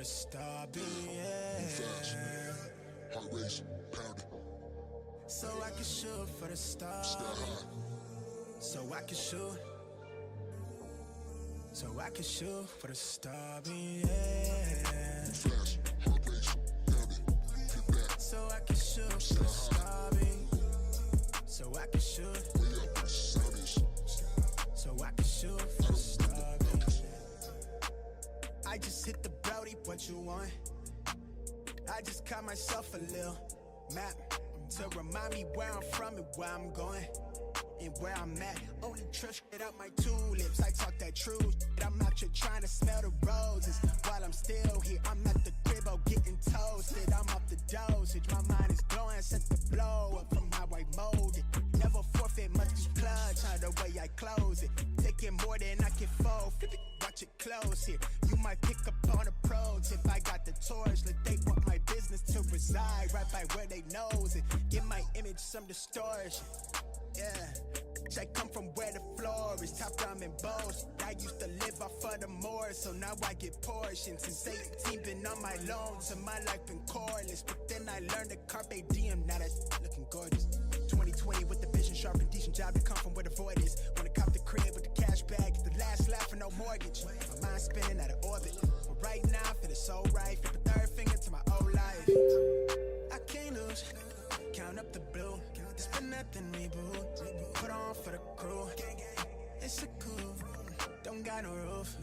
the starbeam, yeah. Heart race, pounding. So I can shoot for the stars. So I can shoot. So I can shoot for the starbeam, yeah. Flash, heart race, pounding. Get back. So I can shoot for the starbeam. So I can shoot. Way up where the sound is. So I can shoot for the starbeam. I just hit the Brody, what you want? I just caught myself a little map to remind me where I'm from and where I'm going and where I'm at. Only trust it out my tulips. I talk that truth. I'm out here trying to smell the roses while I'm still here. I'm at the crib, getting toasted. I'm off the dosage. My mind is glowing, set the blow up from how I mold it. Never forfeit, much just clutch how the way I close it. Taking more than I can fold. Flip it, watch it close here. You might pick up on a pro tip. I got the torch, let they want my business to reside right by where they knows it. Give my image some distortion. Yeah, I come from where the floor is top diamond bows. I used to live off of the moors, so now I get portions. Since 18 been on my loans and my life been coreless. But then I learned the carpe diem, now that's looking gorgeous. 2020 with the vision sharp and decent job to come from where the void is. Wanna cop the crib with the cash bag, get the last laugh and no mortgage. My mind spinning out of orbit, but right now I feel it so right. Flip a third finger to my old life. I can't lose, count up the blue. It's been nothing reboot. Put on for the crew. It's a cool, don't got no roof.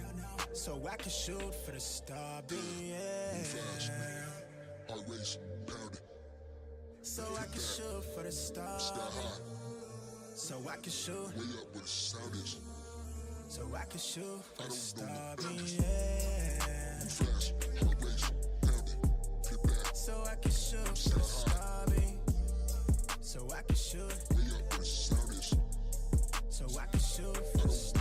So I can shoot for the starbeam, yeah. Flash, heart race, pounding. So I can shoot for the stars. Sky high. So I can shoot. Way up where the sound is. So I can shoot for the I don't know starbeam, the yeah. Flash, heart race, pounding. Get back. So I can shoot for the starbeam. So I can shoot. Way up where the sound is. So I can shoot for the starbeam.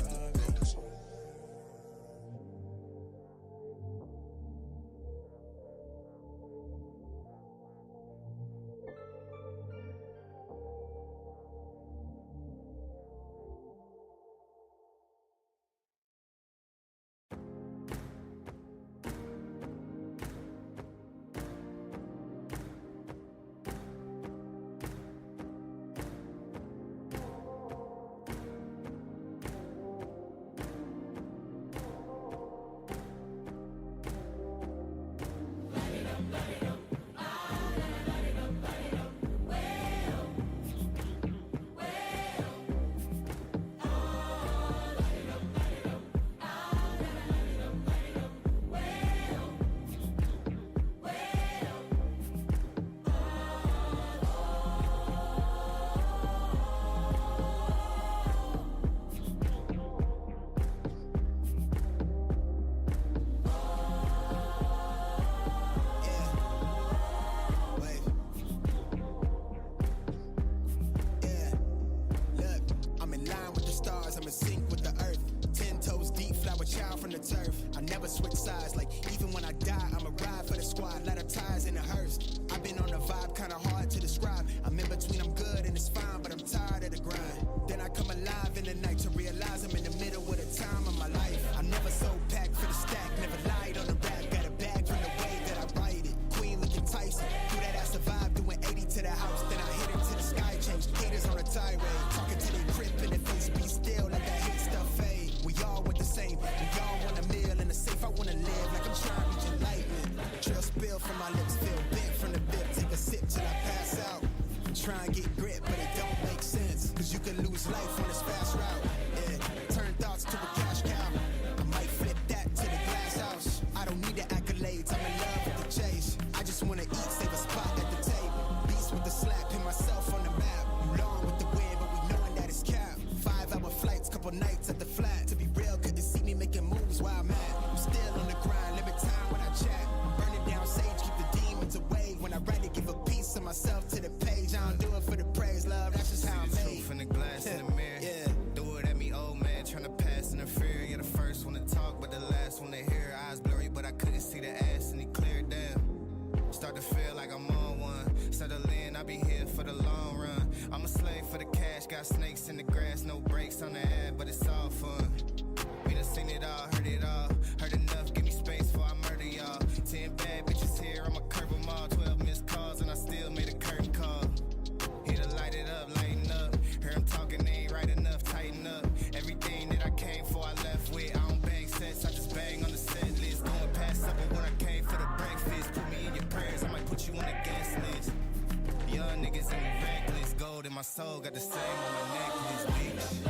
I never switch sides, like even when I die, I'ma ride for the squad, let her ties in the hearse. I've been on the vibe, kinda hard to describe. I'm in between, I'm good and it's fine, but I'm tired of the grind. Then I come alive in the night to realize I'm in the middle of the time of my life. I never sold pack for the stack, never lied on the rap. Got a bag from the way that I write it. Queen looking Tyson, through that I survived, doing 80 to the house. Then I hit her to the sky, changed haters on a tirade. Talking to the grip in the face, be still, let that hate stuff fade. We all want the same, we all want a meal in the safe. I wanna live like I'm trying to reach enlightenment. Trail spill from my lips, feel bent from the bip. Take a sip till I pass out. Try and get grit, but it don't make sense. Cause you can lose life on this fast route. Yeah, turn thoughts to a cash cow. I might flip that to the glass house. I don't need the accolades, I'm in love with the chase. I just wanna eat, save a spot at the table. Beast with the slap, pin myself on the map. You long with the wind, but we knowing that it's capped. 5-hour flights, couple nights at the flat. To be real, couldn't see me making moves while I'm at. I'm still on the grind, limit time when I chat. I'm burning down sage, keep the demons away. When I write it, give a piece of myself to the page. I don't do it for the praise, love, that's just how I'm made. Truth in the glass in the mirror. soul, got the same on my necklace, bitch.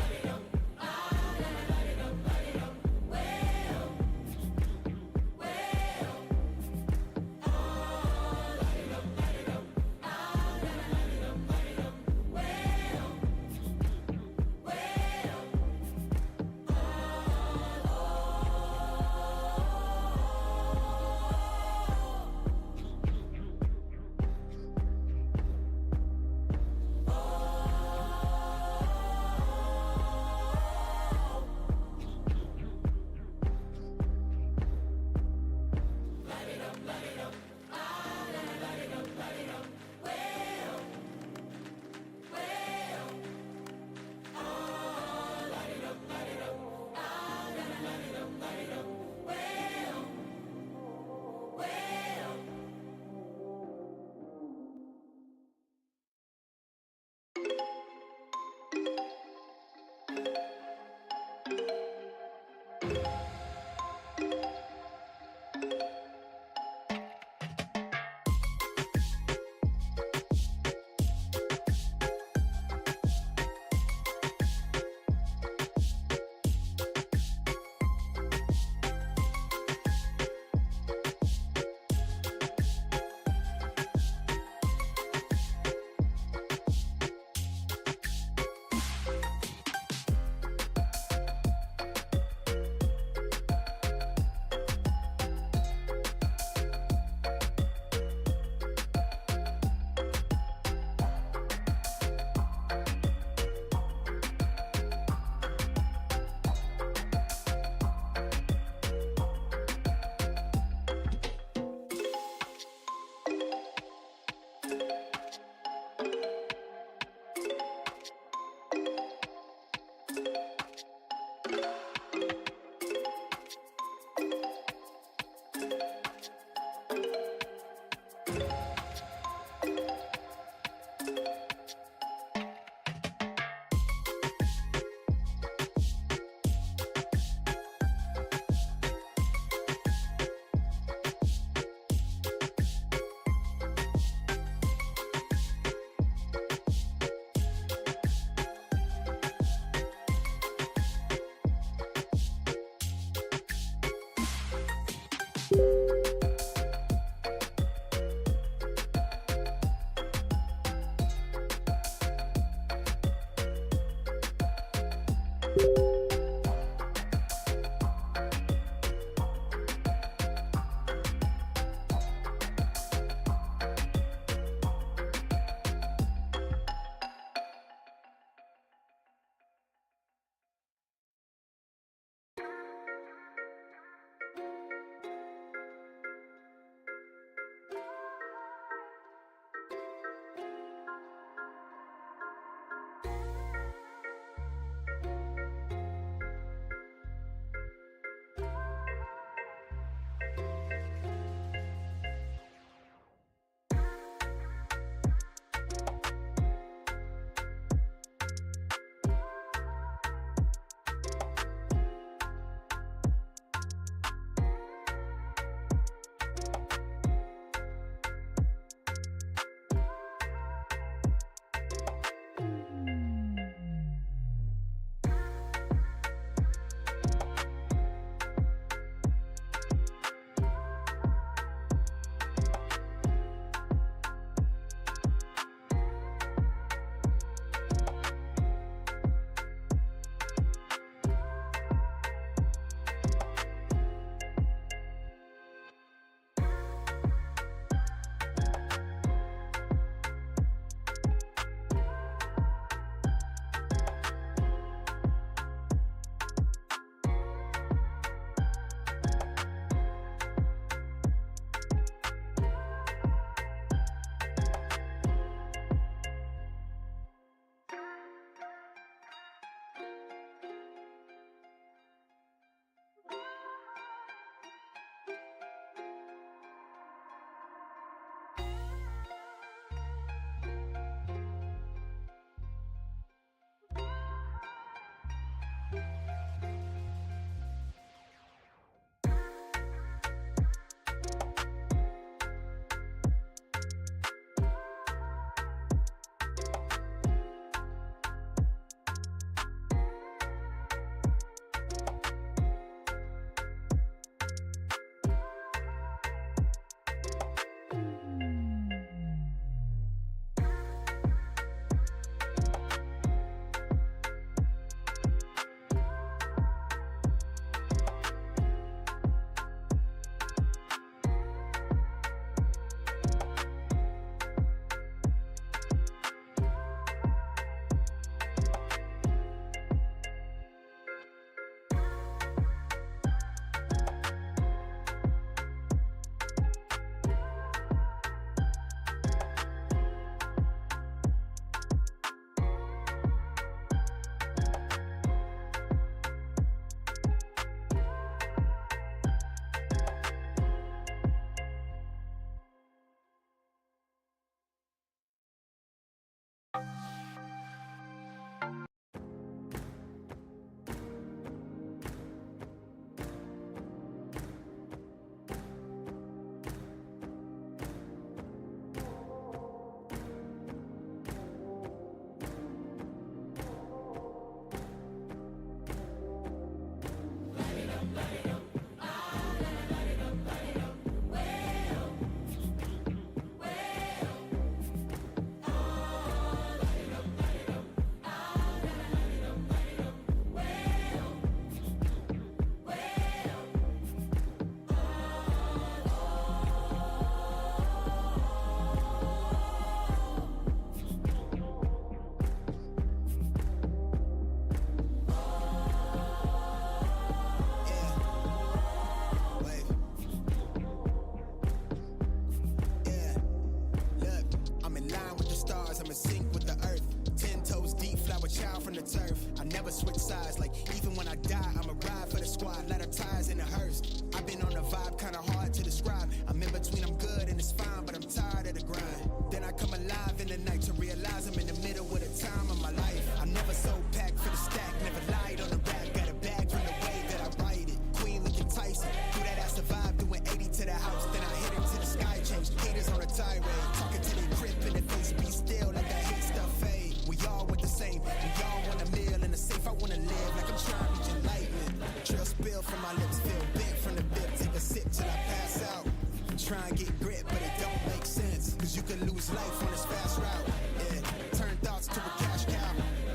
switch sides. Like, even when I die, I'ma ride for the squad. Let our tires in the hearse. I've been on a vibe, kinda hard to describe. I'm in between, I'm good and it's fine, but I'm tired of the grind. Then I come alive in the night to realize I'm in the middle of the time of my life. I'm never so packed for the stack, never lied on the rap. Got a bag from the way that I write it. Queen looking Tyson, through that ass survive, doing 80 to the house. Then I hit it to the sky, changed haters on a tirade. Talking to their grip in the face, be still, let that hate stuff fade. We all want the same, we all want a meal in the safe. I wanna live like I'm trying to reach enlightenment. Trail spill from my lips, feel bent from the bib. Take a sip till I pass out. Try and get grit, but it don't make sense. Cause you can lose life on this fast route. Yeah, turn thoughts to a cash cow.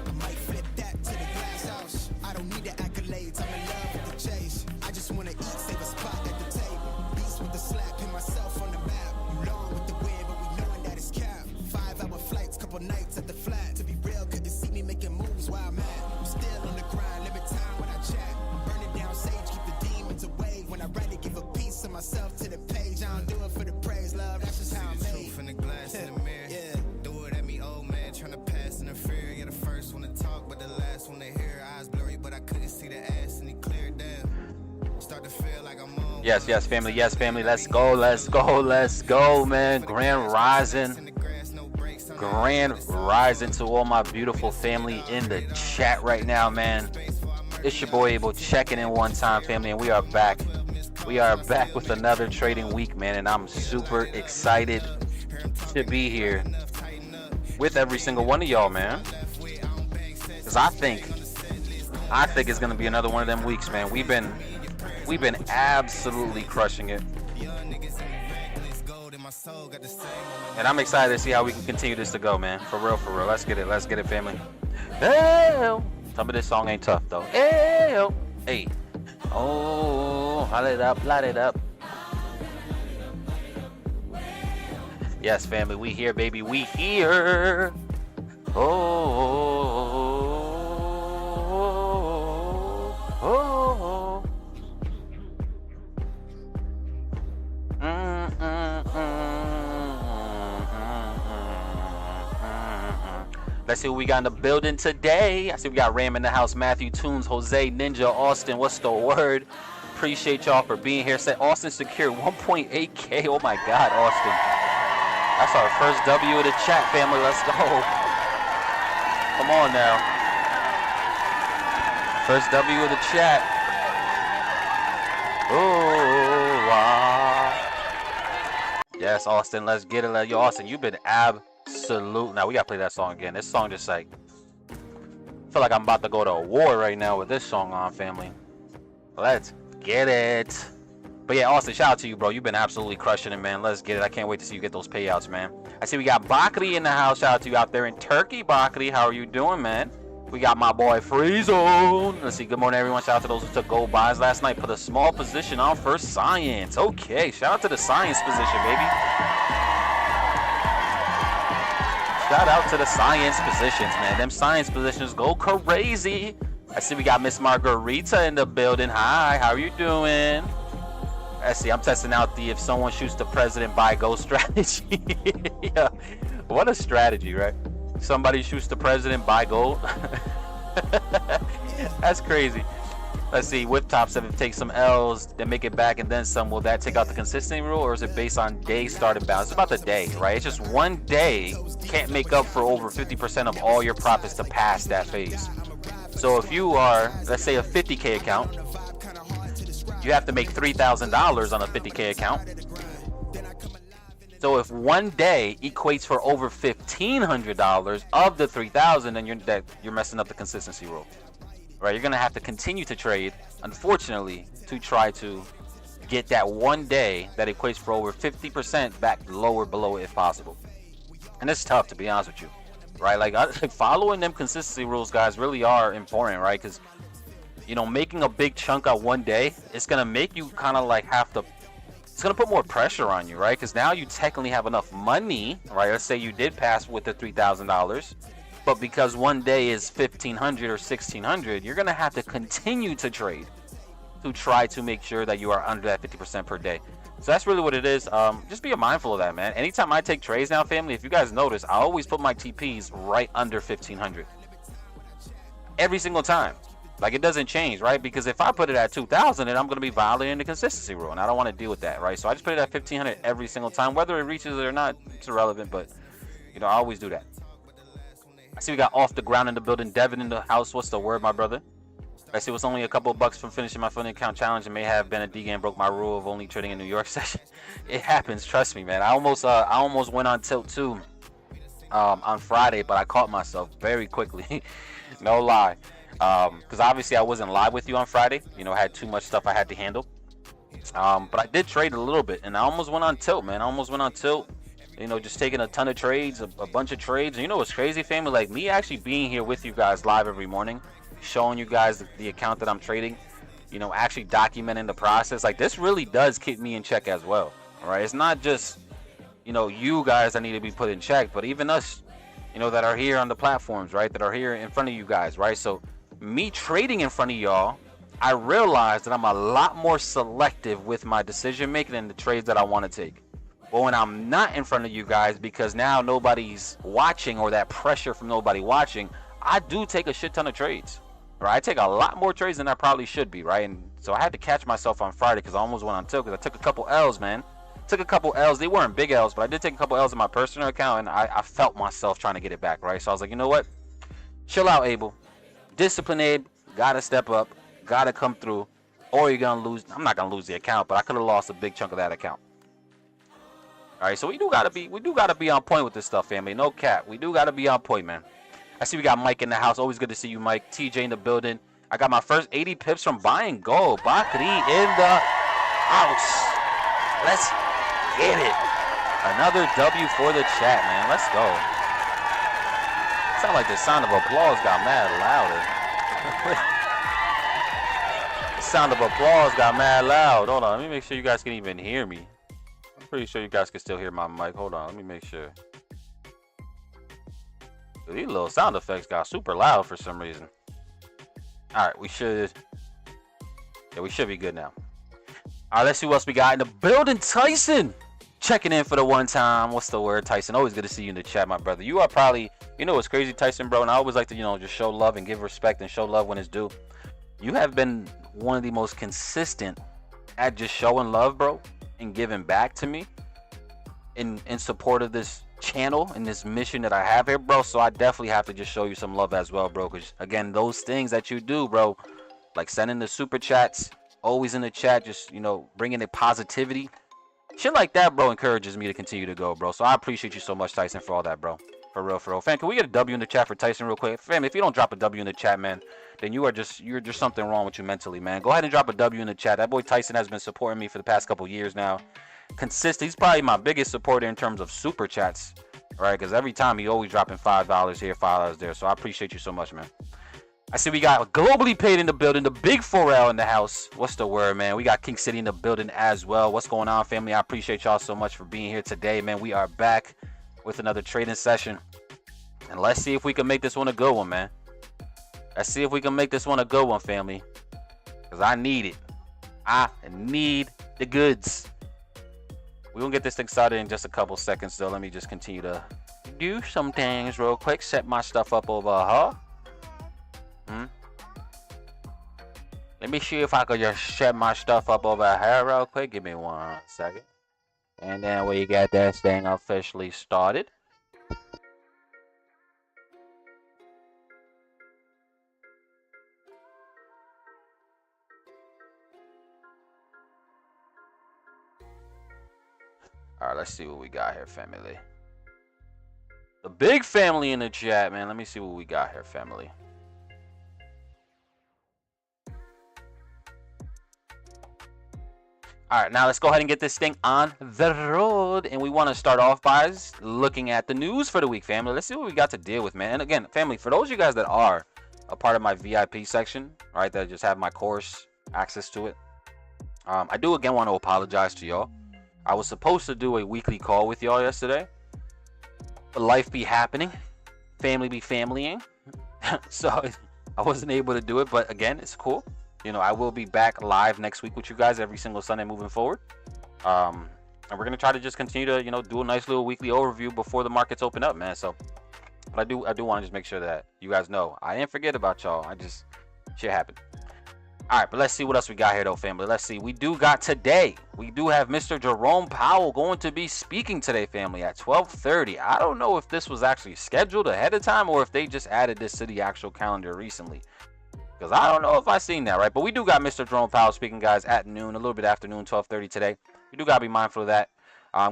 I might flip that to the glass house. I don't need the accolades, I'm in love with the chase. I just wanna eat, save a spot at the table. Beast with the slap, pin myself on the map. You long with the wind, but we knowing that it's cap. 5-hour flights, couple nights at the flat. To be real, couldn't see me making moves while I'm at. I'm still on the grind, limit time when I chat. I'm burning down sage, keep the demons away. When I write it, give a piece of myself to the page. I don't do it for the praise, love, that's just how I'm made. Truth in the glass in the mirror. Yeah. Do it at me, old man, tryna pass in the fear. You're the first one to talk, but the last one to hear. Eyes blurry, but I couldn't see the ass, and he cleared down. Start to feel like I'm on. Yes, family. Yes, family. Let's go, man. Grand Rising. Grand Rising to all my beautiful family in the chat right now, man. It's your boy Abel checking in one time, family, and we are back. We are back with another trading week, man, and I'm super excited to be here with every single one of y'all, man. Because I think it's gonna be another one of them weeks, man. We've been absolutely crushing it. And I'm excited to see how we can continue this to go, man. For real. Let's get it, family. Hey, some of this song ain't tough though. Hey. Oh, light it up. Yes, family, we here, baby, we here. Let's see what we got in the building today. I see we got Ram in the house, Matthew, Tunes, Jose, Ninja, Austin. What's the word? Appreciate y'all for being here. Said Austin secured 1.8K. Oh my God, Austin. That's our first W of the chat, family. Let's go. Come on now. First W of the chat. Oh, wow. Yes, Austin, let's get it. Yo, Austin, you've been absolute. Now we gotta play that song again. This song just like, I feel like I'm about to go to a war right now with this song on, family. Let's get it. But yeah, Austin, shout out to you, bro. You've been absolutely crushing it, man. Let's get it. I can't wait to see you get those payouts, man. I see we got Bakri in the house. Shout out to you out there in Turkey, Bakri. How are you doing, man? We got my boy Freezone. Let's see. Good morning, everyone. Shout out to those who took gold buys last night. Put a small position on for science. Okay. Shout out to the science position, baby. Shout out to the science positions, man. Them science positions go crazy. I see we got Miss Margarita in the building. Hi. How are you doing? Let's see. I'm testing out the if someone shoots the president, buy gold strategy. Yeah. What a strategy, right? Somebody shoots the president, buy gold. That's crazy. Let's see. Whip top said if take some L's, then make it back and then some. Will that take out the consistency rule, or is it based on day started balance? It's about the day, right? It's just one day can't make up for over 50% of all your profits to pass that phase. So if you are, let's say, a 50K account, you have to make $3,000 on a 50K account. So if one day equates for over $1,500 of the $3,000, then you're messing up the consistency rule, right? You're gonna have to continue to trade, unfortunately, to try to get that one day that equates for over 50% back lower below if possible. And it's tough, to be honest with you, right? Like following them consistency rules, guys, really are important, right? Because you know, making a big chunk out one day, it's gonna make you kind of like have to. It's gonna put more pressure on you, right? Because now you technically have enough money, right? Let's say you did pass with the $3,000, but because one day is $1,500 or $1,600, you're gonna have to continue to trade to try to make sure that you are under that 50% per day. So that's really what it is. Just be mindful of that, man. Anytime I take trades now, family, if you guys notice, I always put my TPs right under 1,500. every single time. Like, it doesn't change, right? Because if I put it at 2,000, then I'm going to be violating the consistency rule, and I don't want to deal with that, right? So I just put it at 1,500 every single time. Whether it reaches it or not, it's irrelevant, but, you know, I always do that. I see we got Off the Ground in the building. Devin in the house. What's the word, my brother? I see it was only a couple of bucks from finishing my funding account challenge. It may have been a D game broke my rule of only trading in New York session. It happens, trust me, man. I almost went on tilt too on Friday, but I caught myself very quickly. No lie. Because obviously I wasn't live with you on Friday. You know, I had too much stuff I had to handle. But I did trade a little bit, and I almost went on tilt, man. I almost went on tilt. You know, just taking a ton of trades, a bunch of trades. And you know what's crazy, family? Like, me actually being here with you guys live every morning, showing you guys the account that I'm trading, you know, actually documenting the process. Like, this really does keep me in check as well. All right, it's not just, you know, you guys that need to be put in check, but even us, you know, that are here on the platforms, right, that are here in front of you guys, right? So me trading in front of y'all, I realized that I'm a lot more selective with my decision making and the trades that I want to take. But when I'm not in front of you guys, because now nobody's watching, or that pressure from nobody watching, I do take a shit ton of trades. Right? I take a lot more trades than I probably should be, right? And so I had to catch myself on Friday because I almost went on tilt because I took a couple L's, man. Took a couple L's. They weren't big L's, but I did take a couple L's in my personal account, and I felt myself trying to get it back, right? So I was like, you know what? Chill out, Abel. Discipline, Abe. Gotta step up. Gotta come through. Or you're gonna lose. I'm not gonna lose the account, but I could have lost a big chunk of that account. All right, so we do gotta be on point with this stuff, family. No cap. We do gotta be on point, man. I see we got Mike in the house. Always good to see you, Mike. TJ in the building. I got my first 80 pips from buying gold. Bakri in the house. Let's get it. Another W for the chat, man. Let's go. Sound like the sound of applause got mad louder. The sound of applause got mad loud. Hold on. Let me make sure you guys can even hear me. I'm pretty sure you guys can still hear my mic. Hold on. Let me make sure. These little sound effects got super loud for some reason. All right, we should be good now. All right, let's see what else we got in the building. Tyson checking in for the one time. What's the word, Tyson? Always good to see you in the chat, my brother. You are probably, you know what's crazy, Tyson, bro? And I always like to, you know, just show love and give respect and show love when it's due. You have been one of the most consistent at just showing love, bro, and giving back to me in support of this channel and this mission that I have here, bro. So I definitely have to just show you some love as well, bro, because again, those things that you do, bro, like sending the super chats, always in the chat, just, you know, bringing the positivity, shit like that, bro, encourages me to continue to go, bro. So I appreciate you so much, Tyson, for all that, bro. For real, for real. Fam, can we get a W in the chat for Tyson real quick? Fam, if you don't drop a W in the chat, man, then you're just something wrong with you mentally, man. Go ahead and drop a W in the chat. That boy Tyson has been supporting me for the past couple years now. Consistent. He's probably my biggest supporter in terms of super chats, right? Because every time he always dropping $5 here, $5 there. So I appreciate you so much, man. I see we got Globally Paid in the building, the big 4L in the house. What's the word, man? We got King City in the building as well. What's going on, family? I appreciate y'all so much for being here today, man. We are back with another trading session, and let's see if we can make this one a good one, man. Let's see if we can make this one a good one, family, because I need it. I need the goods. We're gonna get this thing started in just a couple seconds, though. Let me just continue to do some things real quick. Set my stuff up over here. Let me see if I could just set my stuff up over here real quick. Give me 1 second. And then we get this thing officially started. All right, let's see what we got here, family. The big family in the chat, man. Let me see what we got here, family. All right, now let's go ahead and get this thing on the road. And we want to start off by looking at the news for the week, family. Let's see what we got to deal with, man. And again, family, for those of you guys that are a part of my VIP section, right, that just have my course access to it, I do again want to apologize to y'all. I was supposed to do a weekly call with y'all yesterday, but life be happening, family be familying, so I wasn't able to do it. But again, it's cool. You know, I will be back live next week with you guys every single Sunday moving forward. And we're gonna try to just continue to, you know, do a nice little weekly overview before the markets open up, man. So But I do want to just make sure that you guys know I didn't forget about y'all. Shit happened. All right, but let's see what else we got here, though, family. Let's see. We do have Mr. Jerome Powell going to be speaking today, family, at 12:30. I don't know if this was actually scheduled ahead of time or if they just added this to the actual calendar recently, because I don't know if I seen that, right? But we do got Mr. Jerome Powell speaking, guys, at noon, a little bit after noon, 12:30 today. We do got to be mindful of that.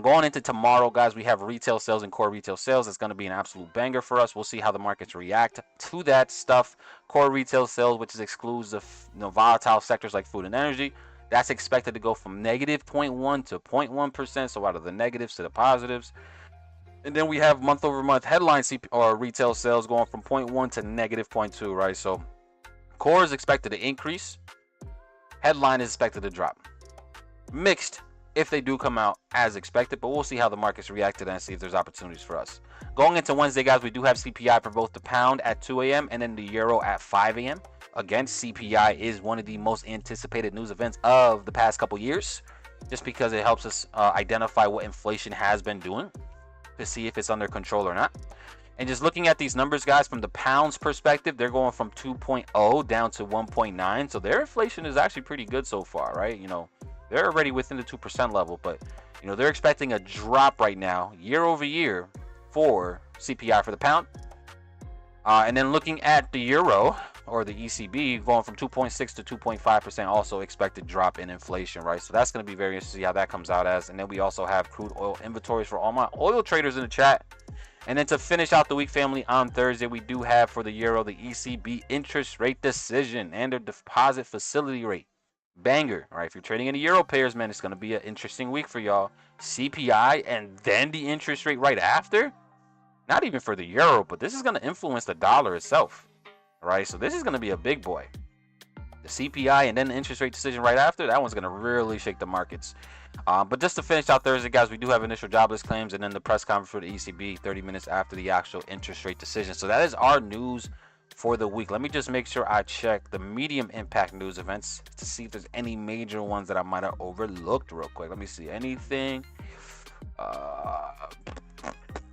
Going into tomorrow, guys, we have retail sales and core retail sales. It's going to be an absolute banger for us. We'll see how the markets react to that stuff. Core retail sales, which excludes the volatile sectors like food and energy, that's expected to go from negative 0.1 to 0.1%. So out of the negatives to the positives. And then we have month over month headline retail sales going from 0.1 to negative 0.2, right? So core is expected to increase. Headline is expected to drop. Mixed if they do come out as expected, but we'll see how the markets react to that and see if there's opportunities for us. Going into Wednesday, guys, we do have CPI for both the pound at 2 a.m. and then the euro at 5 a.m. Again, CPI is one of the most anticipated news events of the past couple years, just because it helps us identify what inflation has been doing to see if it's under control or not. And just looking at these numbers, guys, from the pound's perspective, they're going from 2.0 down to 1.9. So their inflation is actually pretty good so far, right? You know, they're already within the 2% level, but you know, they're expecting a drop right now, year over year, for CPI for the pound. And then looking at the euro or the ECB, going from 2.6 to 2.5%, also expected drop in inflation, right? So that's going to be very interesting to see how that comes out as. And then we also have crude oil inventories for all my oil traders in the chat. And then to finish out the week, family, on Thursday, we do have for the euro the ECB interest rate decision and their deposit facility rate. Banger, right? If you're trading in the euro pairs, man, it's going to be an interesting week for y'all. CPI and then the interest rate right after. Not even for the euro, but this is going to influence the dollar itself, right? So this is going to be a big boy. The CPI and then the interest rate decision right after, that one's going to really shake the markets. But just to finish out Thursday, guys, we do have initial jobless claims and then the press conference for the ECB 30 minutes after the actual interest rate decision. So that is our news for the week. Let me just make sure I check the medium impact news events to see if there's any major ones that I might have overlooked real quick. Let me see anything.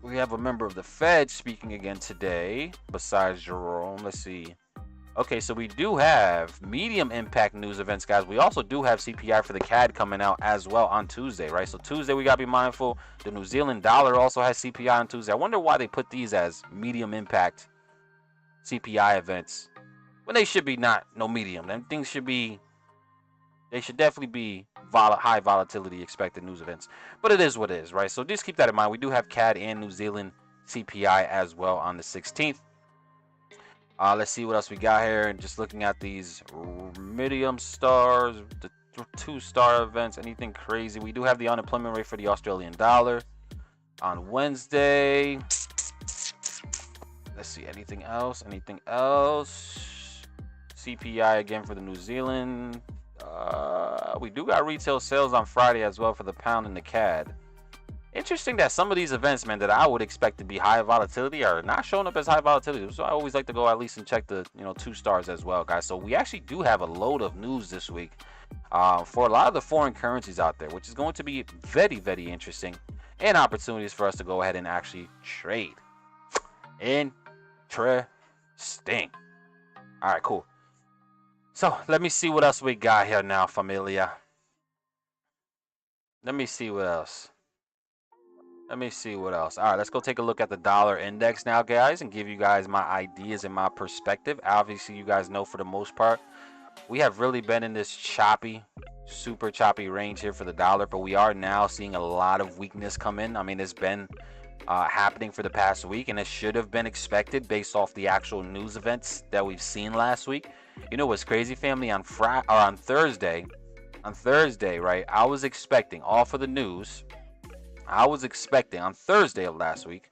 We have a member of the Fed speaking again today besides Jerome. Let's see. Okay, so we do have medium impact news events, guys. We also do have CPI for the CAD coming out as well on Tuesday, right? So Tuesday, we got to be mindful. The New Zealand dollar also has CPI on Tuesday. I wonder why they put these as medium impact CPI events when they should be no medium. Them things should be, they should definitely be high volatility expected news events. But it is what it is, right? So just keep that in mind. We do have CAD and New Zealand CPI as well on the 16th. Let's see what else we got here. Just looking at these medium stars, the 2-star events, anything crazy. We do have the unemployment rate for the Australian dollar on Wednesday. Let's see, anything else? CPI again for the New Zealand. We do got retail sales on Friday as well for the pound and the CAD. Interesting that some of these events, man, that I would expect to be high volatility are not showing up as high volatility. So I always like to go at least and check the 2 stars as well, guys. So we actually do have a load of news this week for a lot of the foreign currencies out there, which is going to be very, very interesting and opportunities for us to go ahead and actually trade. Interesting. All right, cool. So let me see what else we got here now, familia. Let me see what else. All right, let's go take a look at the dollar index now, guys, and give you guys my ideas and my perspective. Obviously, you guys know for the most part, we have really been in this choppy, super choppy range here for the dollar, but we are now seeing a lot of weakness come in. I mean, it's been happening for the past week, and it should have been expected based off the actual news events that we've seen last week. You know what's crazy, family? On Thursday, right? I was expecting off of the news. On Thursday of last week,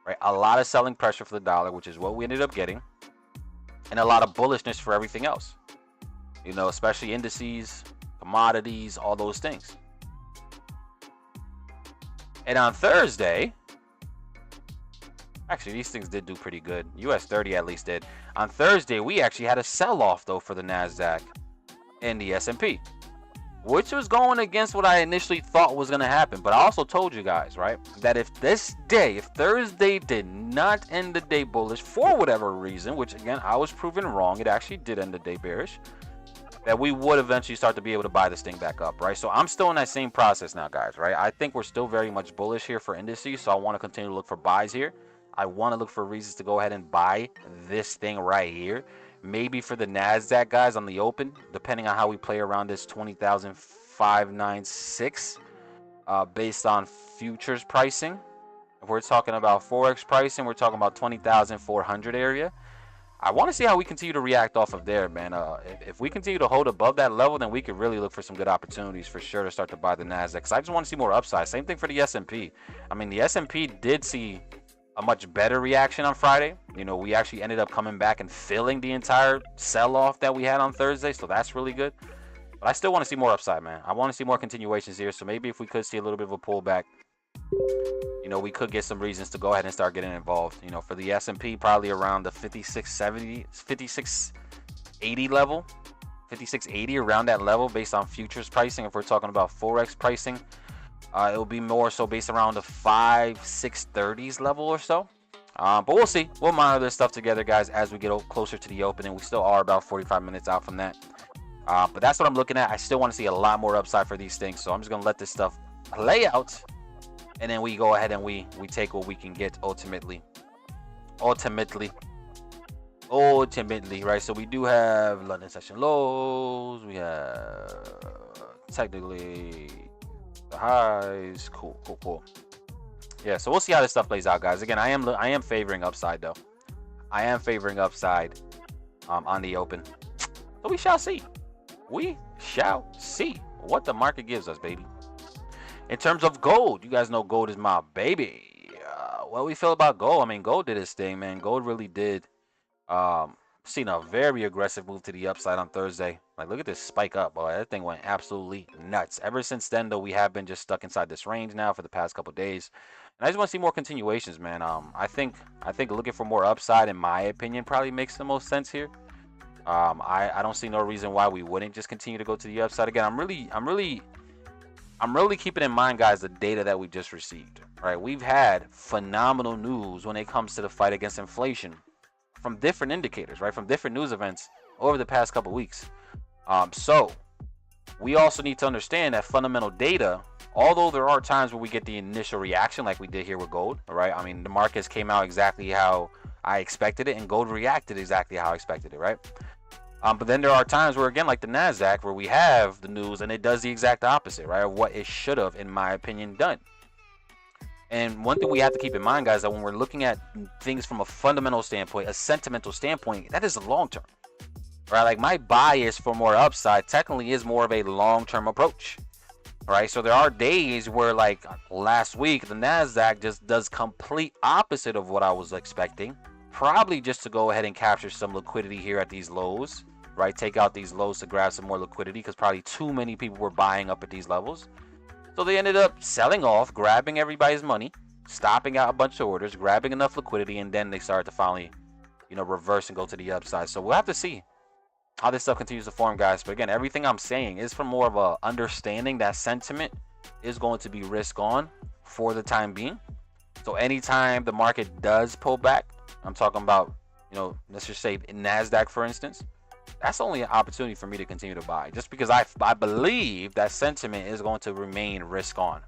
right, a lot of selling pressure for the dollar, which is what we ended up getting, and a lot of bullishness for everything else. You know, especially indices, commodities, all those things. And on Thursday, actually, these things did do pretty good. US 30 at least did. On Thursday, we actually had a sell-off, though, for the NASDAQ and the S&P. which was going against what I initially thought was going to happen. But I also told you guys, right, that if Thursday did not end the day bullish for whatever reason, which again, I was proven wrong, it actually did end the day bearish, that we would eventually start to be able to buy this thing back up, right? So I'm still in that same process now, guys, right? I think we're still very much bullish here for indices, so I want to continue to look for buys here. I want to look for reasons to go ahead and buy this thing right here. Maybe for the NASDAQ, guys, on the open, depending on how we play around this 20,596 based on futures pricing. If we're talking about Forex pricing, we're talking about 20,400 area. I want to see how we continue to react off of there, man. If we continue to hold above that level, then we could really look for some good opportunities for sure to start to buy the NASDAQ. Because I just want to see more upside. Same thing for the S&P. I mean, the S&P did see a much better reaction on Friday. You know, we actually ended up coming back and filling the entire sell-off that we had on Thursday. So that's really good. But I still want to see more upside, man. I want to see more continuations here. So maybe if we could see a little bit of a pullback, you know, we could get some reasons to go ahead and start getting involved. You know, for the S&P, probably around the 5680 level, 5680, around that level based on futures pricing. If we're talking about Forex pricing, it will be more so based around the 5630s level or so. But we'll see. We'll monitor this stuff together, guys, as we get closer to the opening. We still are about 45 minutes out from that. But that's what I'm looking at. I still want to see a lot more upside for these things. So I'm just going to let this stuff play out. And then we go ahead and we take what we can get ultimately, right? So we do have London session lows. We have technically the highs. Cool. Yeah, so we'll see how this stuff plays out, guys. Again, I am favoring upside, though. I am favoring upside on the open. So we shall see. We shall see what the market gives us, baby. In terms of gold, you guys know gold is my baby. What do we feel about gold? I mean, gold did its thing, man. Gold really did. Seen a very aggressive move to the upside on Thursday. Like, look at this spike up, boy. That thing went absolutely nuts. Ever since then, though, we have been just stuck inside this range now for the past couple days. And I just want to see more continuations, man. I think looking for more upside, in my opinion, probably makes the most sense here. I don't see no reason why we wouldn't just continue to go to the upside. Again, I'm really keeping in mind, guys, the data that we just received. Right, we've had phenomenal news when it comes to the fight against inflation from different indicators, right, from different news events over the past couple weeks. So we also need to understand that fundamental data, although there are times where we get the initial reaction like we did here with gold, right? I mean, the markets came out exactly how I expected it, and gold reacted exactly how I expected it, right? But then there are times where, again, like the NASDAQ, where we have the news and it does the exact opposite, right, of what it should have, in my opinion, done. And one thing we have to keep in mind, guys, that when we're looking at things from a fundamental standpoint, a sentimental standpoint, that is long term, right? Like, my bias for more upside technically is more of a long-term approach, right? So there are days where, like last week, the NASDAQ just does complete opposite of what I was expecting, probably just to go ahead and capture some liquidity here at these lows, right? Take out these lows to grab some more liquidity, because probably too many people were buying up at these levels. So they ended up selling off, grabbing everybody's money, stopping out a bunch of orders, grabbing enough liquidity, and then they started to finally, you know, reverse and go to the upside. So we'll have to see how this stuff continues to form, guys. But again, everything I'm saying is from more of a understanding that sentiment is going to be risk on for the time being. So anytime the market does pull back, I'm talking about, you know, let's just say NASDAQ, for instance, that's only an opportunity for me to continue to buy, just because I believe that sentiment is going to remain risk on.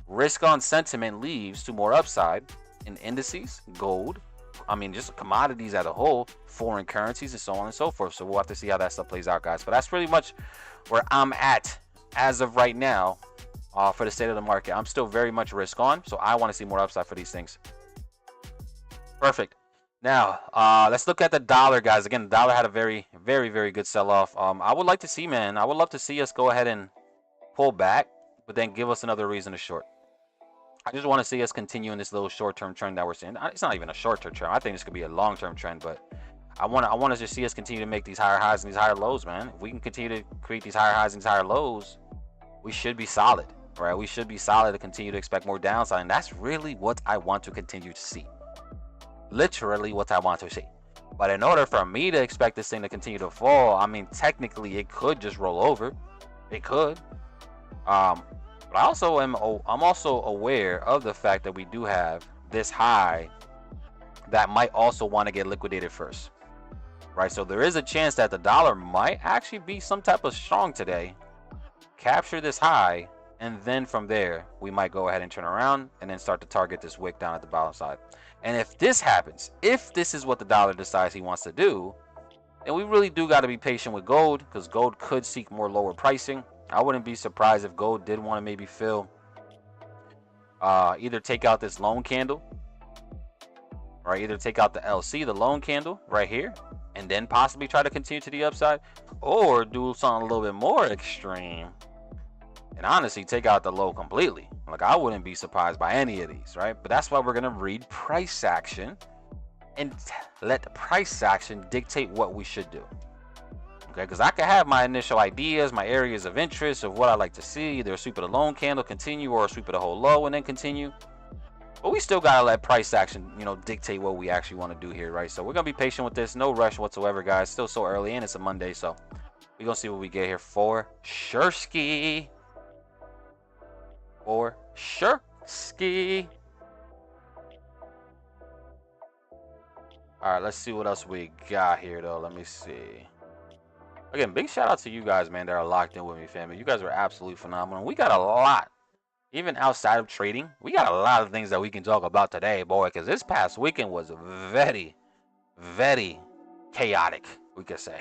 Risk on sentiment leads to more upside in indices, gold, I mean, just commodities as a whole, foreign currencies, and so on and so forth. So we'll have to see how that stuff plays out, guys. But that's pretty much where I'm at as of right now for the state of the market. I'm still very much risk on, so I want to see more upside for these things. Perfect. Now, let's look at the dollar, guys. Again, the dollar had a very, very, very good sell-off. I would like to see, man, I would love to see us go ahead and pull back, but then give us another reason to short. I just want to see us continue in this little short-term trend that we're seeing. It's not even a short-term trend. I think this could be a long-term trend, but I want to just see us continue to make these higher highs and these higher lows, man. If we can continue to create these higher highs and these higher lows, we should be solid, right? We should be solid to continue to expect more downside, and that's really what I want to continue to see. Literally what I want to see. But in order for me to expect this thing to continue to fall, I mean, technically it could just roll over. It could. But I'm also aware of the fact that we do have this high that might also want to get liquidated first, right? So there is a chance that the dollar might actually be some type of strong today, capture this high, and then from there we might go ahead and turn around and then start to target this wick down at the bottom side. And if this happens, if this is what the dollar decides he wants to do, then we really do got to be patient with gold, because gold could seek more lower pricing. I wouldn't be surprised if gold did want to maybe fill, either take out this loan candle, right? Either take out the LC, the loan candle right here, and then possibly try to continue to the upside, or do something a little bit more extreme and honestly take out the low completely. Like, I wouldn't be surprised by any of these, right? But that's why we're gonna read price action and let the price action dictate what we should do. Okay, because I can have my initial ideas, my areas of interest of what I like to see, either a sweep of the loan candle, continue, or a sweep of the whole low and then continue. But we still gotta let price action, dictate what we actually want to do here, right? So we're gonna be patient with this, no rush whatsoever, guys. Still so early, and it's a Monday, so we're gonna see what we get here for sure ski. For sure ski. All right, let's see what else we got here, though. Let me see. Again, big shout out to you guys, man, that are locked in with me, family. You guys are absolutely phenomenal. We got a lot, even outside of trading, we got a lot of things that we can talk about today, boy, because this past weekend was very, very chaotic, we could say.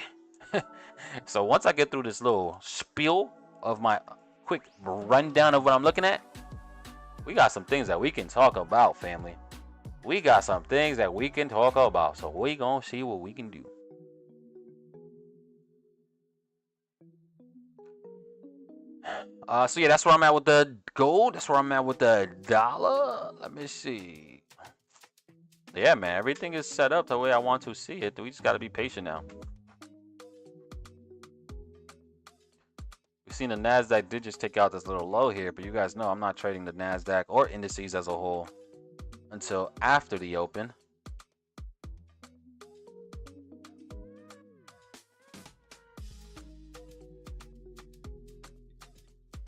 So once I get through this little spiel of my quick rundown of what I'm looking at, we got some things that we can talk about, family. We got some things that we can talk about, so we gonna see what we can do. So yeah, that's where I'm at with the gold. That's where I'm at with the dollar. Let me see. Yeah, man, everything is set up the way I want to see it. We just got to be patient now. We've seen the NASDAQ did just take out this little low here, but you guys know I'm not trading the NASDAQ or indices as a whole until after the open.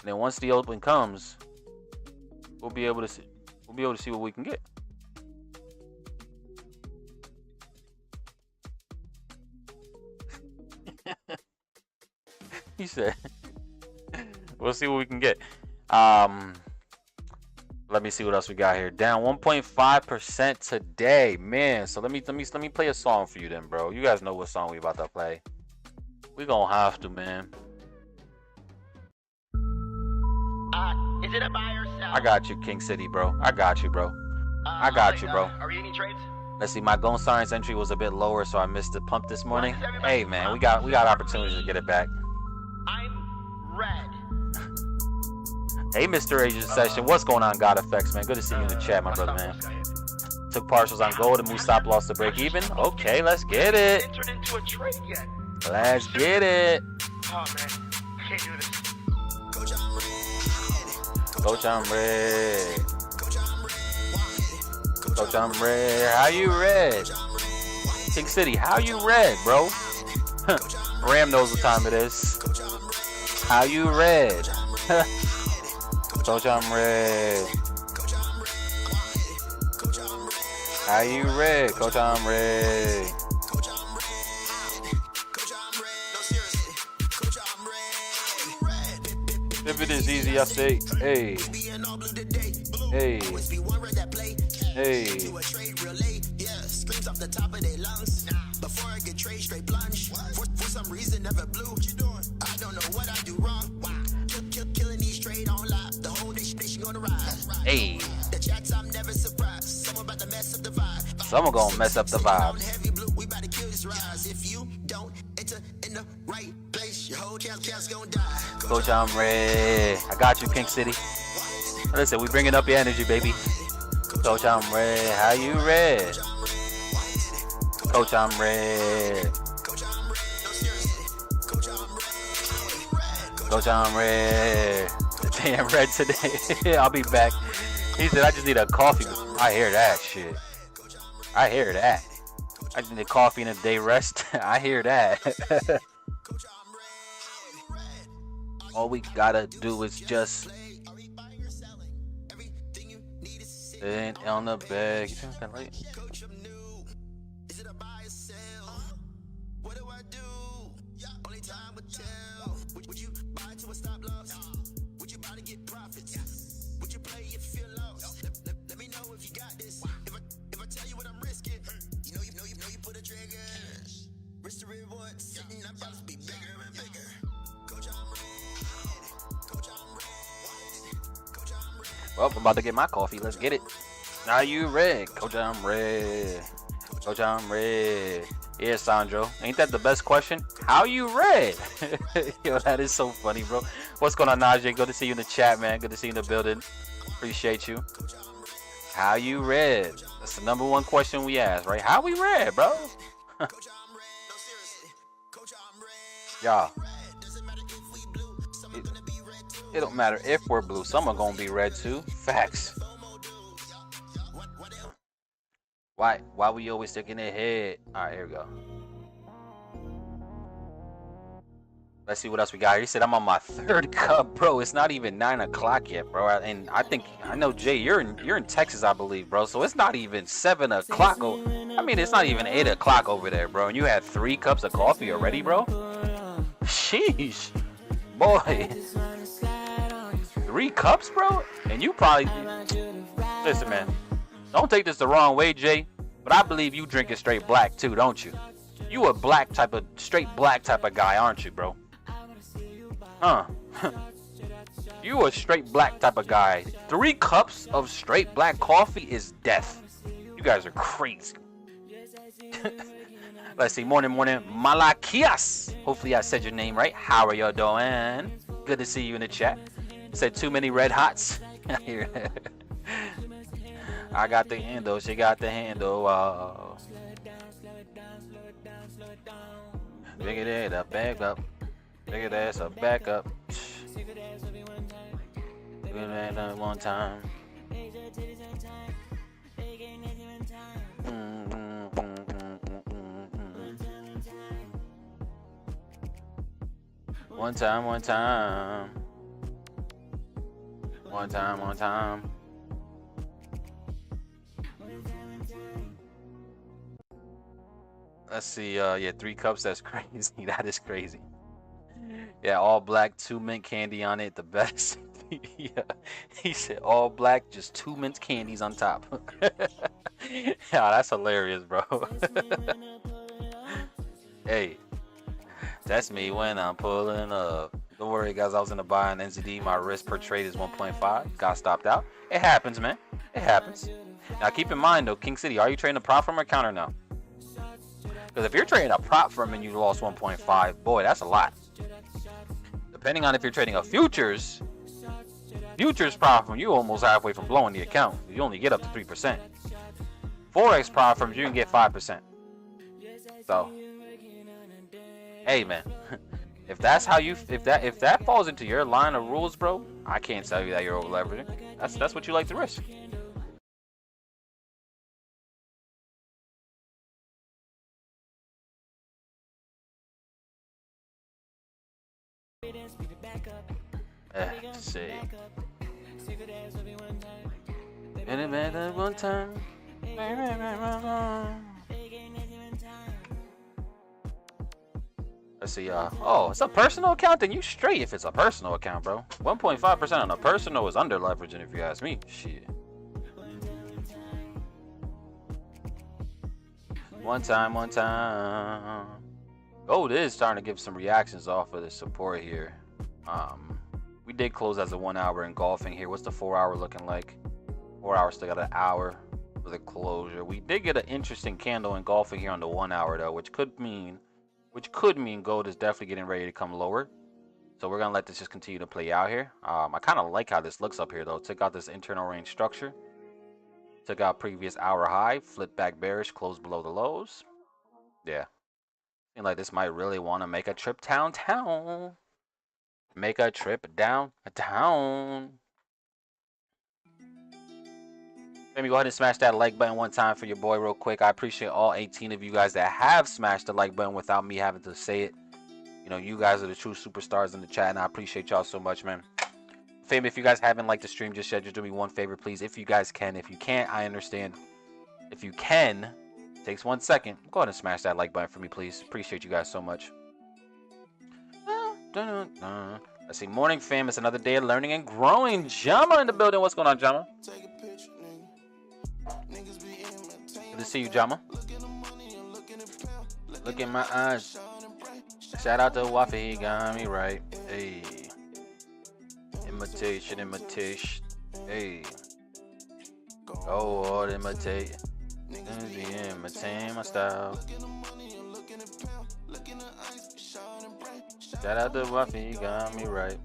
And then once the open comes, we'll be able to see what we can get. He said, we'll see what we can get. Let me see what else we got here. Down 1.5% today, man. So let me play a song for you then, bro. You guys know what song we about to play. We gonna have to, man. Is it a buy or sell? I got you, King City, bro. I got you, bro. I got you, bro. Are we any trades? Let's see. My gold science entry was a bit lower, so I missed the pump this morning. Hey, man, we got opportunities to get it back. I'm red. Hey, Mr. Asian Session, what's going on, God Effects, man? Good to see you in the chat, my brother, man. Took partials on gold and moved stop loss to break even. Okay, let's get it. Entered into a trade yet? Let's get it. Oh man, I can't do this. Coach, I'm red. Coach, I'm red. How you red? King City, how you red, bro? Ram knows what time it is. How you red? Coach, I'm red. How you red? Coach, I'm red. If it is easy, I say, hey, hey, hey. Before I get trade straight plunge. For some reason, never blew. I don't know what I do wrong. Killing these trade on live. The whole nation gonna rise. Hey. The chats, I'm never surprised. Someone about to mess up the vibe. Someone gonna mess up the vibes. We about to kill this rise. If you don't enter in the right place, your whole chaos gonna die. Coach, I'm red. I got you, Pink City. Listen, we bringing up your energy, baby. Coach, I'm red. How you red? Coach, I'm red. Coach, I'm red. Damn red today. I'll be back. He said, I just need a coffee. I hear that shit. I hear that. I just need a coffee and a day rest. I hear that. All we gotta do is just stand on the bag. You turn that light? Well, I'm about to get my coffee. Let's get it. Now you red, Coach? I'm red. Coach, I'm red. Yeah, Sandro. Ain't that the best question? How you red? Yo, that is so funny, bro. What's going on, Najee? Good to see you in the chat, man. Good to see you in the building. Appreciate you. How you red? That's the #1 question we ask, right? How we red, bro? Y'all. It don't matter if we're blue. Some are gonna be red too. Facts. Why we always sticking their head? All right, here we go. Let's see what else we got. He said I'm on my 3rd cup, bro. It's not even 9 o'clock yet, bro. And I know Jay, you're in Texas, I believe, bro. So it's not even 7 o'clock. I mean, it's not even 8 o'clock over there, bro. And you had 3 cups of coffee already, bro. Sheesh, boy. 3 cups, bro? And you probably... Listen, man. Don't take this the wrong way, Jay. But I believe you drinking straight black, too, don't you? You a straight black type of guy, aren't you, bro? Huh. You a straight black type of guy. 3 cups of straight black coffee is death. You guys are crazy. Let's see. Morning. Malakias. Hopefully I said your name right. How are y'all doing? Good to see you in the chat. Said too many red hots. I got the handle. She got the handle. Big it up, back up. Big it ass up, back up. Do it one time. One time. Let's see, yeah, 3 cups, that's crazy. That is crazy. Yeah, all black, 2 mint candy on it, the best. Yeah, he said all black, just 2 mint candies on top. Yeah, that's hilarious, bro. Hey, that's me when I'm pulling up. Don't worry, guys, I was in the buy on NZD. My risk per trade is 1.5. Got stopped out. It happens, man. It happens. Now, keep in mind, though, King City, are you trading a prop firm or counter now? Because if you're trading a prop firm and you lost 1.5, boy, that's a lot. Depending on if you're trading a futures prop firm, you almost halfway from blowing the account. You only get up to 3%. Forex prop firms, you can get 5%. So, hey, man. If that's how you, if that falls into your line of rules, bro, I can't tell you that you're over leveraging. That's what you like to risk. Let's see. And it matter one time. Let's see, oh, it's a personal account, then you straight if it's a personal account, bro. 1.5% on a personal is under leveraging if you ask me. Shit. One time. Gold is starting to give some reactions off of the support here. We did close as a 1 hour engulfing here. What's the 4 hour looking like? 4 hours still got an hour for the closure. We did get an interesting candle engulfing here on the 1 hour though, which could mean gold is definitely getting ready to come lower. So we're gonna let this just continue to play out here. I kind of like how this looks up here though. Took out this internal range structure. Took out previous hour high, flipped back bearish, closed below the lows. Yeah. Seems like this might really want to make a trip downtown. Make a trip downtown. Let me go ahead and smash that like button one time for your boy real quick. I appreciate all 18 of you guys that have smashed the like button without me having to say it. You know, you guys are the true superstars in the chat, and I appreciate y'all so much, man. Fam, if you guys haven't liked the stream just yet, just do me one favor, please. If you guys can. If you can't, I understand. If you can, takes 1 second. Go ahead and smash that like button for me, please. Appreciate you guys so much. Let's see. Morning, fam. It's another day of learning and growing. Jama in the building. What's going on, Jama? Good to see you, Jama. Look in my eyes. Shout out to Waffy. He got me right. Hey. Imitation. Hey. Go on, imitate. Imitate my style. Shout out to Waffy. He got me right.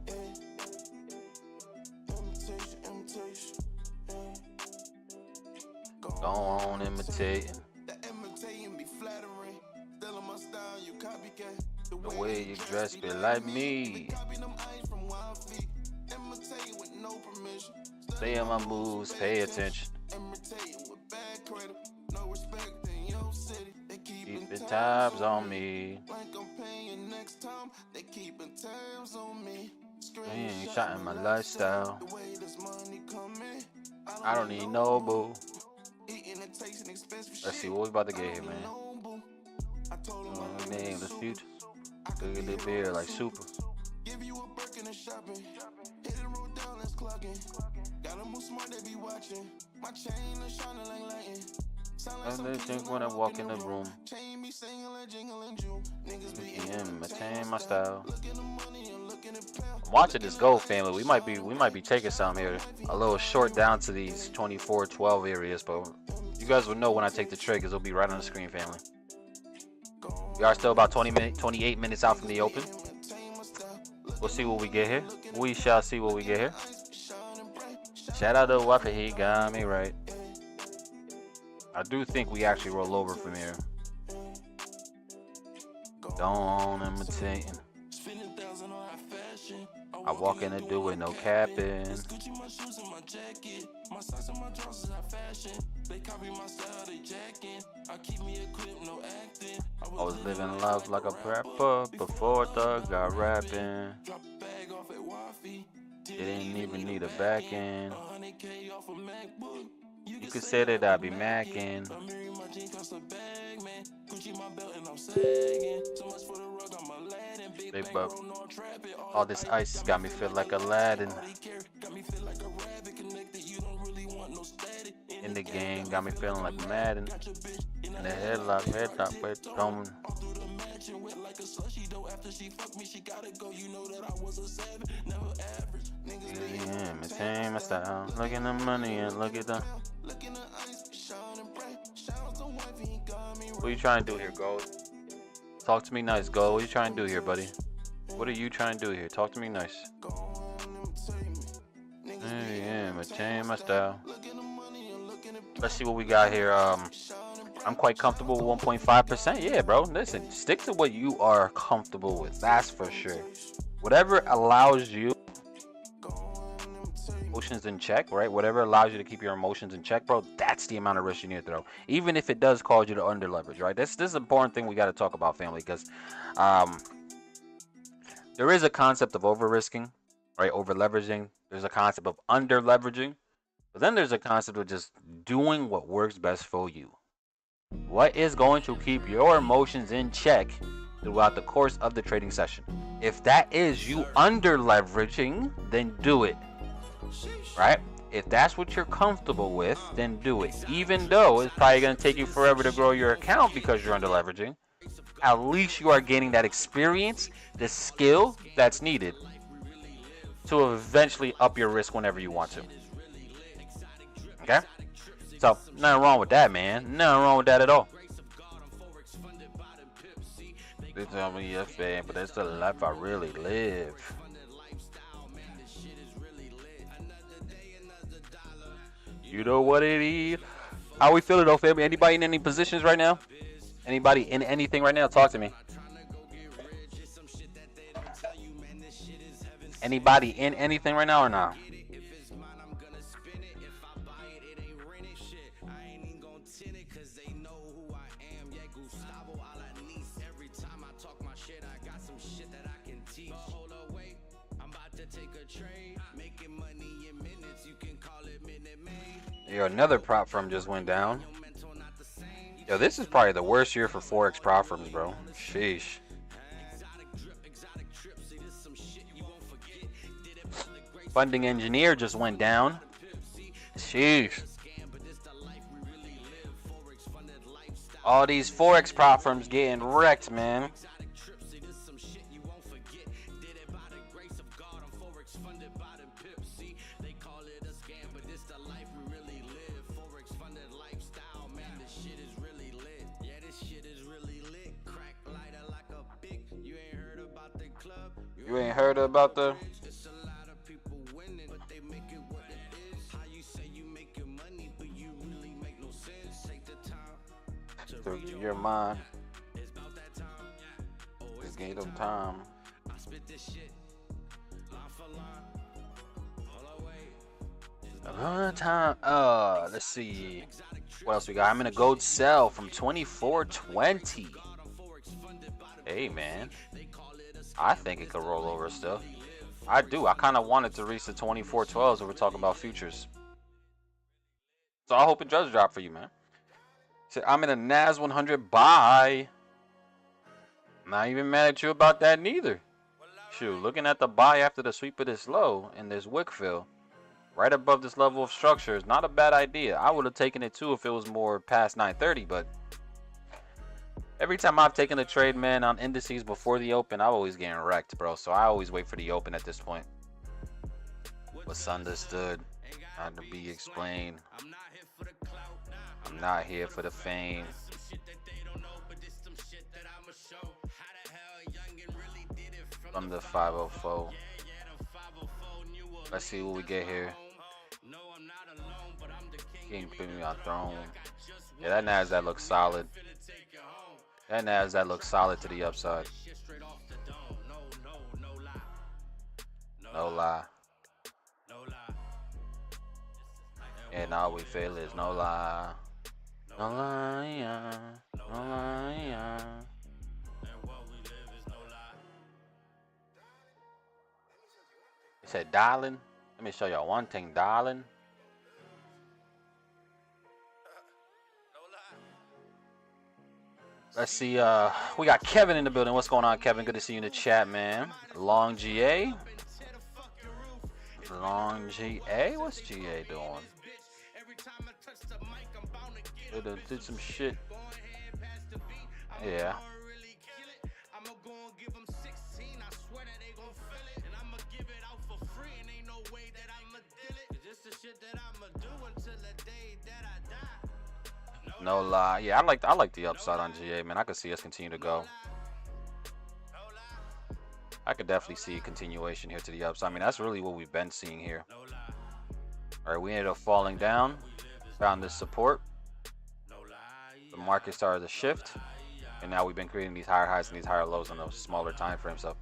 Go on, imitating. The way you dress be like me. Say my moves, pay attention. Keeping tabs on me. We ain't shotting my lifestyle. I don't need no boo. Let's see what we about to get here, man. Name the future. Look at the beer like super. Give you a break in the shopping. Hit it, roll down, let's clock in. Gotta move smart, they be watching. My chain is shining like lightning. And they think when I walk in the room. Chain be singing like jingle and June. Niggas be imitating my style. I'm watching this go, family. We might be taking some here. A little short down to these 24-12 areas, but you guys will know when I take the trade because it'll be right on the screen, family. We are still about 28 minutes out from the open. We'll see what we get here. We shall see what we get here. Shout out to Waffy, he got me right. I do think we actually roll over from here. Don't imitating. I walk in and do it, no capping. I was living life like a prepper before Thug got rapping. Didn't even need a back end. You could say that I be macking. Big buck. All this ice got me feel like Aladdin. In the game, got me feeling like Madden. In the headlock with throwing. Yeah, maintain my style. Look at the money and look at the. What are you trying to do here, Gold? Talk to me nice, Gold. What are you trying to do here, buddy? What are you trying to do here? Talk to me nice. Yeah, maintain my style. Let's see what we got here. I'm quite comfortable with 1.5%. Yeah, bro. Listen, stick to what you are comfortable with. That's for sure. Whatever allows you emotions in check, right? Whatever allows you to keep your emotions in check, bro, that's the amount of risk you need to throw. Even if it does cause you to under leverage, right? This is an important thing we got to talk about, family, because there is a concept of over risking, right? Over leveraging. There's a concept of under leveraging. But then there's a concept of just doing what works best for you. What is going to keep your emotions in check throughout the course of the trading session? If that is you under leveraging, then do it. Right? If that's what you're comfortable with, then do it. Even though it's probably going to take you forever to grow your account because you're under leveraging, at least you are gaining that experience, the skill that's needed to eventually up your risk whenever you want to. Okay? So, nothing wrong with that, man. Nothing wrong with that at all. They tell me, yes, man, but that's the life I really live. You know what it is. How we feeling though, family? Anybody in any positions right now? Anybody in anything right now? Talk to me. Anybody in anything right now or not? talk my shit, I got some shit that I can teach. But hold up, wait, I'm about to take a trade. Making money in minutes, you can call it minute made. Yo, another prop firm just went down. Yo, this is probably the worst year for Forex prop firms, bro. Sheesh. Funding engineer just went down. Sheesh. All these Forex prop firms getting wrecked, man. You ain't heard about the... Your mind. Just gave them time. Let's see. What else we got? I'm in a gold sell from 24.20. Hey, man. I think it could roll over still. I do. I kind of wanted to reach the 24.12 if we're talking about futures. So I hope it does drop for you, man. So I'm in a NAS 100 buy. Not even mad at you about that neither. Shoot, looking at the buy after the sweep of this low and this wick fill right above this level of structure is not a bad idea. I would have taken it too if it was more past 930, but every time I've taken a trade, man, on indices before the open, I'm always getting wrecked, bro. So I always wait for the open at this point. What's understood, not to be explained. I'm not here for the fame. From the 504. Let's see what we get here. King put me on throne. Yeah, that NASDAQ looks solid. That NASDAQ looks solid to the upside. No lie. And all we feel is no lie. No lie, yeah. No lie, yeah. It said darling. Let me show y'all one thing, darling. Let's see, we got Kevin in the building. What's going on, Kevin? Good to see you in the chat, man. Long GA. Long GA? What's GA doing? They did some shit. Yeah. No lie. Yeah, I like the upside on GA, man. I could see us continue to go. I could definitely see a continuation here to the upside. I mean, that's really what we've been seeing here. All right, we ended up falling down. Found this support. The market started to shift. And now we've been creating these higher highs and these higher lows on those smaller time frames. So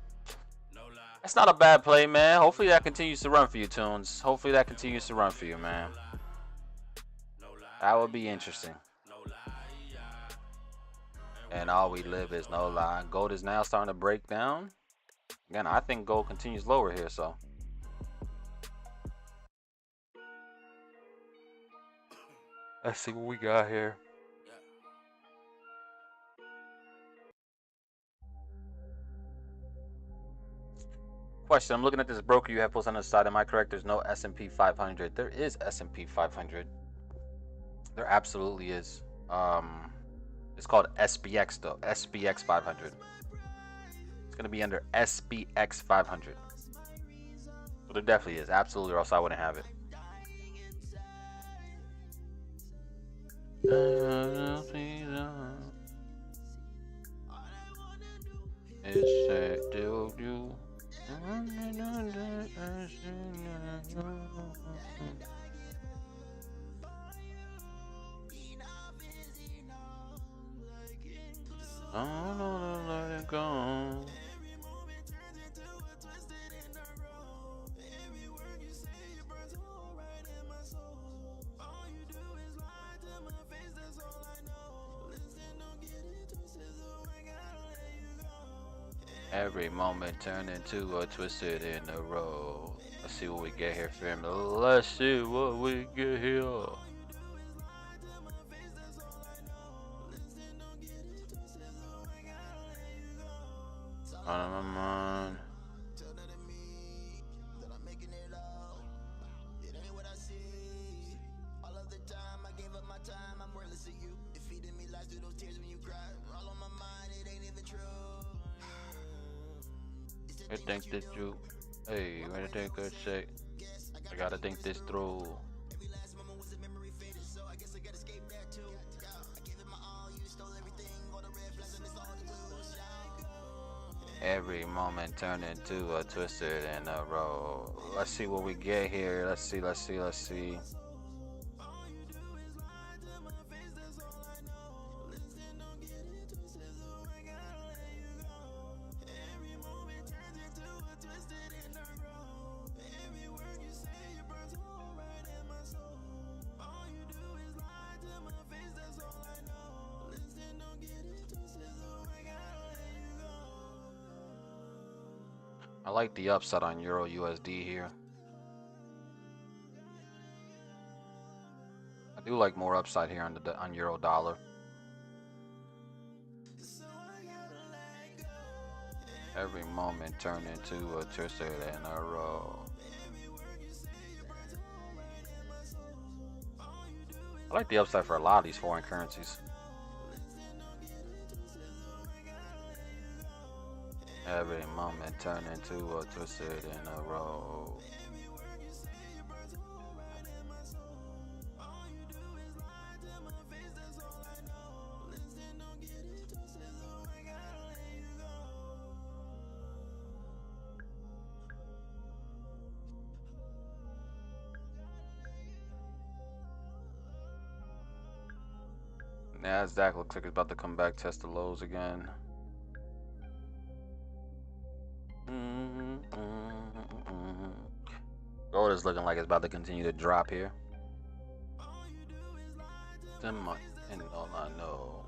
that's not a bad play, man. Hopefully that continues to run for you, Tunes. Hopefully that continues to run for you, man. That would be interesting. And all we live is no lie. Gold is now starting to break down. Again, I think gold continues lower here, so. Let's see what we got here. Question, I'm looking at this broker you have posted on the side. Am I correct? There's no S&P 500. There is S&P 500. There absolutely is. It's called SPX though. SPX 500. It's gonna be under SPX 500. So there definitely is. Absolutely, or else I wouldn't have it. Oh, no, let it go. Every moment turn into a twisted in a row. Let's see what we get here, family. Let's see what we get here. On my mind. I think that you, hey, when I take a shake, I gotta think this through. Every moment turn into a twisted in a row. Let's see what we get here. Let's see. I like the upside on Euro USD here. I do like more upside here on Euro dollar. Every moment turn into a twisted in a row. I like the upside for a lot of these foreign currencies. Every moment turn into a twisted in a row. NASDAQ looks like it's about to come back, test the lows again. Gold is looking like it's about to continue to drop here. And all I know.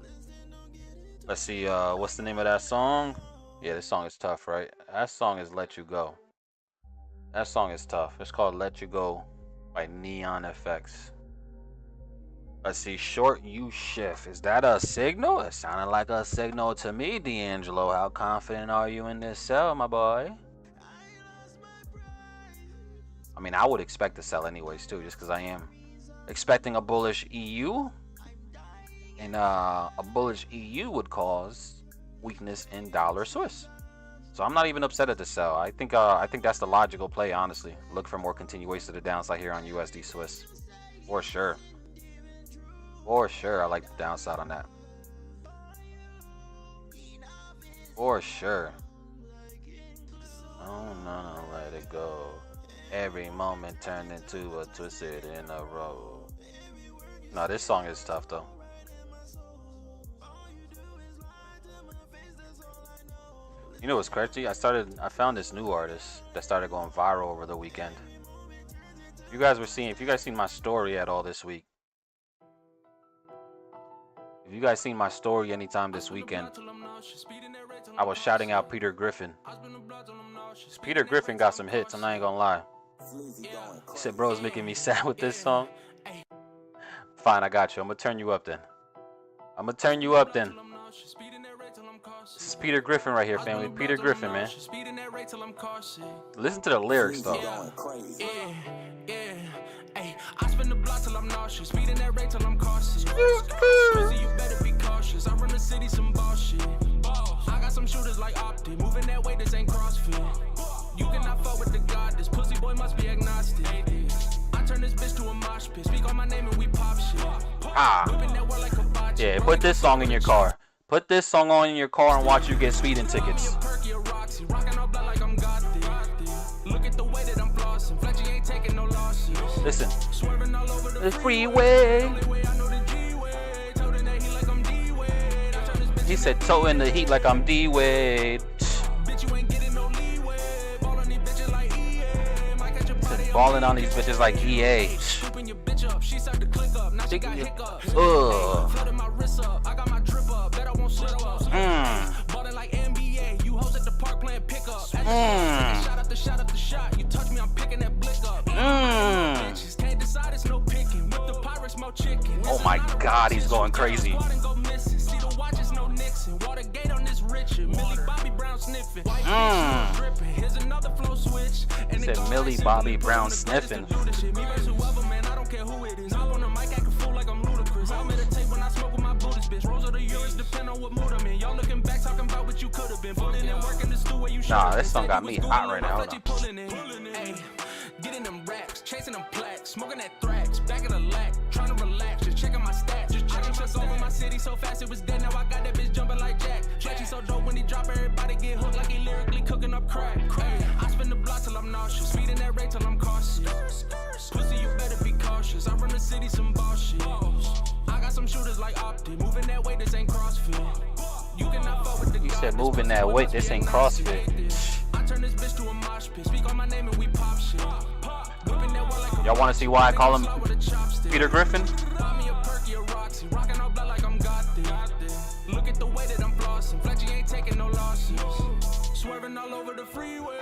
Let's see, what's the name of that song? Yeah, this song is tough, right? That song is Let You Go. That song is tough. It's called Let You Go by Neon FX. Let's see, short U shift. Is that a signal? It sounded like a signal to me, D'Angelo. How confident are you in this sell, my boy? I mean, I would expect to sell anyways, too, just because I am expecting a bullish EU. And a bullish EU would cause weakness in dollar Swiss. So I'm not even upset at the sell. I think that's the logical play, honestly. Look for more continuation to the downside here on USD Swiss. For sure. For sure, I like the downside on that. For sure. Oh no, let it go. Every moment turned into a twisted in a row. No, this song is tough though. You know what's crazy? I found this new artist that started going viral over the weekend. If you guys seen my story at all this week. If you guys seen my story anytime this weekend, I was shouting out Peter Griffin. Peter Griffin got some hits, I'm not even gonna lie. He said, bro, it's making me sad with this song. Fine, I got you. I'm gonna turn you up then. This is Peter Griffin right here, family. Peter Griffin, man. Listen to the lyrics, though. I spin the block till I'm nauseous, speeding that rate till I'm cautious. Crazy, you better be cautious. I run the city some bullshit. I got some shooters like Optic, moving that way, this ain't CrossFit. You cannot fuck with the god, this pussy boy must be agnostic. I turn this bitch to a mosh pit, speak on my name and we pop shit. Yeah, put this song in your car. Put this song on in your car and watch you get speeding tickets. Listen. The freeway. He said toe in the heat like I'm D-Wade. Balling on these bitches like EA. Shot after shot after shot. You touch me, I'm picking that blick up. Bitches can't decide, it's no picking. With the pirates, more chicken. Oh my God, he's going crazy. See the watches, no Nixon. Watergate on this Richard. Millie Bobby Brown sniffing. Here's another flow switch. He said Millie Bobby Brown sniffing. Me versus whoever, man, I don't care who it is. I'm on the mic, acting fool like I'm ludicrous. I'll meditate when I smoke with my Buddhist bitch. Rose of the Urus depend on what mood I'm in. Y'all looking back, talking about what you could have been. Putting in work in the stew where you should. Nah, this song got me hot right now. Hold on. Hey, getting them racks, chasing them plaques, smoking that thrax, back of the lack, trying to relax, just checking my stats, just checking what's over my city so fast it was dead. Now I got that bitch jumping like Jack. Stretchy so dope when he drop, everybody get hooked like he lyrically cooking up crack. Hey, I spin the block till I'm nauseous, speeding that rate till I'm cautious. Pussy, you better be cautious. I run the city some bullshit. I got some shooters like Optic, moving that weight, this ain't CrossFit. You cannot fuck with the He said moving that weight, this ain't CrossFit. I turn this bitch to a mosh pit. Speak on my name and we pop shit. Y'all want to see why I call him Peter Griffin? Look at the way that I'm flossing. Fletchy ain't taking no losses. Swerving all over the freeway.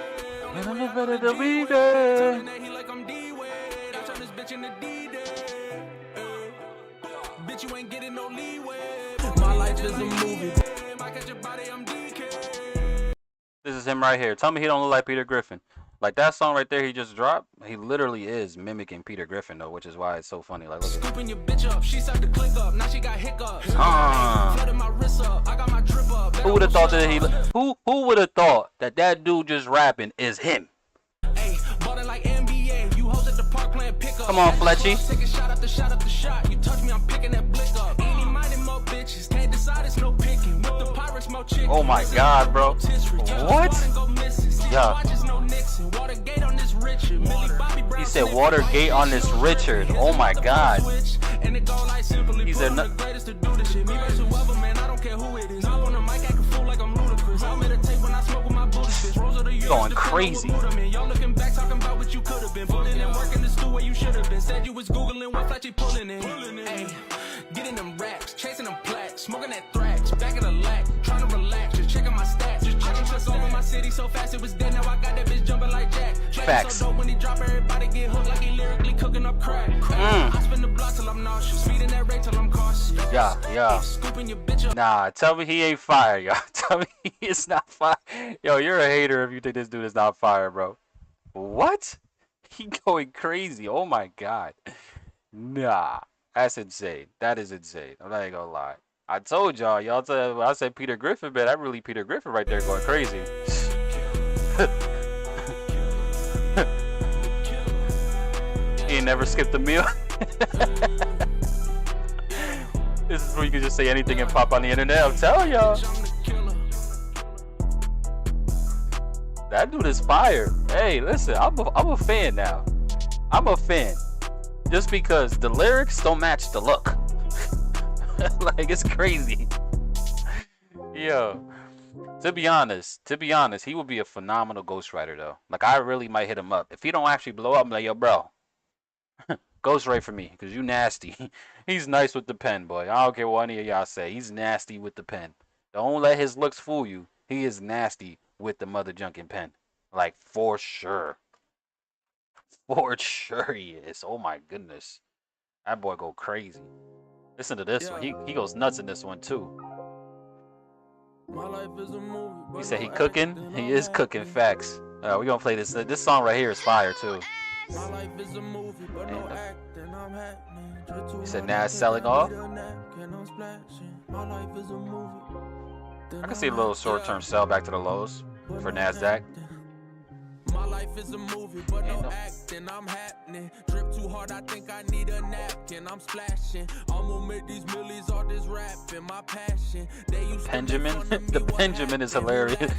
He like I'm D-Way. I turn this bitch into D-Day. Bitch, you ain't getting no leeway. My life is a movie. I catch your body, I'm DK. This is him right here. Tell me he don't look like Peter Griffin. Like that song right there he just dropped, he literally is mimicking Peter Griffin though, which is why it's so funny. Like, look at Scooping your bitch up, she started to click up, now she got hiccups. Flooded my wrist up, I got my trip up. Who would have thought that who would have thought that dude just rapping is him? Hey, ballin' like NBA, you hoes at the park playing pickup. Come on, Fletchy. Take a shot after shot after shot. You touch me, I'm picking that blick up. Any minded more bitches, can't decide, it's no picking. With the pirates, more chicken. Oh my God, bro. What? Yeah. He said Watergate on this Richard. Oh my God. He said going crazy. Y'all looking back, talking about what you could have been. Putting in work in the stew where you should have been. Said you was Googling what Fletchy pulling in. Hey, getting them racks, chasing them plaques, smoking that thrax, back of the lack, trying to relax, just checking my stats, just checking what's over my city so fast it was dead. Now I got that bitch jumping like Jack. Facts. So dope when he drop, everybody get hooked like he lyrically cooking up crack. I spin the block till I'm nauseous, speeding that rate till I'm cautious. Yeah. Scooping your bitch up. Nah, tell me he ain't fire, y'all. Tell me he is not fire. Yo, you're a hater if you think this dude is not fire, bro. What? He going crazy. Oh my God. Nah, that's insane. That is insane. I'm not even gonna lie. I told y'all. Y'all tell I said Peter Griffin, man. That really Peter Griffin right there going crazy. He ain't never skipped a meal. This is where you can just say anything and pop on the internet. I'm telling y'all. That dude is fire. Hey, listen, I'm a fan now. I'm a fan. Just because the lyrics don't match the look. Like, it's crazy. Yo. To be honest, he would be a phenomenal ghostwriter though. Like, I really might hit him up. If he don't actually blow up, I'm like, yo, bro. Ghostwrite for me, because you nasty. He's nice with the pen, boy. I don't care what any of y'all say. He's nasty with the pen. Don't let his looks fool you. He is nasty with the mother junkin' pen. Like, for sure. For sure he is. Oh my goodness. That boy go crazy. Listen to this one. He goes nuts in this one too. He said he cooking. He is cooking. Facts. We gonna play this. This song right here is fire too. My life is a movie, but no acting, I'm happening. He said Nas selling off. I can see a little short-term sell back to the lows for NASDAQ. My life is a movie, but no acting, I'm happening. Drip too hard, I think I need a napkin, I'm splashing. I'ma make these millies, all this rapping, my passion. Benjamin? The Benjamin is hilarious.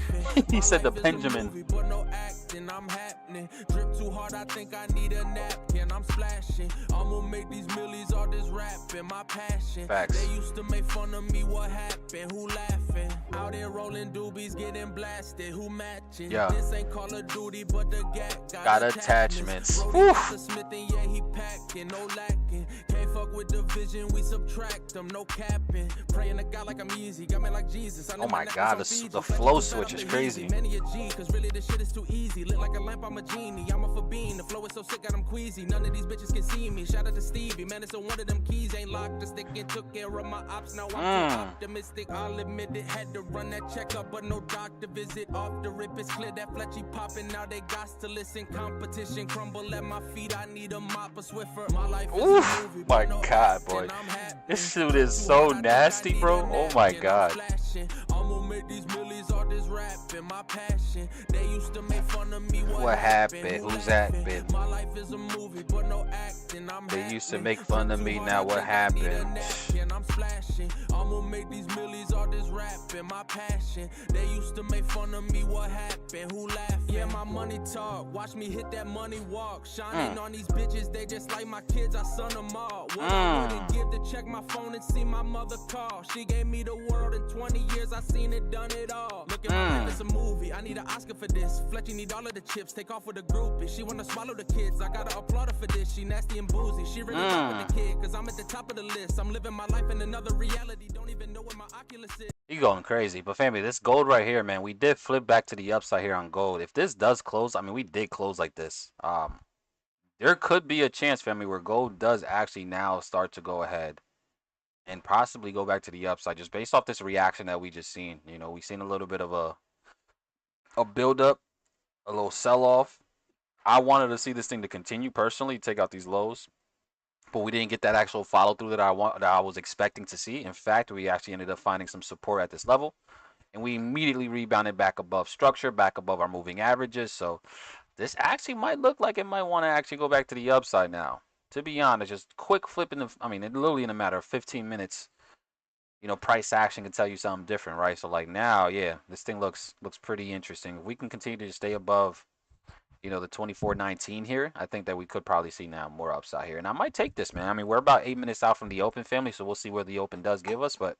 He said the Benjamin. But no acting, I'm happening. Drip too hard, I think I need a napkin, I'm splashing. I'ma make these millies, all this rapping, my passion. Facts. They used to make fun of me, what happened? Who laughing? laughing. Out here rolling doobies, getting blasted. Who matching? Yeah. This ain't Call of Duty, but the gap Got attachments. Brody Whew. got the Smith and yeah, he packing, no lacking. Can't fuck with division, we subtract them, no capping. Praying to God like I'm easy, got me like Jesus. Oh my God, the flow switch is crazy. Many a G, cause really this shit is too easy. Lit like a lamp, I'm a genie. I'm a Fabine. The flow is so sick, got them queasy. None of these bitches can see me. Shout out to Stevie, man, it's a one of them keys. Ain't locked, the stick and took care of my ops. Now I'm too optimistic, I'll admit it. Had to run that checkup, but no doctor visit. Off the rip, it's clear that Fletchy popping. Now they got to listen. Competition crumble at my feet. I need a mop, a Swiffer. My life is a movie, My but no God, acting. boy. I'm happy. This suit is so nasty, bro. Oh my God. I'ma make these millies, all this rapping, my passion. They used to make fun of me. What happened? Who's that been? My life is a movie, but no acting. They used to make fun of me, now what happened? I'm splashing. I'ma make these millies, all this rapping, my passion. They used to make fun of me, what happened? Who laughing? Yeah, my money talk. Watch me hit that money walk. Shining on these bitches, they just like my kids, I son them all. What I wouldn't give to check my phone and see my mother call. She gave me the world in 20 years, I seen it, done it all. Look at my life, it's a movie. I need an Oscar for this. Fletchy need all of the chips, take off with the groupie. She wanna swallow the kids, I gotta applaud her for this. She nasty and boozy, she really with the kid, cause I'm at the top of the list. I'm living my life in another reality, don't even know where my Oculus is. You going crazy. But family, this gold right here, man, we did flip back to the upside here on gold. If this does close, I mean, we did close like this. There could be a chance, family, where gold does actually now start to go ahead and possibly go back to the upside, just based off this reaction that we just seen. You know, we seen a little bit of a build up, a little sell off. I wanted to see this thing to continue personally, take out these lows, but we didn't get that actual follow through that I was expecting to see. In fact, we actually ended up finding some support at this level, and we immediately rebounded back above structure, back above our moving averages. So this actually might look like it might want to actually go back to the upside now. To be honest, just quick flipping the, I mean, it literally in a matter of 15 minutes, you know, price action can tell you something different, right? So like now, yeah, this thing looks pretty interesting. If we can continue to stay above, you know, the 24.19 here, I think that we could probably see now more upside here. And I might take this, man. I mean, we're about 8 minutes out from the open, family, so we'll see where the open does give us. But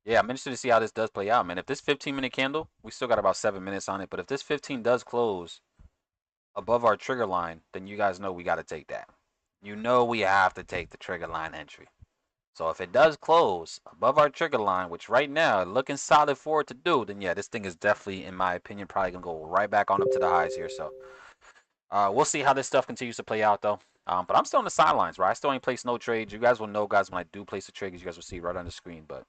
yeah, I'm interested to see how this does play out, man. If this 15-minute candle, we still got about 7 minutes on it, but if this 15 does close above our trigger line, then you guys know we got to take that. You know we have to take the trigger line entry. So if it does close above our trigger line, which right now looking solid for it to do, then yeah, this thing is definitely, in my opinion, probably gonna go right back on up to the highs here. So we'll see how this stuff continues to play out though. But I'm still on the sidelines, right? I still ain't placed no trades. You guys will know, guys, when I do place a trade, you guys will see right on the screen. But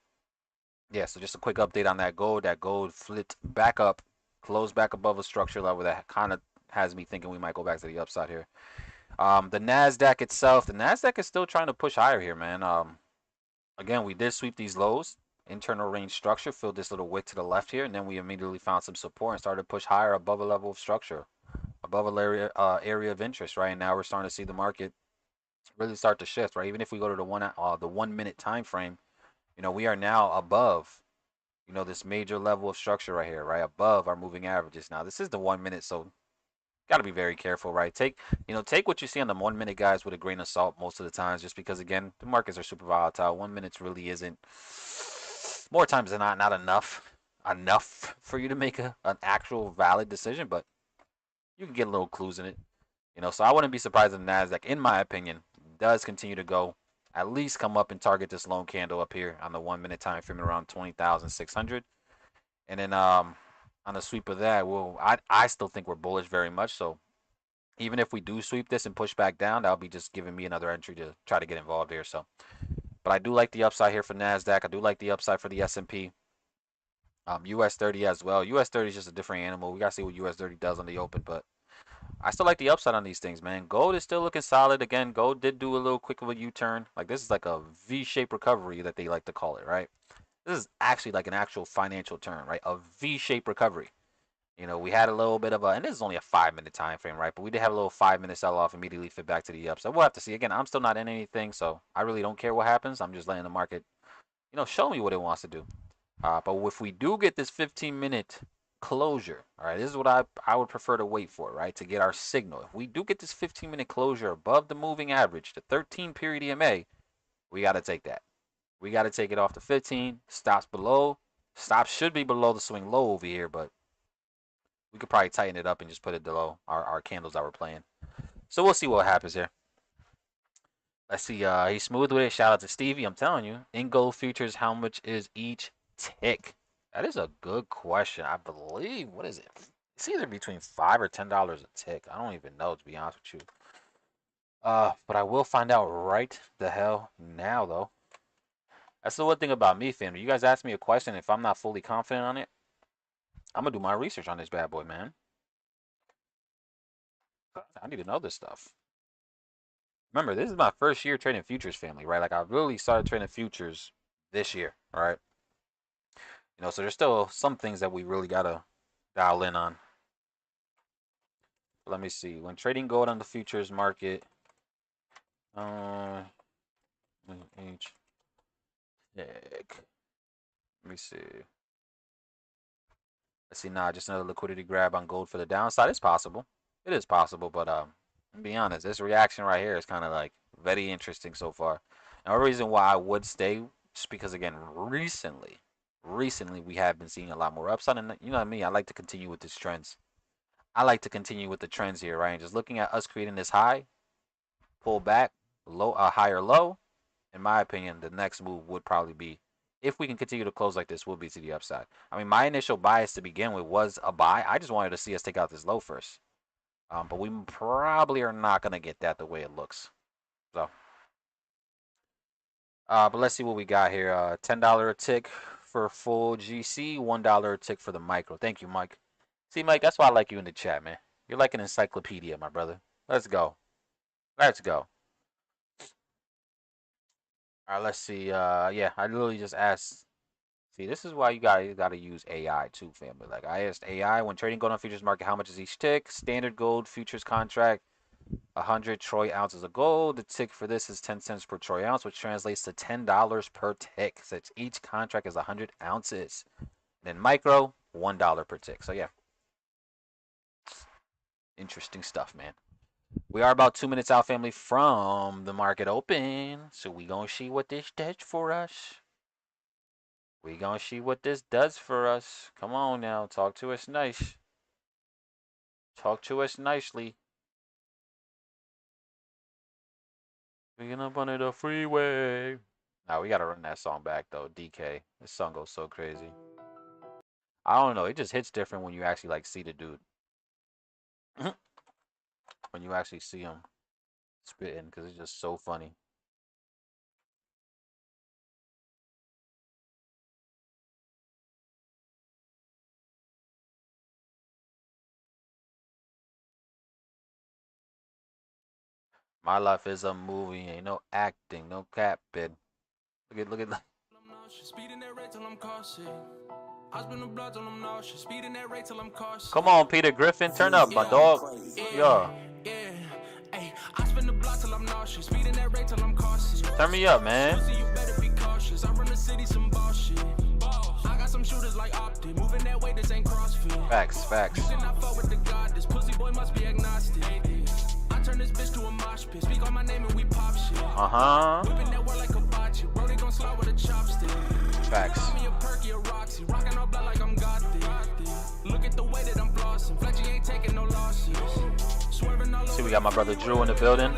yeah, so just a quick update on that gold. That gold flipped back up, closed back above a structure level that kind of has me thinking we might go back to the upside here. The NASDAQ itself, the NASDAQ is still trying to push higher here, man. Again, we did sweep these lows, internal range structure, filled this little wick to the left here, and then we immediately found some support and started to push higher above a level of structure, above a area of interest, right? And now we're starting to see the market really start to shift, right? Even if we go to the 1 minute time frame, you know, we are now above, you know, this major level of structure right here, right? Above our moving averages. Now, this is the 1 minute, so got to be very careful, right? Take what you see on the 1 minute, guys, with a grain of salt most of the times, just because, again, the markets are super volatile. 1 minute really isn't, more times than not enough for you to make an actual valid decision, but you can get little clues in it, you know. So I wouldn't be surprised if the NASDAQ, in my opinion, does continue to go, at least come up and target this lone candle up here on the 1 minute time frame around 20,600, and then on a sweep of that, well, I still think we're bullish very much. So even if we do sweep this and push back down, that'll be just giving me another entry to try to get involved here. So, but I do like the upside here for NASDAQ. I do like the upside for the S&P. US 30 as well. US 30 is just a different animal. We got to see what US 30 does on the open, but I still like the upside on these things, man. Gold is still looking solid. Again, gold did do a little quick of a U-turn. Like, this is like a V-shaped recovery that they like to call it, right? This is actually like an actual financial term, right? A V-shaped recovery. You know, we had a little bit of a, and this is only a 5 minute time frame, right? But we did have a little 5 minute sell off, immediately fit back to the upside. We'll have to see. Again, I'm still not in anything, so I really don't care what happens. I'm just letting the market, you know, show me what it wants to do. But if we do get this 15-minute closure, all right, this is what I would prefer to wait for, right? To get our signal. If we do get this 15-minute closure above the moving average, the 13 period EMA, we got to take that. We got to take it off the 15, stops below, Stop should be below the swing low over here, but we could probably tighten it up and just put it below our candles that we're playing. So we'll see what happens here. Let's see. He's smooth with it. Shout out to Stevie. I'm telling you. In gold futures, how much is each tick? That is a good question. I believe, what is it? It's either between $5 or $10 a tick. I don't even know, to be honest with you. But I will find out right the hell now, though. That's the one thing about me, family. You guys ask me a question. If I'm not fully confident on it, I'm going to do my research on this bad boy, man. I need to know this stuff. Remember, this is my first year trading futures, family, right? Like, I really started trading futures this year, all right? You know, so there's still some things that we really got to dial in on. Let me see. When trading gold on the futures market, each tick. Let me see. Let's see. Nah, just another liquidity grab on gold for the downside. It's possible. It is possible, but to be honest, this reaction right here is kind of like very interesting so far. And the reason why I would stay, just because again, recently we have been seeing a lot more upside, and you know what I mean. I like to continue with these trends. I like to continue with the trends here, right? And just looking at us creating this high, pull back, low, a higher low. In my opinion, the next move would probably be, if we can continue to close like this, will be to the upside. I mean, my initial bias to begin with was a buy. I just wanted to see us take out this low first. But we probably are not going to get that the way it looks. So, but let's see what we got here. $10 a tick for full GC, $1 a tick for the micro. Thank you, Mike. See, Mike, that's why I like you in the chat, man. You're like an encyclopedia, my brother. Let's go. Let's go. All right, let's see. Yeah, I literally just asked. See, this is why you got to use AI too, family. Like, I asked AI, when trading gold on futures market, how much is each tick? Standard gold futures contract, 100 troy ounces of gold. The tick for this is 10 cents per troy ounce, which translates to $10 per tick. So each contract is 100 ounces. Then micro, $1 per tick. So yeah, interesting stuff, man. We are about 2 minutes out, family, from the market open. So we gonna see what this does for us. We gonna see what this does for us. Come on now, talk to us nice. Talk to us nicely. We up on the freeway. Now we gotta run that song back though. DK, this song goes so crazy. I don't know, it just hits different when you actually like see the dude. When you actually see him spitting, because it's just so funny. My life is a movie, ain't no acting, no capping. Look at. Speeding that rate till I'm cautious. I spin the blood till I'm nauseous. Speeding that rate till I'm cautious. Come on, Peter Griffin, turn up, my dog. Yeah. Hey, I spin the block till I'm nauseous. Speeding that rate till I'm cautious. Turn me up, man. You better be cautious. I run the city some bullshit. I got some shooters like Opti. Moving that way, this ain't CrossFit. Facts. You cannot fuck with the god. This pussy boy must be agnostic. I turn this bitch to a mosh pit. Speak on my name and we pop shit. Whipping that word like a bocce. Brody gon' slide with a chopstick. Facts. Me a perky, a Roxy. Rockin' all black like I'm Gothic. Look at the way that I'm flossing. Fletchy ain't taking no losses. Swerving all over. See, we got my brother Drew in the building.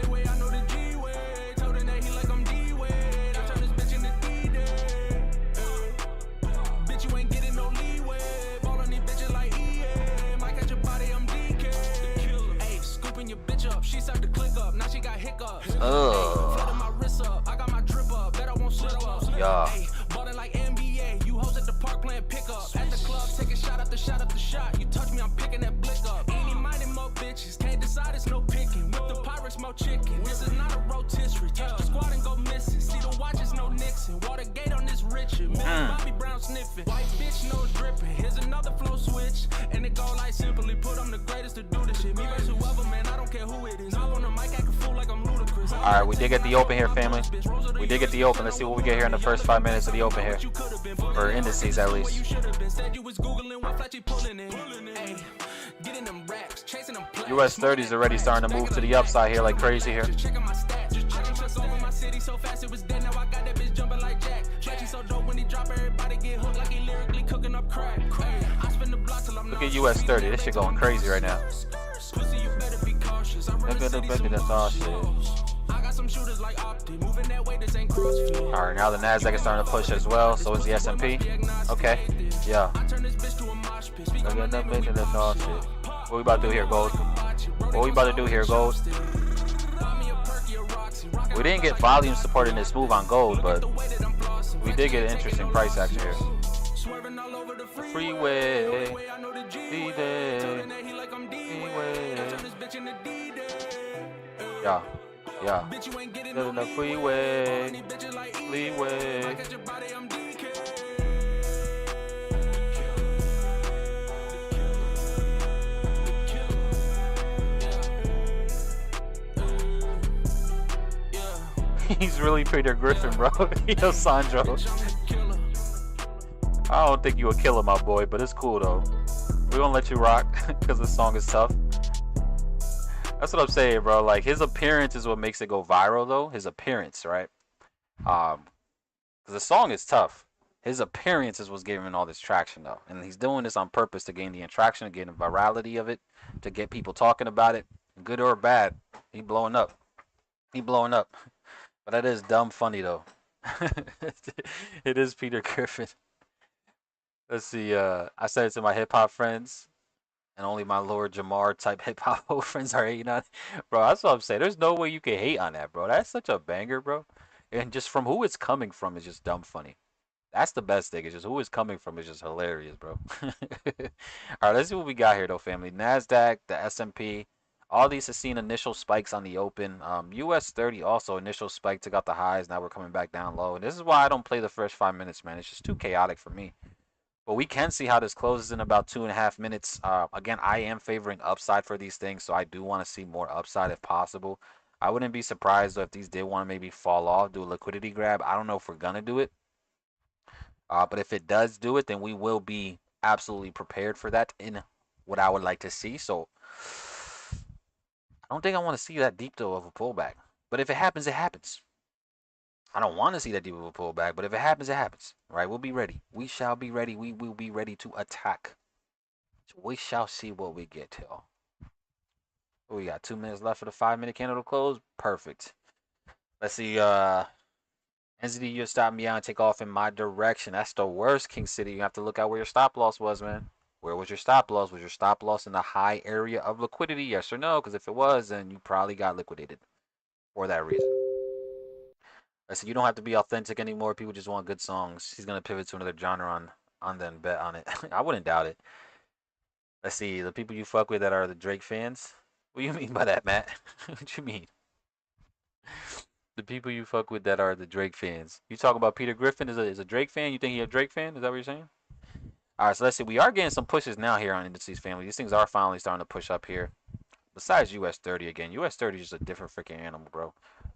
She started to click up, now she got hiccups. My wrist up, I got my drip up, bet I won't slip up. Yeah. Ballin' like NBA, you hoes at the park playing pickup. At the club, taking shot after shot after shot. You touch me, I'm picking that blick up. Any minded more bitches, can't decide it's no picking. With the pirates, more chicken. This is not a rotisserie. Touch the squad and go missing. See the watches, no Nixon. Watergate on this Richard. Bobby Brown sniffing. White bitch, no dripping. Here's another flow switch. And it go like simply put, I'm the greatest to do this shit. Me versus whoever, man, I don't care who it is. I'm on the mic, I can fool like I'm ludicrous. Alright, we did get the open here, family. We did get the open. Let's see what we get here in the first 5 minutes of the open here. Or indices, at least. US 30s already starting to move to the upside here like crazy here. up crack. I spin the block till I'm Look at US 30. This shit going crazy right now. Pussy, you better be cautious. I run the city, That's all shit. I got some shooters like Opti, moving that way, this ain't CrossFit. All right, now the Nasdaq is starting to push as well. So is the S&P. Okay, yeah. I turn this bitch to a mosh pit. Speak on my name, we That's all shit. What we about to do here, Gold? What we about to do here, Gold? We didn't get volume support in this move on Gold, but we did get an interesting price action here. The freeway, freeway. Yeah, yeah. The freeway, freeway. He's really Peter Griffin, bro. Yo, Sandro. I don't think you a killer, my boy, but it's cool though. We gonna let you rock because the song is tough. That's what I'm saying, bro. Like his appearance is what makes it go viral, though. His appearance, right? Because the song is tough. His appearance is what's giving all this traction, though, and he's doing this on purpose to gain the attraction, to gain the virality of it, to get people talking about it, good or bad. He blowing up. He blowing up. But that is dumb funny though. It is Peter Griffin. Let's see. I said it to my hip hop friends, and only my Lord Jamar type hip hop friends are hating on it. Bro, that's what I'm saying. There's no way you can hate on that, bro. That's such a banger, bro. And just from who it's coming from is just dumb funny. That's the best thing. It's just who it's coming from is just hilarious, bro. All right, let's see what we got here, though, family. Nasdaq, the S&P. All these have seen initial spikes on the open. US 30 also initial spike, took out the highs. Now we're coming back down low. And this is why I don't play the first 5 minutes, man. It's just too chaotic for me. But we can see how this closes in about 2.5 minutes. Again, I am favoring upside for these things, so I do want to see more upside if possible. I wouldn't be surprised though, if these did want to maybe fall off, do a liquidity grab. I don't know if we're going to do it. But if it does do it, then we will be absolutely prepared for that in what I would like to see. So I don't think I want to see that deep though of a pullback. But if it happens, it happens. I don't want to see that deep of a pullback, but if it happens, it happens. Right? We'll be ready. We shall be ready. We will be ready to attack. So we shall see what we get to. We got 2 minutes left for the 5-minute candle to close. Perfect. Let's see. NZD, you stop me out and take off in my direction. That's the worst, King City. You have to look at where your stop loss was, man. Where was your stop loss? Was your stop loss in the high area of liquidity? Yes or no? Because if it was, then you probably got liquidated for that reason. I said you don't have to be authentic anymore. People just want good songs. He's gonna pivot to another genre on then bet on it. I wouldn't doubt it. Let's see. The people you fuck with that are the Drake fans. What do you mean by that, Matt? What you mean? The people you fuck with that are the Drake fans. You talk about Peter Griffin is a Drake fan? You think he a Drake fan? Is that what you're saying? All right, so let's see. We are getting some pushes now here on Indices, family. These things are finally starting to push up here. Besides US 30 again. US 30 is just a different freaking animal, bro.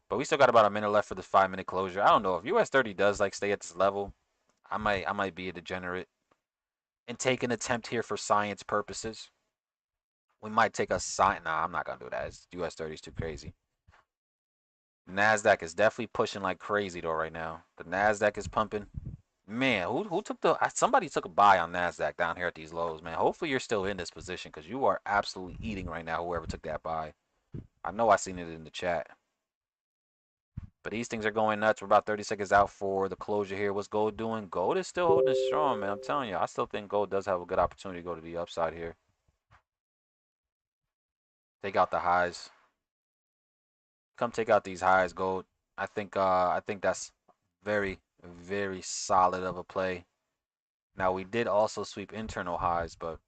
But we still got about a minute left for the 5-minute closure. I don't know if US 30 does like stay at this level. I might be a degenerate and take an attempt here for science purposes. We might take a sign. Nah, I'm not gonna do that. It's US 30 is too crazy. Nasdaq is definitely pushing like crazy though right now. The Nasdaq is pumping. Man, who took the? Somebody took a buy on Nasdaq down here at these lows, man. Hopefully you're still in this position because you are absolutely eating right now. Whoever took that buy, I know I seen it in the chat. But these things are going nuts. We're about 30 seconds out for the closure here. What's gold doing? Gold is still holding strong, man. I'm telling you, I still think gold does have a good opportunity to go to the upside here. Take out the highs. Come take out these highs, gold. I think that's very, very solid of a play. Now we did also sweep internal highs, but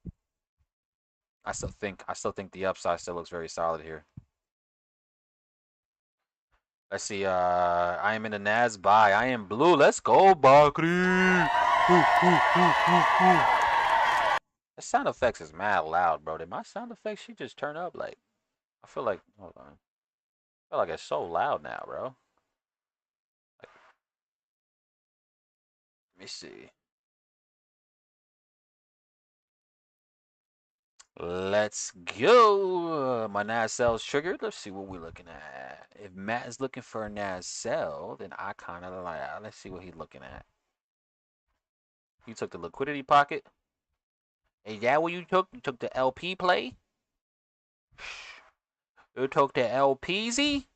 I still think the upside still looks very solid here. Let's see. I am in the Nas buy. I am blue. Let's go, Bakri. The sound effects is mad loud, bro. Did my sound effects she just turn up? Like, I feel like, hold on. I feel like it's so loud now, bro. Like, let me see. Let's go. My Nas sell's triggered. Let's see what we're looking at. If Matt is looking for a Nas sell, then I kind of like. Let's see what he's looking at. You took the liquidity pocket. Is that what you took? You took the LP play? You took the LPZ?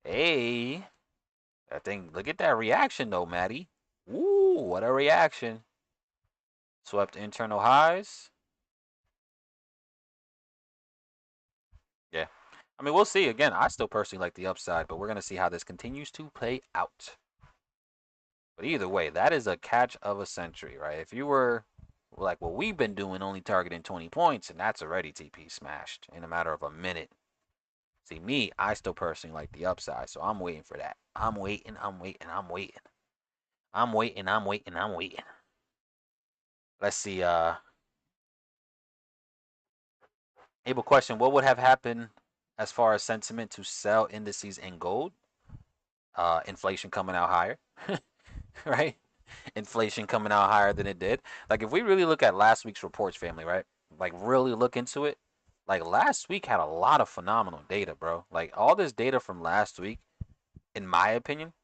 Hey. I think, look at that reaction though, Maddie. Ooh, what a reaction. Swept internal highs. Yeah. I mean, we'll see. Again, I still personally like the upside, but we're going to see how this continues to play out. But either way, that is a catch of a century, right? If you were like what we've been doing, only targeting 20 points, and that's already TP smashed in a matter of a minute. See, me, I still personally like the upside, so I'm waiting for that. I'm waiting, I'm waiting, I'm waiting. I'm waiting, I'm waiting, I'm waiting. Let's see, Abel question, what would have happened as far as sentiment to sell indices in gold? Inflation coming out higher, right? Inflation coming out higher than it did. Like if we really look at last week's reports, family, right? Like really look into it. Like last week had a lot of phenomenal data, bro. Like all this data from last week, in my opinion,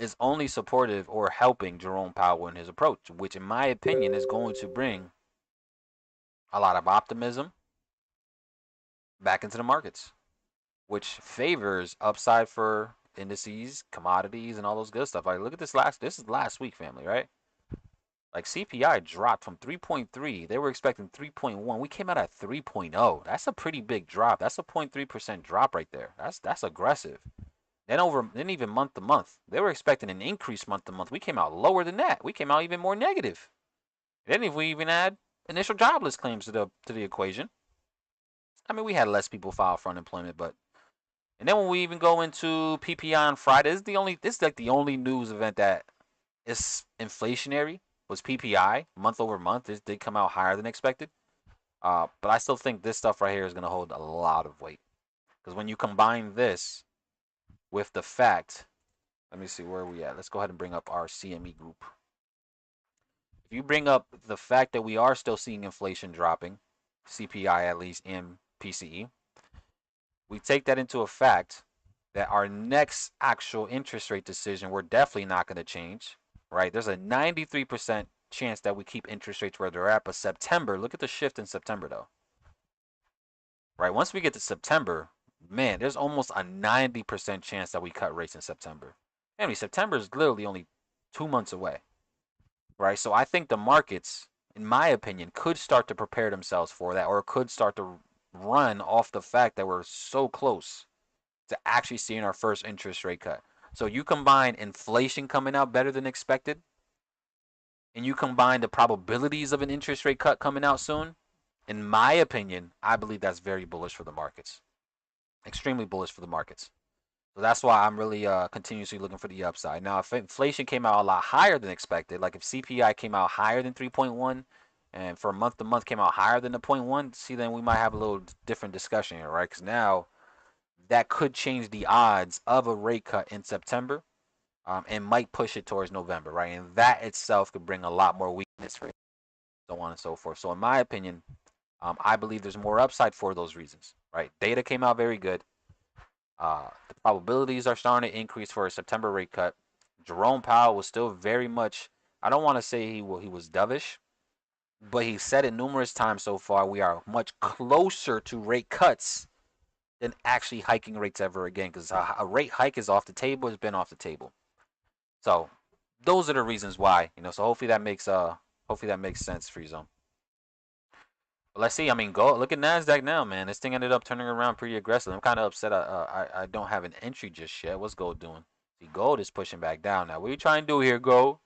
is only supportive or helping Jerome Powell in his approach, which in my opinion is going to bring a lot of optimism back into the markets, which favors upside for indices, commodities, and all those good stuff. Like look at this is last week, family, right? Like CPI dropped from 3.3. They were expecting 3.1. We came out at 3.0. That's a pretty big drop. That's a 0.3% drop right there. That's aggressive. Then even month to month. They were expecting an increase month to month. We came out lower than that. We came out even more negative. Then if we even add initial jobless claims to the equation. I mean, we had less people file for unemployment, but and then when we even go into PPI on Friday, this is like the only news event that is inflationary was PPI month over month. This did come out higher than expected. But I still think this stuff right here is going to hold a lot of weight. Because when you combine this with the fact, let me see where we at. Let's go ahead and bring up our CME group. If you bring up the fact that we are still seeing inflation dropping, CPI at least and PCE, we take that into a fact that our next actual interest rate decision, we're definitely not going to change, right? There's a 93% chance that we keep interest rates where they're at, but September, look at the shift in September though. Right, once we get to September, man, there's almost a 90% chance that we cut rates in September. I mean, September is literally only 2 months away, right? So I think the markets, in my opinion, could start to prepare themselves for that or could start to run off the fact that we're so close to actually seeing our first interest rate cut. So you combine inflation coming out better than expected, and you combine the probabilities of an interest rate cut coming out soon, in my opinion, I believe that's very bullish for the markets. Extremely bullish for the markets. So that's why I'm really continuously looking for the upside. Now, if inflation came out a lot higher than expected, like if CPI came out higher than 3.1, and for month to month came out higher than the 0.1, see, then we might have a little different discussion here, right? Because now that could change the odds of a rate cut in September, and might push it towards November, right? And that itself could bring a lot more weakness for so on and so forth. So in my opinion, I believe there's more upside for those reasons, right? Data came out very good. The probabilities are starting to increase for a September rate cut. Jerome Powell was still very much, I don't want to say he was dovish, but he said it numerous times so far, we are much closer to rate cuts than actually hiking rates ever again, because a rate hike is off the table, has been off the table. So those are the reasons why, so hopefully that makes sense for you, Zone. But let's see. I mean, gold. Look at Nasdaq now, man. This thing ended up turning around pretty aggressive. I'm kind of upset. I don't have an entry just yet. What's gold doing? See, gold is pushing back down now. What are you trying to do here, gold?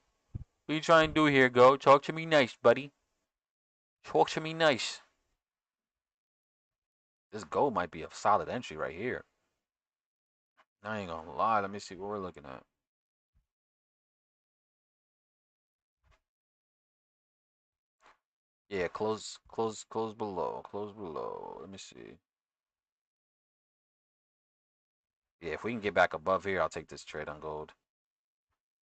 What are you trying to do here, gold? Talk to me nice, buddy. Talk to me nice. This gold might be a solid entry right here. I ain't gonna lie. Let me see what we're looking at. Yeah, close below. Close below. Let me see. Yeah, if we can get back above here, I'll take this trade on gold.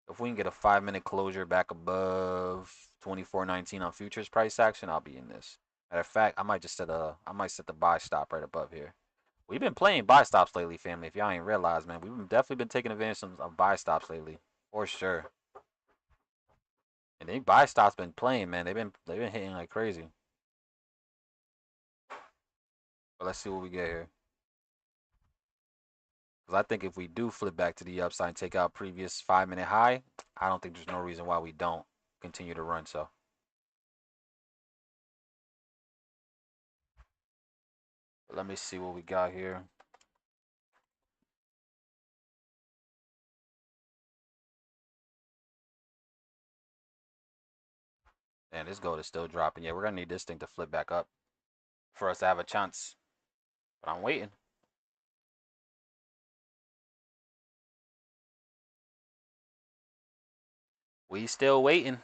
If we can get a 5-minute closure back above 24.19 on futures price action, I'll be in this. Matter of fact, I might set the buy stop right above here. We've been playing buy stops lately, family. If y'all ain't realized, man, we've definitely been taking advantage of buy stops lately, for sure. And they buy stops been playing, man. They've been hitting like crazy. But let's see what we get here. Because I think if we do flip back to the upside and take out previous 5-minute high, I don't think there's no reason why we don't continue to run. So but let me see what we got here. And this gold is still dropping. Yeah, we're gonna need this thing to flip back up for us to have a chance. But I'm waiting. We still waiting.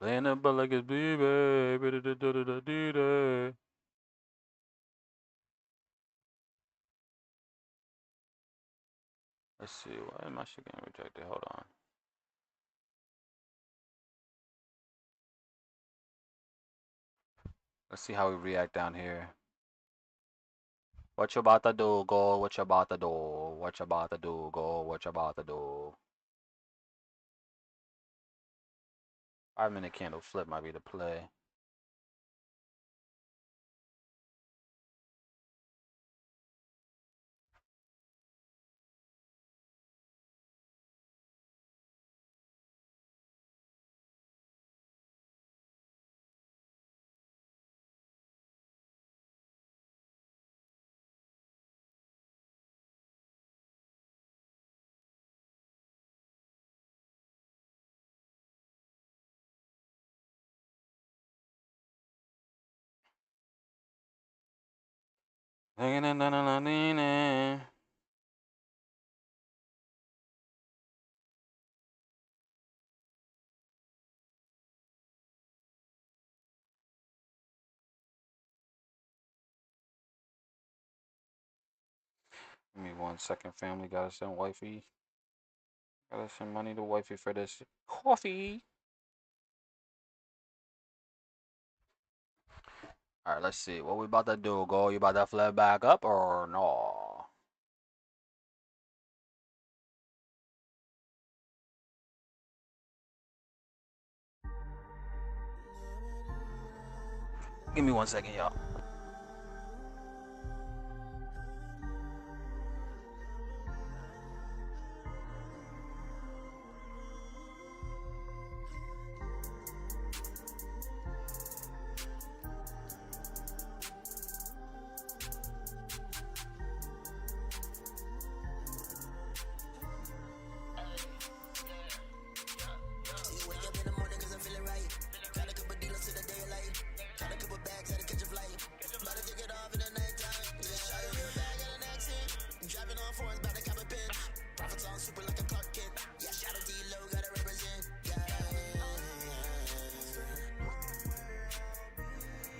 Playing it but like it's baby. Let's see, why am I shit getting rejected? Hold on. Let's see how we react down here. What you about to do, go? What you about to do? What you about to do, go? What you about to do? 5-minute candle flip might be the play. Give me 1 second, family. Gotta send wifey. Gotta send money to wifey for this coffee. Alright, let's see. What we about to do, go? You about to flip back up or no? Give me 1 second, y'all.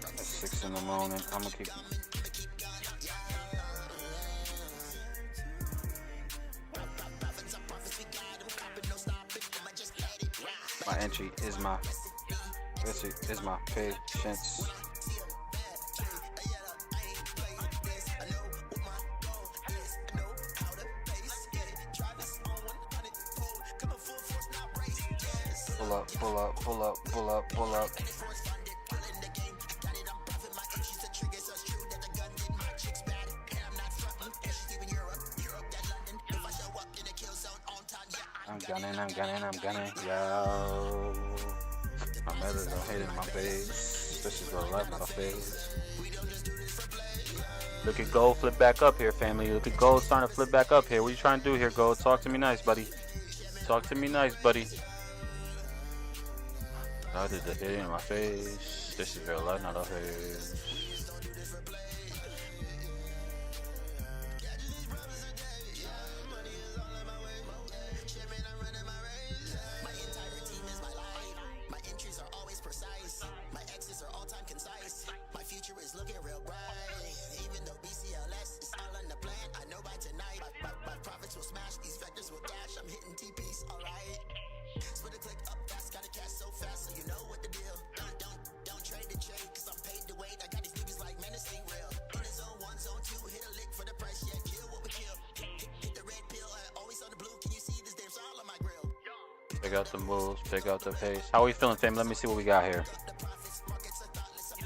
At 6 in the morning, I'm gonna keep. My entry is my. This is my patience. Pull up, pull up, pull up, pull up, pull up. I'm gunning, yo. My mother's don't hate in my face. This is real life, not a phase. Look at gold flip back up here, family. Look at gold starting to flip back up here. What you trying to do here, gold? Talk to me nice, buddy. Talk to me nice, buddy. I did the hit in my face. This is real life, not a phase. Profits will smash, these vectors will dash. I'm hitting TPs, alright. Pick out the moves, pick out the pace. How are we feeling, fam? Let me see what we got here.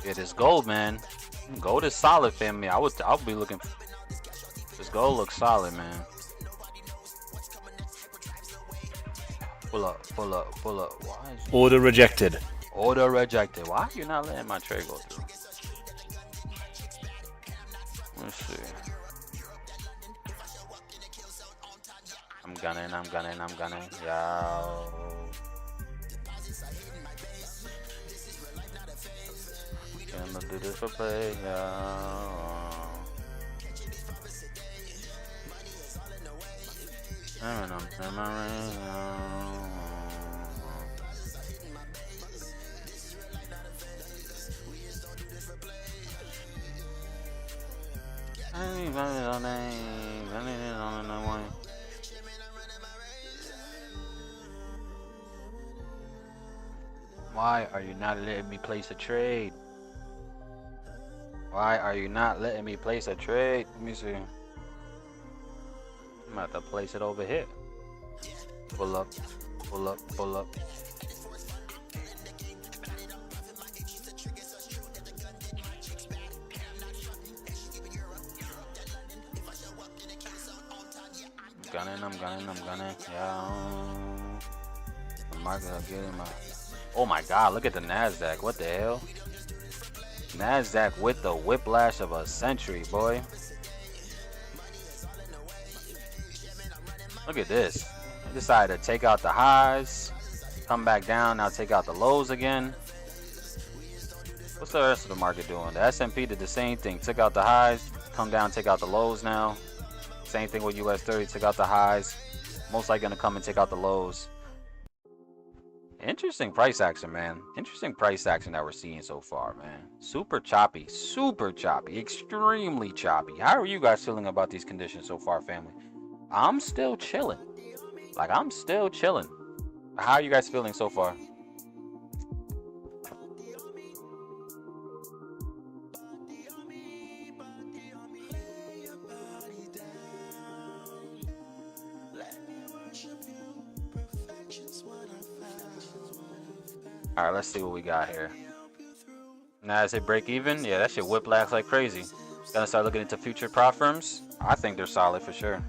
Yeah, this gold, man. Gold is solid, family. I'll be looking. This gold looks solid, man. Pull up, pull up, pull up. Why is Order rejected. order rejected? Why are you not letting my trade go through? Let's see. I'm gunning. Yo. Gonna do this for play, yo. Why are you not letting me place a trade? Why are you not letting me place a trade? Let me see. I'm about to place it over here. Pull up, pull up, pull up. I'm gunning. Yeah. The market are getting my. Oh my God! Look at the Nasdaq. What the hell? Nasdaq with the whiplash of a century, boy. Look at this. I decided to take out the highs, come back down, now take out the lows again. What's the rest of the market doing? The S&P did the same thing. Took out the highs, come down, take out the lows now. Same thing with US 30, took out the highs. Most likely gonna come and take out the lows. Interesting price action, man. Interesting price action that we're seeing so far, man. Super choppy, extremely choppy. How are you guys feeling about these conditions so far, family? I'm still chilling. Like, I'm still chilling. How are you guys feeling so far? All right, let's see what we got here. Now, is it break even? Yeah, that shit whiplash like crazy. Gonna start looking into future prop firms. I think they're solid for sure.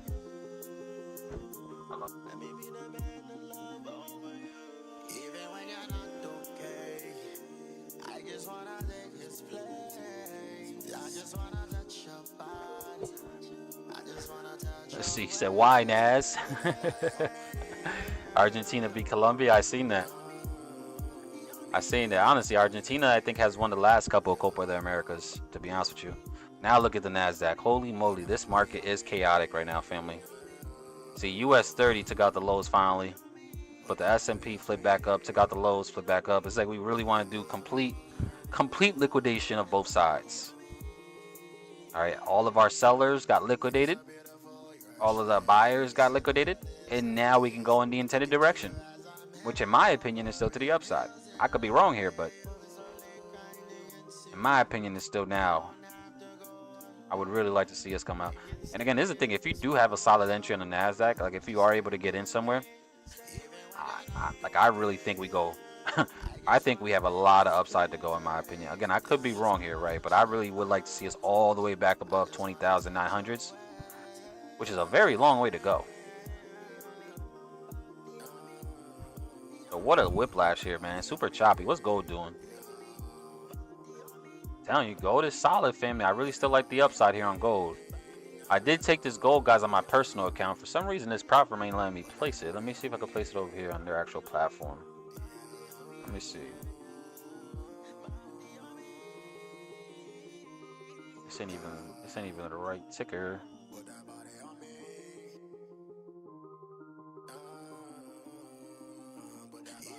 Let's see. He said, "Why, Naz?" Argentina beat Colombia. I seen that. Honestly, Argentina, I think, has won the last couple of Copa de Americas, to be honest with you. Now look at the Nasdaq. Holy moly, this market is chaotic right now, family. See, US 30 took out the lows finally, but the S&P flipped back up, took out the lows, flipped back up. It's like we really want to do complete liquidation of both sides. All right, all of our sellers got liquidated. All of the buyers got liquidated, and now we can go in the intended direction, which in my opinion is still to the upside. I could be wrong here, but in my opinion, it's still now. I would really like to see us come out. And again, this is the thing. If you do have a solid entry on the NASDAQ, like if you are able to get in somewhere, I really think we go. I think we have a lot of upside to go, in my opinion. Again, I could be wrong here, right? But I really would like to see us all the way back above 20,900s, which is a very long way to go. So what a whiplash here, man. Super choppy. What's gold doing? I'm telling you, gold is solid, family. I really still like the upside here on gold. I did take this gold, guys, on my personal account. For some reason, this prop firm ain't letting me place it. Let me see if I can place it over here on their actual platform. Let me see. This ain't even the right ticker.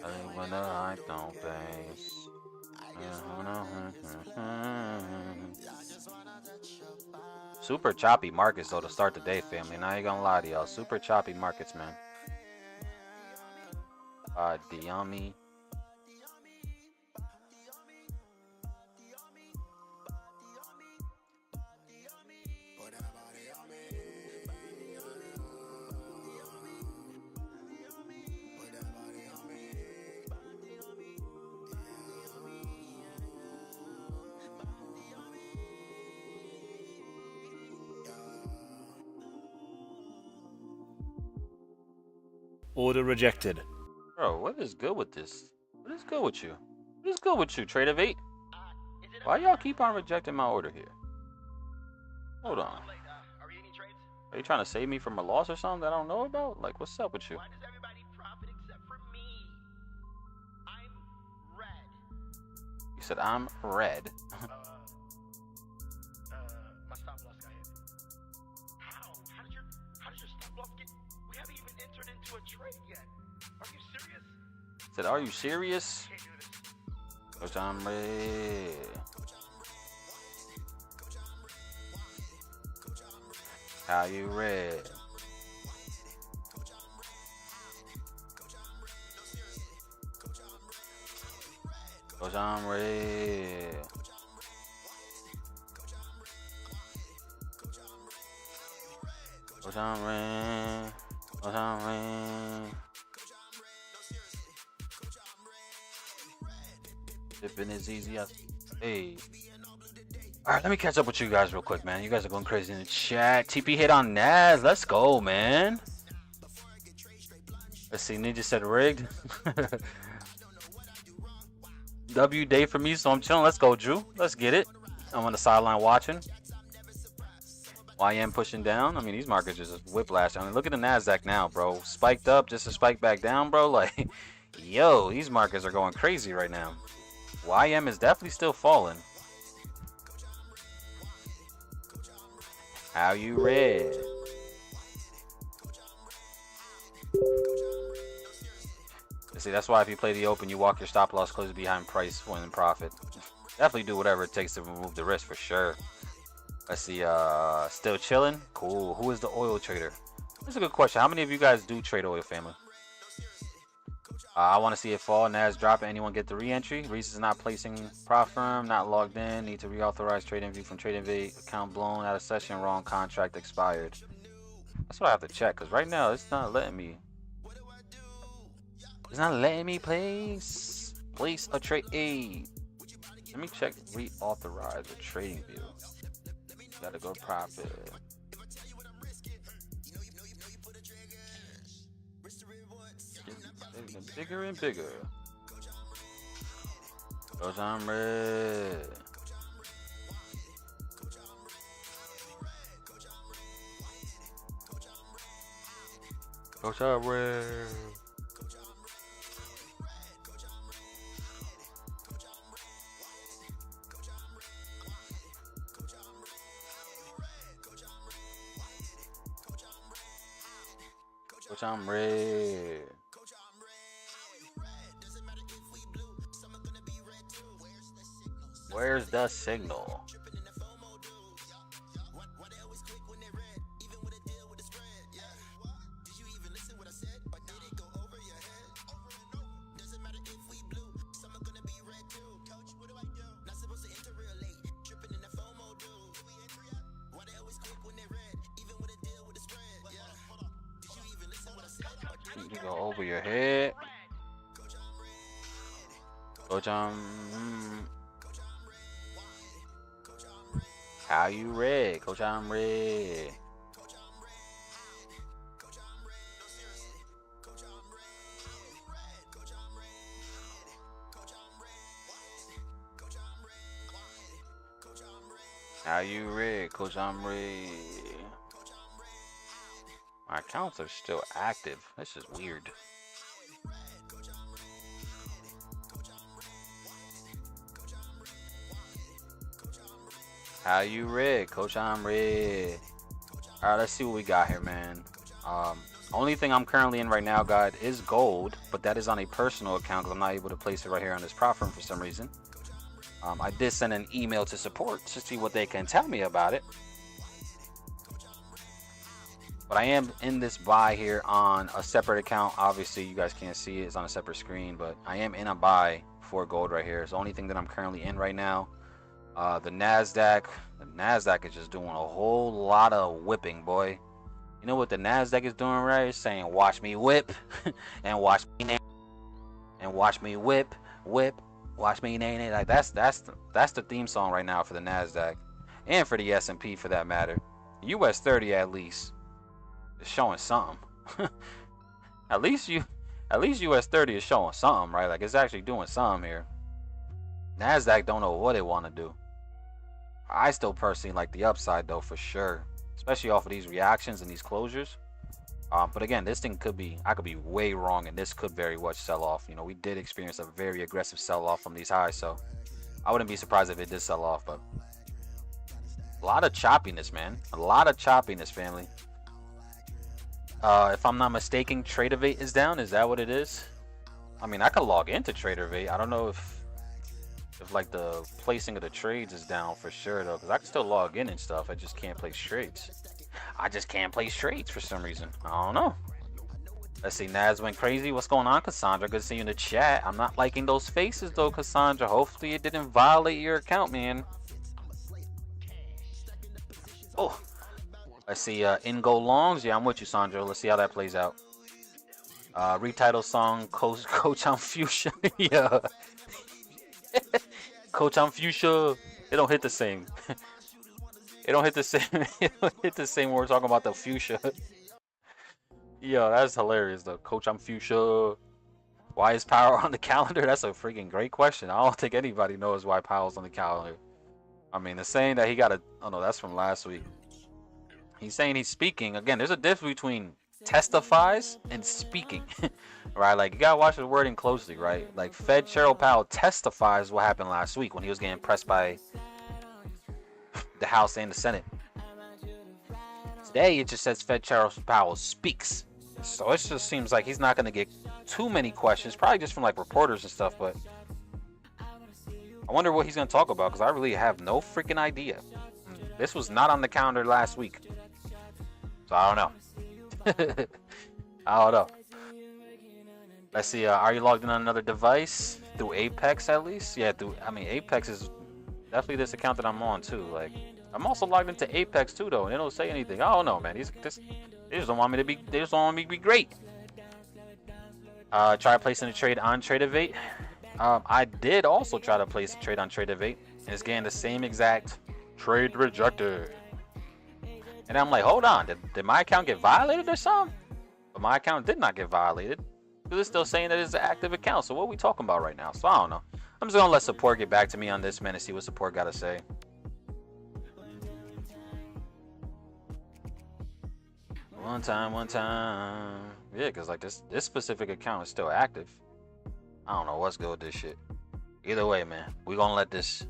I don't face. Super choppy markets though to start the day, family. Now I ain't gonna lie to y'all. Super choppy markets, man. Diami. Order rejected. Bro, what is good with this? What is good with you? What is good with you, Trade of 8? Why y'all keep on rejecting my order here? Hold on. Are we any trades? Are you trying to save me from a loss or something that I don't know about? Like, what's up with you? Why does everybody profit except for me? I'm red. You said I'm red. My stop loss got hit. How? How did your stop loss get? We haven't even entered into a trade yet. Are you serious? Said, are you serious? Can't do this. Coach, I'm red. How you red? Coach, I'm red. Coach, I'm red. Coach, I'm red. Dipping is easy as hey. Alright, let me catch up with you guys real quick, man. You guys are going crazy in the chat. TP hit on Naz. Let's go, man. Let's see, Ninja said rigged. W day for me, so I'm chilling. Let's go, Drew. Let's get it. I'm on the sideline watching. YM pushing down. I mean, these markets just whiplash. I mean, look at the NASDAQ now, bro. Spiked up just to spike back down, bro. Like, yo, these markets are going crazy right now. YM is definitely still falling. How you red? See, that's why if you play the open, you walk your stop loss close behind price, win and profit. Definitely do whatever it takes to remove the risk for sure. Let's see, still chilling? Cool. Who is the oil trader? That's a good question. How many of you guys do trade oil, family? I want to see it fall. Nas drop it. Anyone get the re-entry? Reese is not placing prop firm, not logged in. Need to reauthorize trading view from trading view. Account blown out of session. Wrong contract expired. That's what I have to check because right now it's not letting me. It's not letting me place a trade. Let me check reauthorize a trading view. Gotta go profit. Getting bigger and bigger. Coach, I'm red. Coach, I'm red. Coach, I'm red. Where's the signal? You go over your head. Coach, how you red? Coach, I'm red. How you red? Coach, I'm red. My accounts are still active. This is weird. How you red? Coach, I'm red. Alright, let's see what we got here, man. Only thing I'm currently in right now, guys, is gold, but that is on a personal account because I'm not able to place it right here on this prop firm for some reason. I did send an email to support to see what they can tell me about it. But I am in this buy here on a separate account. Obviously, you guys can't see it. It's on a separate screen, but I am in a buy for gold right here. It's the only thing that I'm currently in right now. The NASDAQ is just doing a whole lot of whipping, boy. You know what the NASDAQ is doing, right? It's saying, watch me whip, and watch me and watch me whip, watch me nay. Like that's the theme song right now for the NASDAQ, and for the S&P for that matter. US 30 at least. Showing something. At least US 30 is showing something, right? Like it's actually doing something here. Nasdaq don't know what they want to do. I still personally like the upside though, for sure, especially off of these reactions and these closures. But again, this thing could be, I could be way wrong, and this could very much sell off. You know, we did experience a very aggressive sell off from these highs, so I wouldn't be surprised if it did sell off. But a lot of choppiness, man. A lot of choppiness, family. If I'm not mistaken, Tradeovate is down. Is that what it is? I mean, I could log into Tradeovate. I don't know if like the placing of the trades is down for sure though, because I can still log in and stuff. I just can't place trades. I just can't place trades for some reason. I don't know. Let's see. Naz went crazy. What's going on, Cassandra? Good to see you in the chat. I'm not liking those faces though, Cassandra. Hopefully it didn't violate your account, man. Oh. Let's see, in-go longs. Yeah, I'm with you, Sandra. Let's see how that plays out. Retitle song, Coach on Fuchsia. Yeah. Coach on Fuchsia. It don't hit the same. It don't hit the same. It don't hit the same when we're talking about the fuchsia. Yo, that's hilarious though. Coach on Fuchsia. Why is Power on the calendar? That's a freaking great question. I don't think anybody knows why Powell's on the calendar. I mean, the saying that he got a... Oh no, that's from last week. He's saying he's speaking. Again, there's a difference between testifies and speaking, right? Like, you gotta watch the wording closely, right? Like, Fed Chair Powell testifies what happened last week when he was getting pressed by the House and the Senate. Today, it just says Fed Chair Powell speaks. So it just seems like he's not gonna get too many questions, probably just from like reporters and stuff, but I wonder what he's gonna talk about, because I really have no freaking idea. This was not on the calendar last week. So I don't know. I don't know. Let's see. Are you logged in on another device through Apex at least? Yeah. I mean, Apex is definitely this account that I'm on too. Like, I'm also logged into Apex too, though, and they don't say anything. I don't know, man. They just don't want me to be. They just don't want me to be great. Try placing a trade on Tradeovate. I did also try to place a trade on Tradeovate, and it's getting the same exact trade rejected. And I'm like, hold on, did my account get violated or something? But my account did not get violated, because it's still saying that it's an active account. So what are we talking about right now? So I don't know. I'm just gonna let support get back to me on this, man, and see what support gotta say. One time. Yeah, because like this specific account is still active. I don't know what's good with this shit. Either way, man, we're gonna let this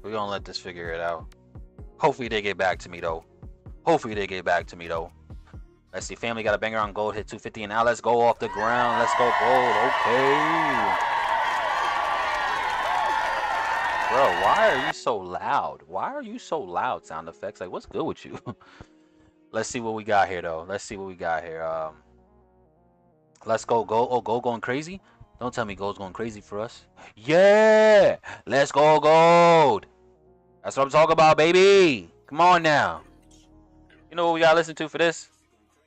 figure it out. Hopefully they get back to me though. Let's see, family got a banger on gold, hit 250, and now let's go off the ground. Let's go gold. Okay. Bro, why are you so loud? Why are you so loud, sound effects? Like, what's good with you? Let's see what we got here though. Let's go gold. Oh, gold going crazy? Don't tell me gold's going crazy for us. Yeah! Let's go gold! That's what I'm talking about, baby! Come on now. You know what we gotta listen to for this?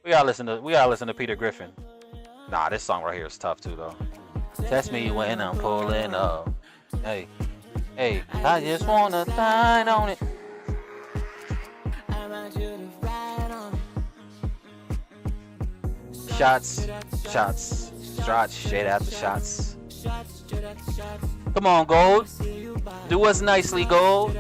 We gotta listen to Peter Griffin. Nah, this song right here is tough too though. Test me when I'm pulling up. Hey, I just wanna dine on it. Shots, shade after shots. Come on, gold. Do us nicely, gold.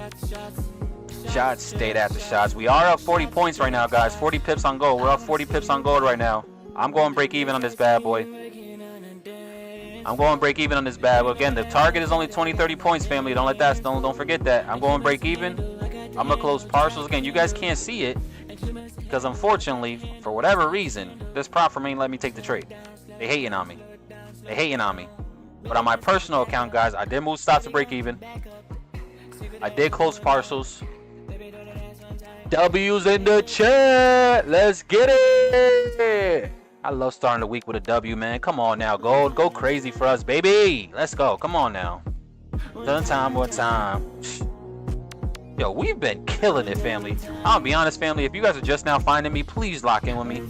Shots, stayed after shots. We are up 40 points right now, guys. 40 pips on gold. We're up 40 pips on gold right now. I'm going break even on this bad boy. Again, the target is only 20-30 points, family. Don't forget that. I'm going break even. I'm gonna close partials. Again, you guys can't see it because unfortunately, for whatever reason, this prop firm ain't let me take the trade. They hating on me. But on my personal account, guys, I did move stops to break even. I did close partials. W's in the chat. Let's get it. I love starting the week with a W, man. Come on now, gold. Go crazy for us, baby. Let's go. Come on now. One time. Yo, we've been killing it, family. I'll be honest, family. If you guys are just now finding me, please lock in with me.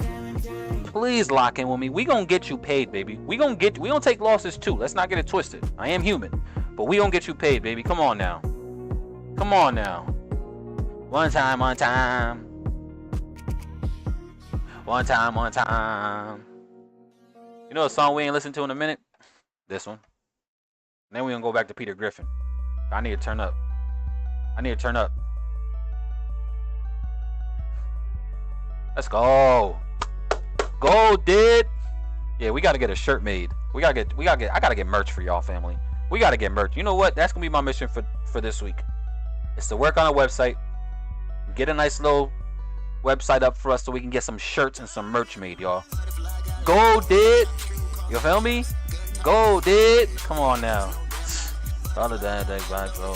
We gonna get you paid, baby. We gonna take losses too. Let's not get it twisted. I am human, but we gonna get you paid, baby. Come on now. One time. You know a song we ain't listened to in a minute? This one. And then we gonna go back to Peter Griffin. I need to turn up. I need to turn up. Let's go. Go, dude. Yeah, we gotta get a shirt made. I gotta get merch for y'all, family. We gotta get merch. You know what? That's gonna be my mission for this week. It's to work on a website, get a nice little website up for us so we can get some shirts and some merch made, y'all. Go, dude. You feel me? Go, dude. Come on now. All of that back, bro.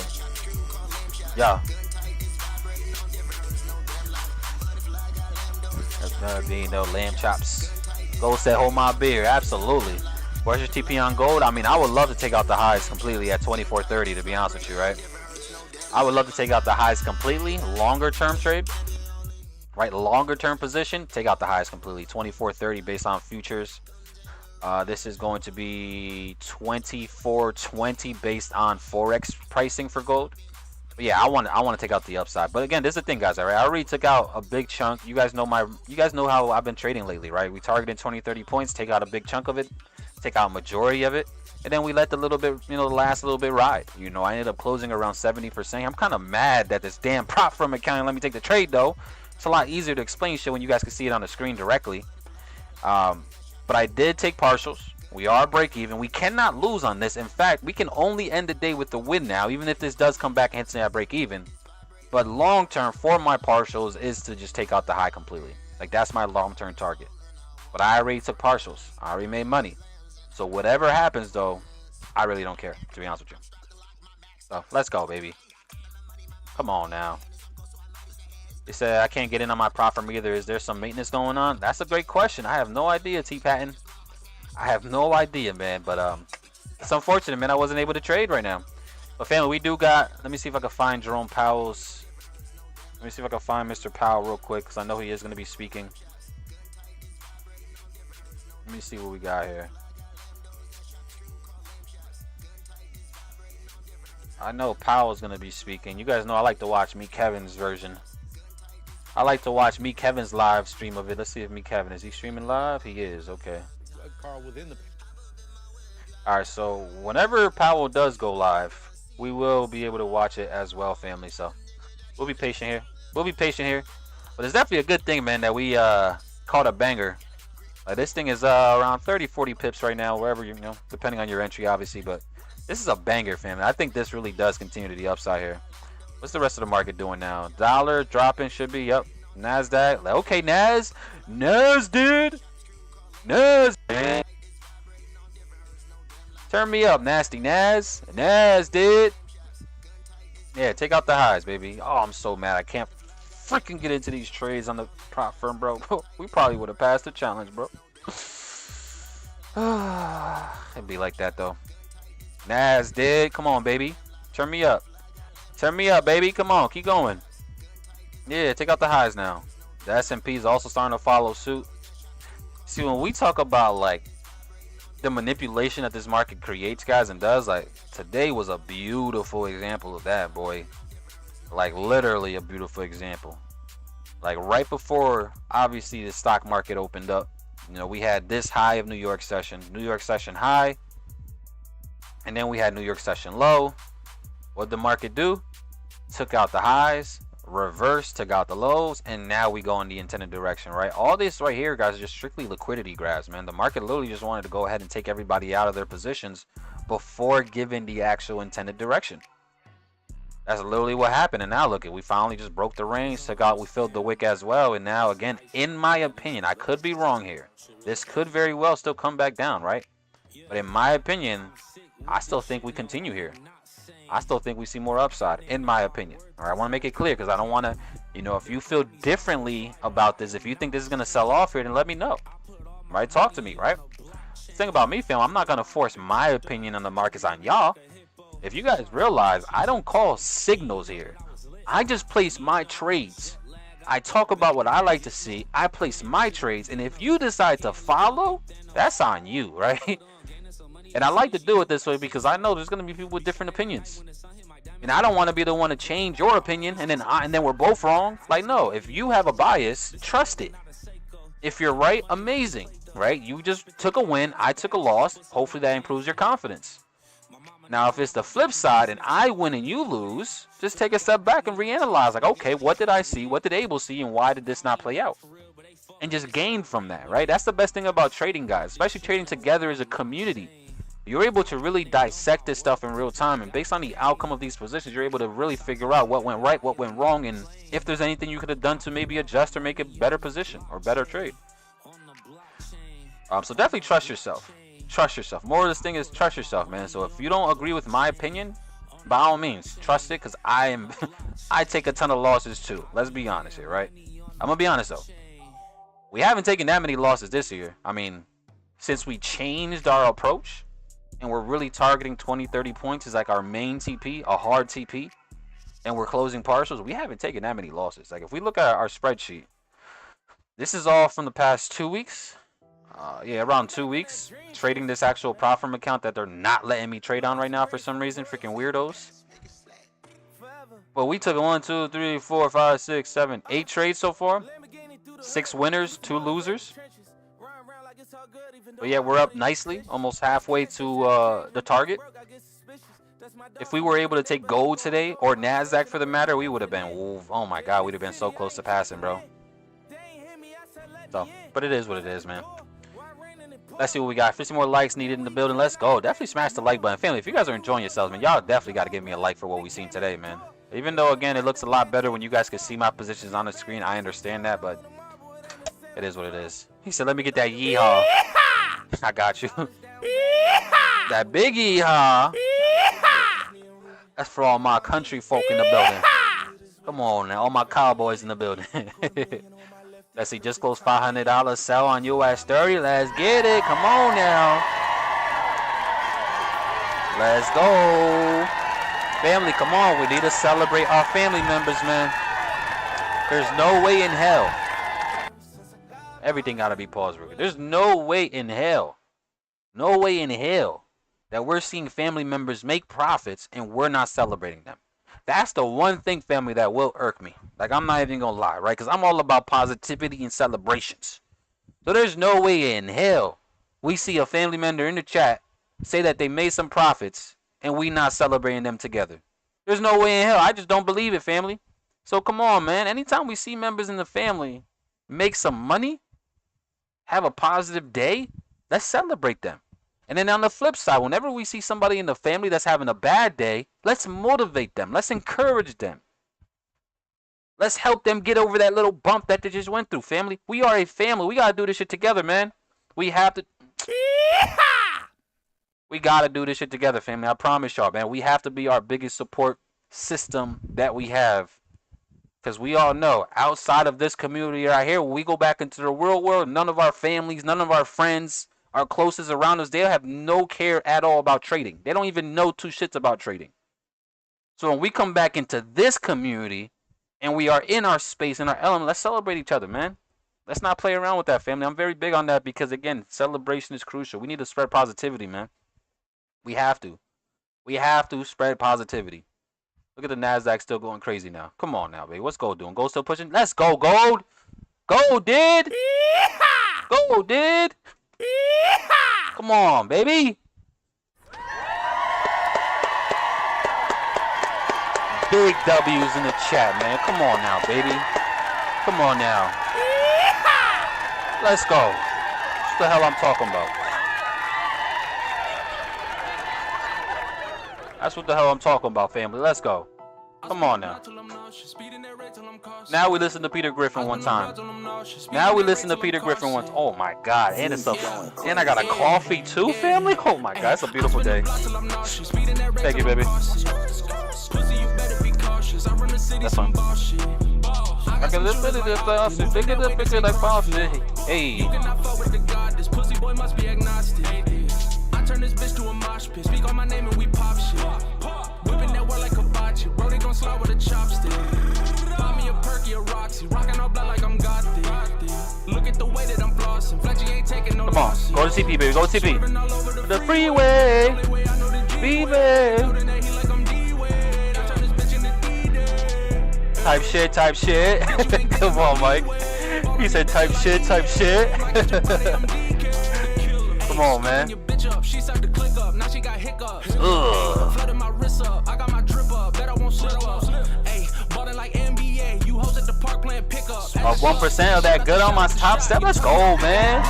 Yeah. That's gonna be no lamb chops. Gold said, hold my beer. Absolutely. Where's your TP on gold? I mean, I would love to take out the highs completely at 24.30, to be honest with you, right? I would love to take out the highs completely. Longer term trade, right? Longer term position, take out the highs completely. 24.30 based on futures. This is going to be 24.20 based on Forex pricing for gold. But yeah, I want to take out the upside. But again, this is the thing, guys. All right, I already took out a big chunk. You guys know how I've been trading lately, right? We targeted 20-30 points, take out a big chunk of it, take out a majority of it, and then we let the little bit, the last little bit ride. I ended up closing around 70%. I'm kind of mad that this damn prop firm account let me take the trade though. It's a lot easier to explain shit when you guys can see it on the screen directly. But I did take partials. We are break even. We cannot lose on this. In fact, we can only end the day with the win now, even if this does come back and hits at break even. But long term for my partials is to just take out the high completely. Like, that's my long term target. But I already took partials. I already made money. So whatever happens though, I really don't care, to be honest with you. So let's go, baby. Come on now. They said I can't get in on my prop firm either. Is there some maintenance going on? That's a great question. I have no idea, T-Patton. I have no idea, man. But it's unfortunate, man. I wasn't able to trade right now. But family, we do got. Let me see if I can find Jerome Powell's. Let me see if I can find Mr. Powell real quick, because I know he is going to be speaking. Let me see what we got here. I know Powell's going to be speaking. You guys know I like to watch Meet Kevin's version. I like to watch Meet Kevin's live stream of it. Let's see if Meet Kevin, is he streaming live? He is. Okay. Alright, so whenever Powell does go live, we will be able to watch it as well, family. So we'll be patient here. We'll be patient here. But it's definitely a good thing, man, that we caught a banger. This thing is around 30-40 pips right now, wherever you know, depending on your entry, obviously. But this is a banger, family. I think this really does continue to the upside here. What's the rest of the market doing now? Dollar dropping should be, yep. NASDAQ. Okay, Nas, dude. Nas, man. Turn me up, nasty Nas. Nas, dude. Yeah, take out the highs, baby. Oh, I'm so mad. I can't freaking get into these trades on the prop firm, bro. We probably would have passed the challenge, bro. It'd be like that, though. Nas, dude. Come on, baby. Turn me up. Turn me up, baby. Come on. Keep going. Yeah, take out the highs now. The S&P is also starting to follow suit. See, when we talk about, like, the manipulation that this market creates, guys, and does, like, today was a beautiful example of that, boy. Like, literally a beautiful example. Like, right before, obviously, the stock market opened up, we had this high of New York session high, and then we had New York session low. What did the market do? Took out the highs, reversed, took out the lows, and now we go in the intended direction, right? All this right here, guys, is just strictly liquidity grabs, man. The market literally just wanted to go ahead and take everybody out of their positions before giving the actual intended direction. That's literally what happened. And now look, we finally just broke the range, took out, we filled the wick as well. And now again, in my opinion, I could be wrong here. This could very well still come back down, right? But in my opinion, I still think we continue here. I still think we see more upside, in my opinion. All right, I want to make it clear because I don't want to, if you feel differently about this, if you think this is going to sell off here, then let me know. Right? Talk to me, right? The thing about me, fam, I'm not going to force my opinion on the markets on y'all. If you guys realize, I don't call signals here. I just place my trades. I talk about what I like to see. I place my trades. And if you decide to follow, that's on you, right? And I like to do it this way because I know there's going to be people with different opinions. And I don't want to be the one to change your opinion and then we're both wrong. Like, no, if you have a bias, trust it. If you're right, amazing. right? You just took a win, I took a loss. Hopefully that improves your confidence. Now, if it's the flip side and I win and you lose, just take a step back and reanalyze. Like, okay, what did I see? What did Abel see? And why did this not play out? And just gain from that, right? That's the best thing about trading, guys, especially trading together as a community. You're able to really dissect this stuff in real time. And based on the outcome of these positions, you're able to really figure out what went right, what went wrong, and if there's anything you could have done to maybe adjust or make a better position or better trade. So definitely trust yourself. Trust yourself. More of this thing is trust yourself, man. So if you don't agree with my opinion, by all means, trust it, because I take a ton of losses too. Let's be honest here, right? I'm gonna be honest though. We haven't taken that many losses this year. I mean, since we changed our approach and we're really targeting 20-30 points as like our main TP, a hard TP, and we're closing partials, we haven't taken that many losses. Like if we look at our spreadsheet, this is all from the past 2 weeks. Yeah, around 2 weeks trading this actual prop firm account that they're not letting me trade on right now for some reason. Freaking weirdos. But we took 1, 2, 3, 4, 5, 6, 7, 8 trades so far. 6 winners, 2 losers. But yeah, we're up nicely, almost halfway to the target. If we were able to take gold today, or NASDAQ for the matter, we would have been, oh my god, we'd have been so close to passing, bro. So, but it is what it is, man. Let's see what we got. 50 more likes needed in the building. Let's go. Definitely smash the like button. Family, if you guys are enjoying yourselves, man, y'all definitely got to give me a like for what we've seen today, man. Even though, again, it looks a lot better when you guys can see my positions on the screen. I understand that, but it is what it is. He said, let me get that yeehaw. I got you. That big yeehaw. That's for all my country folk in the building. Come on now. All my cowboys in the building. Let's see, just close $500 sell on US 30. Let's get it. Come on now. Let's go. Family, come on. We need to celebrate our family members, man. There's no way in hell. Everything got to be paused. There's no way in hell. No way in hell that we're seeing family members make profits and we're not celebrating them. That's the one thing, family, that will irk me. Like, I'm not even going to lie, right? Because I'm all about positivity and celebrations. So there's no way in hell we see a family member in the chat say that they made some profits and we not celebrating them together. There's no way in hell. I just don't believe it, family. So come on, man. Anytime we see members in the family make some money, have a positive day, let's celebrate them. And then on the flip side, whenever we see somebody in the family that's having a bad day, let's motivate them. Let's encourage them. Let's help them get over that little bump that they just went through, family. We are a family. We got to do this shit together, man. We have to. We got to do this shit together, family. I promise y'all, man. We have to be our biggest support system that we have. Because we all know, outside of this community right here, when we go back into the real world, none of our families, none of our friends, our closest around us, they'll have no care at all about trading. They don't even know 2 shits about trading. So when we come back into this community and we are in our space, in our element, let's celebrate each other, man. Let's not play around with that, family. I'm very big on that because, again, celebration is crucial. We need to spread positivity, man. We have to. We have to spread positivity. Look at the NASDAQ still going crazy now. Come on now, baby. What's gold doing? Gold still pushing? Let's go, gold. Gold did. Gold did. Come on, baby. Big W's in the chat, man. Come on now, baby. Come on now. Let's go. What the hell I'm talking about? That's what the hell I'm talking about, family. Let's go. Come on now. Now we listen to Peter Griffin one time. Now we listen to Peter Griffin once. Oh my God. And it's a, and I got a coffee too, family. Oh my God. It's a beautiful day. Thank you, baby. That's fine. I can lift it if I see. Pick it up like Boston. Hey. I turn this bitch to a mosh pit. Speak on my name and we pop shit. Whipping that word like a bocce. Bro, they gon' slide with a chopstick. Buy me a perky, a Roxy. Rockin' all black like I'm Gothic. Look at the way that I'm flossing. Fletchy ain't taking no loss. Come on, go to CP, baby. Go to CP. The freeway. Baby. Type shit, type shit. Come on, Mike. He said type shit, type shit. Come on, man. Your bitch up, she sucked the click up, now she got hiccups. Ugh. Flooded my wrist up, I got my drip up, bet I won't slip up. Hey, ballin' like NBA, you hoes at the park playing pickup. 1% of that good on my top step. Let's go, man.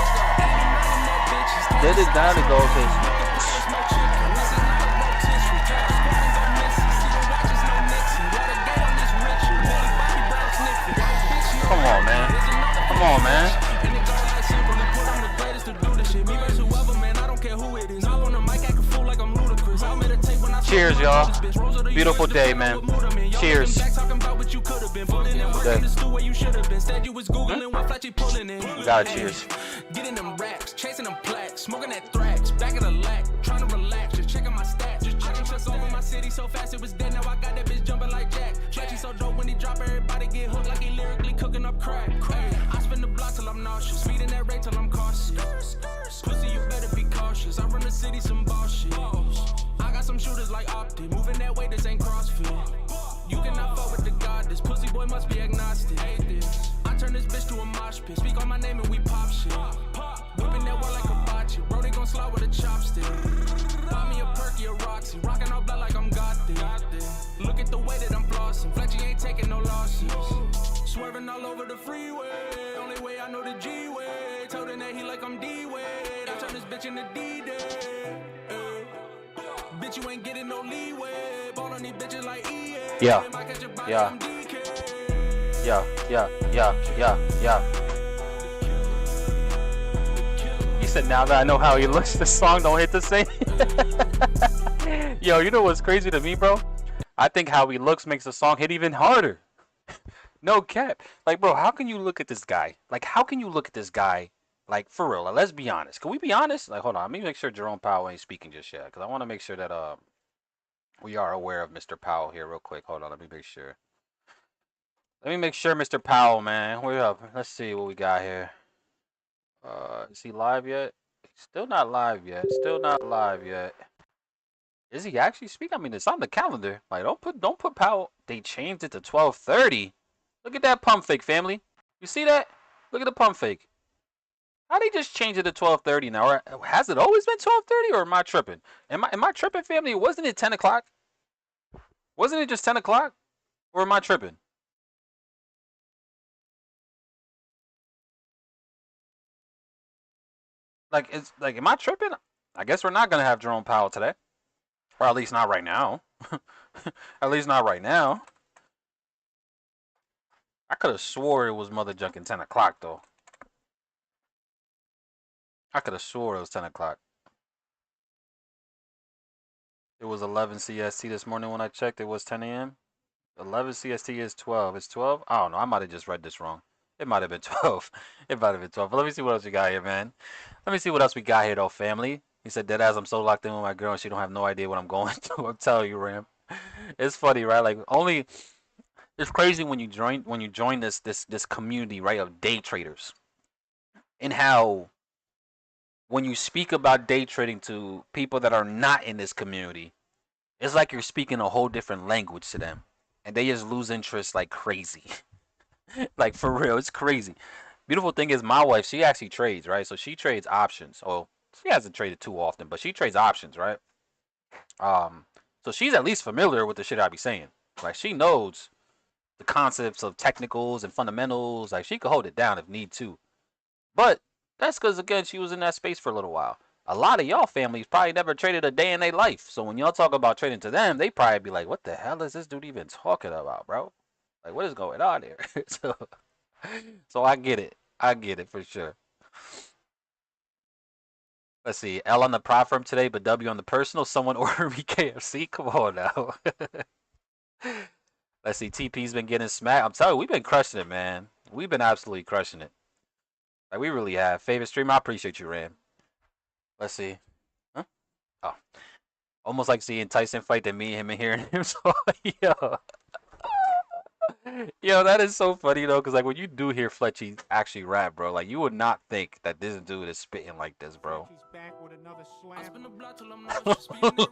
Did it down to go fish. Come on, man. Come on, man. Cheers, y'all. Beautiful day, man. Cheers. We got it, cheers. Getting them racks, chasing them plaques, smoking that thrax, back of the lack, trying to relax, just checking my stats, just checking trust over my city so fast it was dead. Now I got that bitch jumping like Jack. Stretchy so dope when he drop, everybody get hooked like he lyrically cooking up crack. Hey, I spin the block till I'm nauseous, speeding that rate till I'm cautious. Pussy, you better be cautious. I run the city some bullshit. I got some shooters like Optic, moving that way, this ain't CrossFit. You cannot fuck with the god, this pussy boy must be agnostic. I turn this bitch to a mosh pit, speak on my name and we pop shit. Whipping that wall like a bocce, bro, they gon' slide with a chopstick. Buy me a perky, a Roxy, rockin' all black like I'm Gothic. Look at the way that I'm flossing, Fletchy ain't taking no losses. Swerving all over the freeway, only way I know the G-way. Told him that he like I'm D-way, I turn this bitch into D-Day. Bitch, you ain't getting no leeway, ball on these bitches like EA. Yeah. Yeah. Yeah. He said, now that I know how he looks, the song don't hit the same. Yo, you know what's crazy to me, bro? I think how he looks makes the song hit even harder. No cap. Like, bro, how can you look at this guy? Like, how can you look at this guy? Like, for real, like, let's be honest. Can we be honest? Like, hold on. Let me make sure Jerome Powell ain't speaking just yet. Because I want to make sure that we are aware of Mr. Powell here real quick. Hold on. Let me make sure. Let me make sure, Mr. Powell, man. Wait up. Let's see what we got here. Is he live yet? Still not live yet. Still not live yet. Is he actually speaking? I mean, it's on the calendar. Like, don't put Powell. They changed it to 12:30. Look at that pump fake, family. You see that? Look at the pump fake. How they just change it to 12:30 now? Or has it always been 12:30, or am I tripping? Am I tripping, family? Wasn't it 10 o'clock? Wasn't it just 10 o'clock? Or am I tripping? Like, it's like, am I tripping? I guess we're not gonna have Jerome Powell today, or at least not right now. At least not right now. I could have swore it was mother junking 10 o'clock though. I could have swore it was 10 o'clock. It was 11 CST this morning when I checked. It was 10 a.m. 11 CST is 12. It's 12? I don't know. I might have just read this wrong. It might have been 12. It might have been 12. But let me see what else we got here, man. Let me see what else we got here, though, family. He said, deadass, I'm so locked in with my girl and she don't have no idea what I'm going through. I'm telling you, Ram. It's funny, right? Like, only... It's crazy when you join this community, right, of day traders. And how... when you speak about day trading to people that are not in this community, it's like you're speaking a whole different language to them. And they just lose interest like crazy. Like, for real, it's crazy. Beautiful thing is, my wife, she actually trades, right? So she trades options. Oh, she hasn't traded too often, but she trades options, right? So she's at least familiar with the shit I be saying. Like, she knows the concepts of technicals and fundamentals. Like, she could hold it down if need to. But that's because, again, she was in that space for a little while. A lot of y'all families probably never traded a day in their life. So when y'all talk about trading to them, they probably be like, what the hell is this dude even talking about, bro? Like, what is going on here? So I get it. I get it for sure. Let's see. L on the prop firm today, but W on the personal. Someone order me KFC. Come on now. Let's see. TP's been getting smacked. I'm telling you, we've been crushing it, man. We've been absolutely crushing it. Like, we really have. Favorite streamer, I appreciate you, Ram. Let's see. Huh? Oh. Almost like seeing Tyson fight than me, him, and hearing him. So, yo. Yo, that is so funny, though, because, like, when you do hear Fletchy actually rap, bro, like, you would not think that this dude is spitting like this, bro.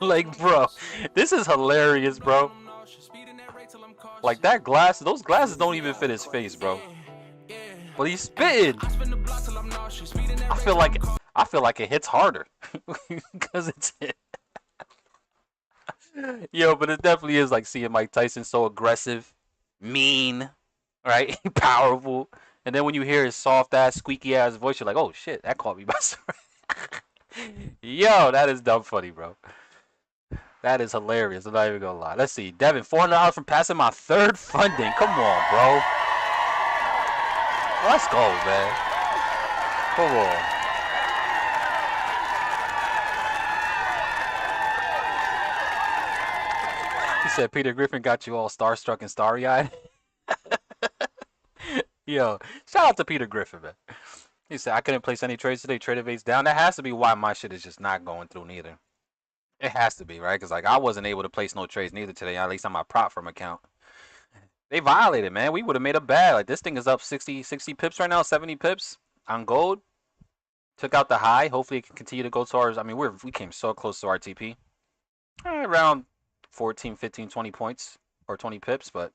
Like, bro, this is hilarious, bro. Like, that glass, those glasses don't even fit his face, bro. But he's spitting. I I feel like it hits harder because it's yo, but it definitely is like seeing Mike Tyson so aggressive, mean, right? Powerful. And then when you hear his soft ass, squeaky ass voice, you're like, oh shit, that caught me by surprise. Yo, that is dumb funny, bro. That is hilarious. I'm not even gonna lie. Let's see. Devin, $400 from passing my third funding. Come on, bro. Let's go, man. Come on. He said Peter Griffin got you all starstruck and starry-eyed. Yo, shout out to Peter Griffin, man. He said I couldn't place any trades today. Trader Bates down. That has to be why my shit is just not going through neither. It has to be, right? Because like I wasn't able to place no trades neither today. At least on my prop firm account. They violated, man. We would have made a bad. Like this thing is up 60 pips right now, 70 pips on gold. Took out the high. Hopefully it can continue to go towards. I mean, we came so close to our TP. Around 14, 15, 20 points or 20 pips, but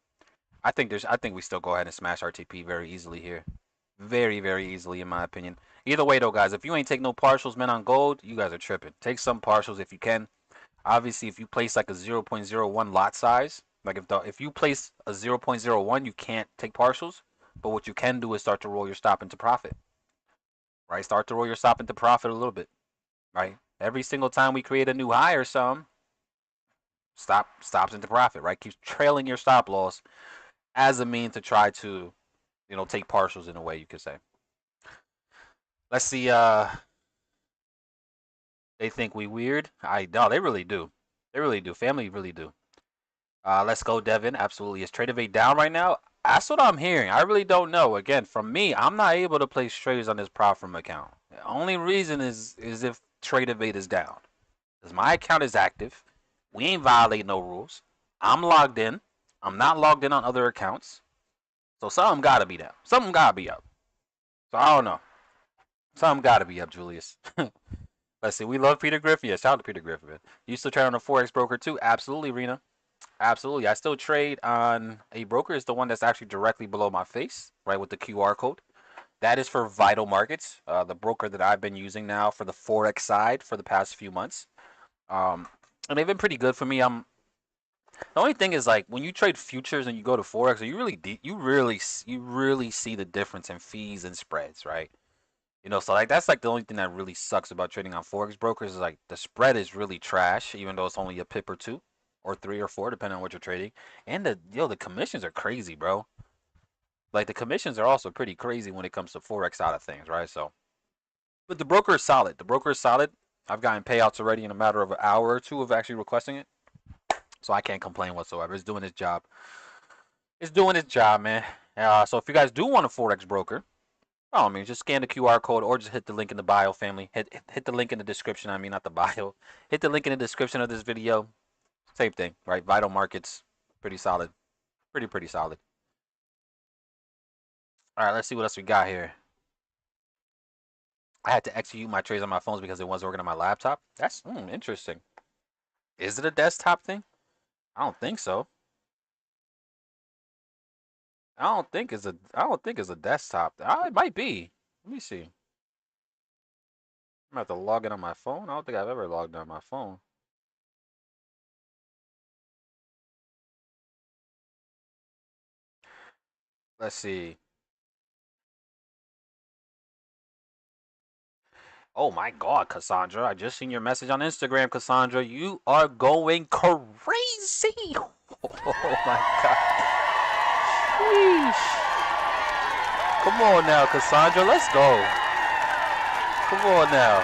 I think we still go ahead and smash our TP very easily here. Very, very easily in my opinion. Either way though, guys, if you ain't take no partials, man, on gold, you guys are tripping. Take some partials if you can. Obviously, if you place like a 0.01 lot size, like if you place a 0.01, you can't take partials. But what you can do is start to roll your stop into profit. Right? Start to roll your stop into profit a little bit. Right? Every single time we create a new high or some, stops into profit, right? Keeps trailing your stop loss as a mean to try to, take partials in a way you could say. Let's see, they think we weird. No, they really do. They really do. Family really do. Let's go, Devin. Absolutely. Is Trade Evade down right now? That's what I'm hearing. I really don't know. Again, from me, I'm not able to place trades on this prop firm account. The only reason is if Trade Evade is down. Because my account is active. We ain't violating no rules. I'm logged in. I'm not logged in on other accounts. So something gotta be down. Something gotta be up. So I don't know. Something gotta be up, Julius. Let's see. We love Peter Griffin. Yeah, shout out to Peter Griffin, man. You still trade on a Forex broker too? Absolutely, Rena. Absolutely. I still trade on a broker. It's the one that's actually directly below my face, right, with the QR code. That is for Vital Markets, the broker that I've been using now for the Forex side for the past few months. And they've been pretty good for me. The only thing is like when you trade futures and you go to Forex, you really see the difference in fees and spreads, right? So like that's like the only thing that really sucks about trading on Forex brokers is like the spread is really trash, even though it's only a pip or two, or three or four, depending on what you're trading. And the commissions are crazy, bro. Like the commissions are also pretty crazy when it comes to Forex side of things, right? So, but the broker is solid. The broker is solid. I've gotten payouts already in a matter of an hour or two of actually requesting it, so I can't complain whatsoever. It's doing its job. It's doing its job, man. So if you guys do want a Forex broker, I mean, just scan the QR code or just hit the link in the bio, family. Hit the link in the description. I mean, not the bio. Hit the link in the description of this video. Same thing, right? Vital Markets, pretty solid. Pretty solid. All right, let's see what else we got here. I had to execute my trades on my phones because it wasn't working on my laptop. That's interesting. Is it a desktop thing? I don't think so. I don't think it's a desktop. It might be. Let me see. I'm gonna have to log in on my phone. I don't think I've ever logged in on my phone. Let's see. Oh my God, Cassandra. I just seen your message on Instagram, Cassandra. You are going crazy. Oh my God. Sheesh. Come on now, Cassandra. Let's go. Come on now.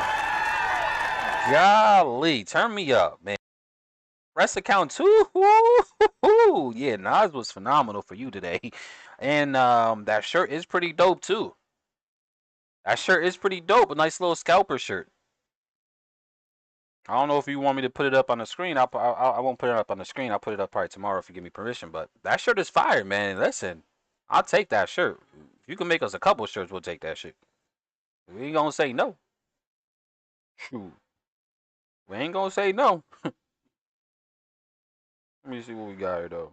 Golly. Turn me up, man. Press account too? Woo-hoo-hoo. Yeah, Nas was phenomenal for you today. And that shirt is pretty dope too. That shirt is pretty dope. A nice little scalper shirt. I don't know if you want me to put it up on the screen. I won't put it up on the screen. I'll put it up probably tomorrow if you give me permission. But that shirt is fire, man. Listen, I'll take that shirt. If you can make us a couple shirts, we'll take that shit. We ain't gonna say no. Shoot. We ain't gonna say no. Let me see what we got here, though.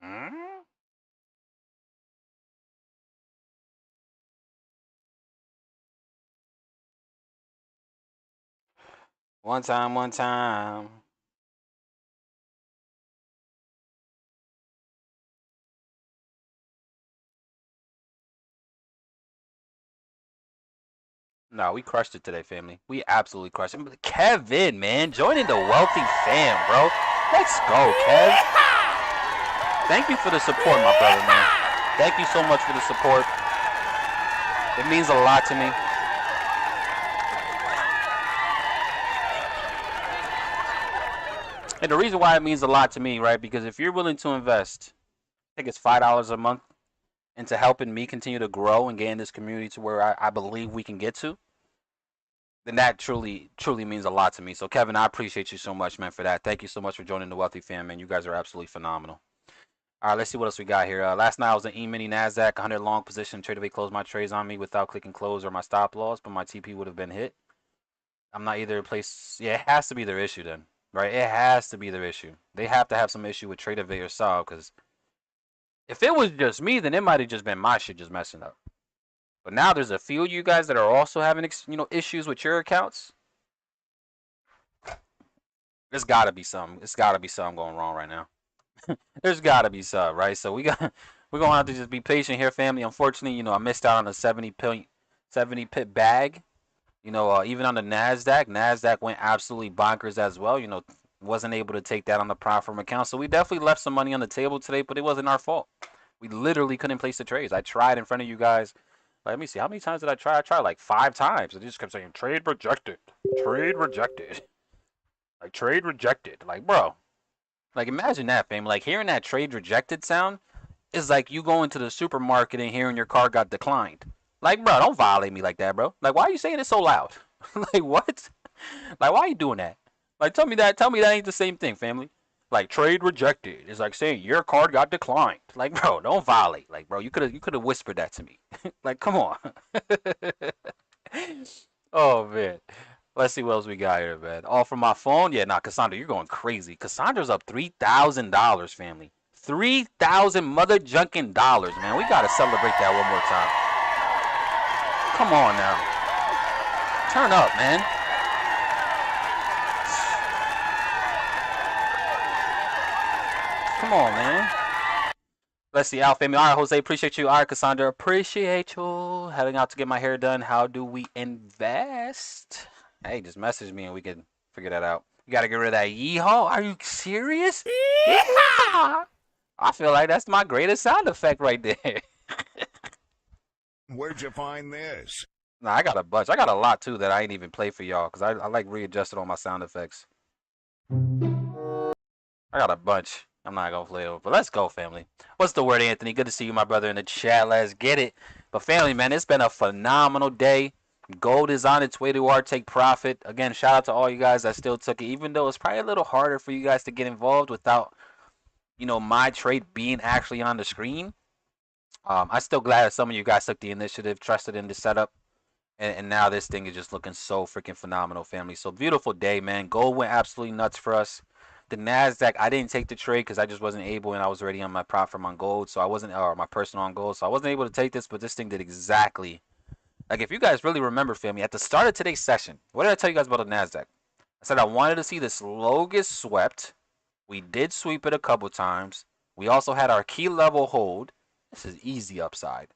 Hmm? One time, one time. No, we crushed it today, family. We absolutely crushed it. Kevin, man, joining the wealthy fam, bro. Let's go, Kev. Thank you for the support, my brother, man. Thank you so much for the support. It means a lot to me. And the reason why it means a lot to me, right? Because if you're willing to invest, I think it's $5 a month into helping me continue to grow and get in this community to where I believe we can get to, then that truly means a lot to me. So, Kevin, I appreciate you so much, man, for that. Thank you so much for joining the Wealthy Fam, man. You guys are absolutely phenomenal. All right, let's see what else we got here. Last night I was in E-mini NASDAQ, 100 long position. Traded closed my trades on me without clicking close or my stop loss, but my TP would have been hit. I'm not either place. Yeah, it has to be their issue then, right? It has to be their issue. They have to have some issue with TradeAway or solve, because if it was just me, then it might have just been my shit just messing up. But now there's a few of you guys that are also having, issues with your accounts. There's got to be some. It's got to be something going wrong right now. There's got to be some, right? So we're gonna have to just be patient here, family. Unfortunately, I missed out on a 70 pip bag. Even on the NASDAQ went absolutely bonkers as well. Wasn't able to take that on the platform account. So we definitely left some money on the table today, but it wasn't our fault. We literally couldn't place the trades. I tried in front of you guys. Let me see. How many times did I try? I tried like 5 times. It just kept saying, trade rejected. Trade rejected. Like, trade rejected. Like, bro. Like, imagine that, fam. Like, hearing that trade rejected sound is like you going to the supermarket and hearing your car got declined. Like, bro, don't violate me like that, bro. Like, why are you saying it so loud? Like, what? Like, why are you doing that? Like, tell me that ain't the same thing, family. Like, trade rejected. It's like saying your card got declined. Like, bro, don't violate. Like, bro, you could have whispered that to me. Like, come on. Oh, man. Let's see what else we got here, man. All from my phone? Yeah, nah, Cassandra, you're going crazy. Cassandra's up $3,000, family. 3,000 mother junkin' dollars, man. We got to celebrate that one more time. Come on now. Turn up, man. Come on, man. Let's see, Al family. All right, Jose, appreciate you. All right, Cassandra, appreciate you. Heading out to get my hair done. How do we invest? Hey, just message me and we can figure that out. You got to get rid of that yeehaw. Are you serious? Yeehaw! I feel like that's my greatest sound effect right there. Where'd you find this? Nah, I got a bunch. I got a lot, too, that I ain't even play for y'all because I like readjusted all my sound effects. I got a bunch. I'm not going to play over. But let's go, family. What's the word, Anthony? Good to see you, my brother, in the chat. Let's get it. But, family, man, it's been a phenomenal day. Gold is on its way to our take profit. Again, shout out to all you guys that still took it, even though it's probably a little harder for you guys to get involved without, my trade being actually on the screen. I'm still glad that some of you guys took the initiative, trusted in the setup, and now this thing is just looking so freaking phenomenal, family. So beautiful day, man. Gold went absolutely nuts for us. The NASDAQ, I didn't take the trade because I just wasn't able, and I was already on my platform on gold, so I wasn't, or my personal on gold, so I wasn't able to take this, but this thing did exactly. Like, if you guys really remember, family, at the start of today's session, what did I tell you guys about the NASDAQ? I said I wanted to see this low get swept. We did sweep it a couple times. We also had our key level hold. This is easy upside.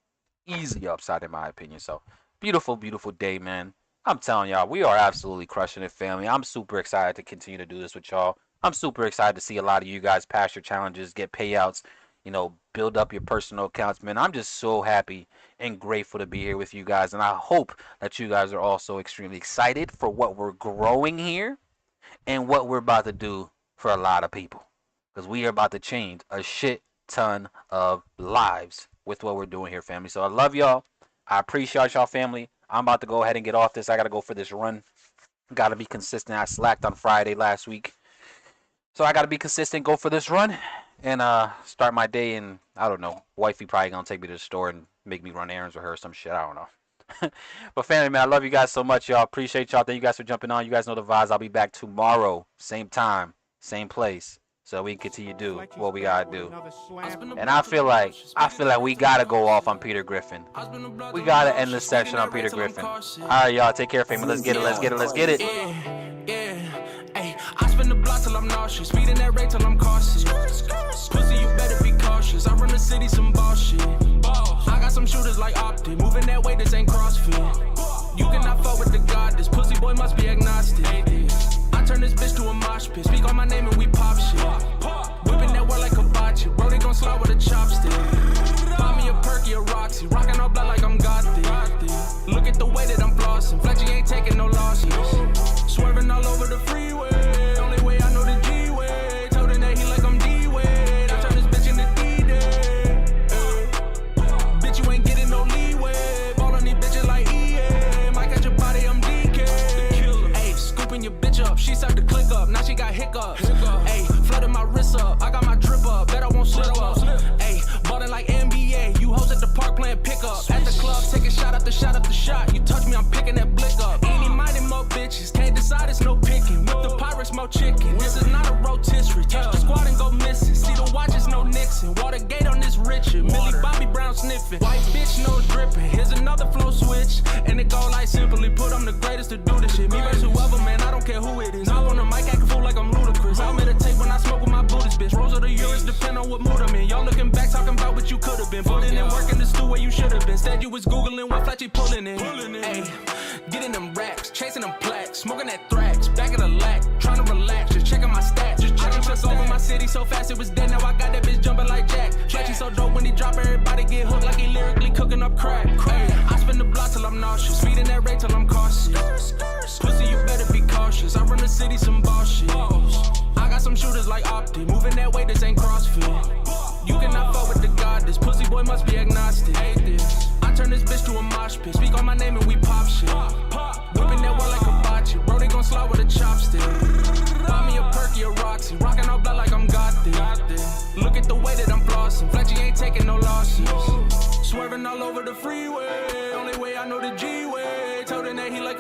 Easy upside, in my opinion. So, beautiful, beautiful day, man. I'm telling y'all, we are absolutely crushing it, family. I'm super excited to continue to do this with y'all. I'm super excited to see a lot of you guys pass your challenges, get payouts, build up your personal accounts, man. I'm just so happy and grateful to be here with you guys. And I hope that you guys are also extremely excited for what we're growing here and what we're about to do for a lot of people. Because we are about to change a shit ton of lives with what we're doing here, family. So I love y'all. I appreciate y'all, family. I'm about to go ahead and get off this. I got to go for this run. Got to be consistent. I slacked on Friday last week. So I got to be consistent, go for this run, and start my day. And I don't know, wifey probably going to take me to the store and make me run errands with her or some shit. I don't know. But family, man, I love you guys so much, y'all. Appreciate y'all. Thank you guys for jumping on. You guys know the vibes. I'll be back tomorrow, same time, same place, so we can continue to do what we got to do. And I feel like we got to go off on Peter Griffin. We got to end this session on Peter Griffin. All right, y'all. Take care, family. Let's get it. Let's get it. Let's get it. Yeah. block till I'm nauseous. Speeding that rate till I'm cautious. Pussy, you better be cautious. I run the city some ball shit. I got some shooters like Optic. Moving that way, this ain't CrossFit. You cannot fuck with the god. This pussy boy must be agnostic. I turn this bitch to a mosh pit. Speak on my name and we pop shit. Whipping that word like a bocce. Bro, they gon' slide with a chopstick. Buy me a perky, a Roxy. Rockin' all black like I'm Gothic. Look at the way that I'm flossing. Fletchy ain't taking no losses. Swerving all over the freeway. Only way I know the G-way. Told him that he like I'm D-way. I turn this bitch into D-Day. Bitch, you ain't getting no leeway. Ball on these bitches like EA. Might catch your body, I'm DK. Ayy, scooping your bitch up. She started to click up. Now she got hiccups. Ayy, flooded my wrist up. I got my drip up. Bet I won't slip up. Ayy, ballin' like NBA. You hoes at the park playing pickup. At the club, taking shot after shot after shot. You touch me, I'm picking that blick up. Any mighty more bitches. Can't decide, it's no picking. With the pirates, more chicken. This is not a rotisserie. Touch the squad and go missing. See the watches, no Nixon. Watergate on this Richard. Millie Bobby Brown sniffing. White bitch nose dripping. Here's another flow switch. And it go like simply put, I'm the greatest to do this shit. Me versus whoever, man, I don't care who it is. Hop on the mic, acting fool like I'm ludicrous. I'll meditate when I smoke with my Buddhist bitch. Rose of the Urus, depend on what mood I'm in. Y'all looking back, talking about what you could have been. Putting in work in the stew where you should have been. Instead, you was Googling what Fletchy pulling in. Ayy, getting them racks, chasing them plaques, smoking that thrax, back of the lack, trying to relax, just checking my stats. Just checking I took over my city so fast it was dead. Now I got that bitch jumping like Jack. Fletchy so dope when he drop, everybody get hooked like he lyrically cooking up crack. Ayy, I spin the block till I'm nauseous, speeding that rate till I'm cautious. Pussy, you better be cautious. I run the city some ball shit. I got some shooters like Optic, moving that way, this ain't CrossFit. You cannot fuck with the god. This pussy boy must be agnostic. I turn this bitch to a mosh pit. Speak on my name and we pop shit. Whipping that word like a bocce. Bro, they gon' slide with a chopstick. Buy me a perky, a Roxy. Rockin' all black like I'm Gothic. Look at the way that I'm flossing. Fletchy ain't taking no losses. Swerving all over the freeway. Only way I know the G-way. Told him that he like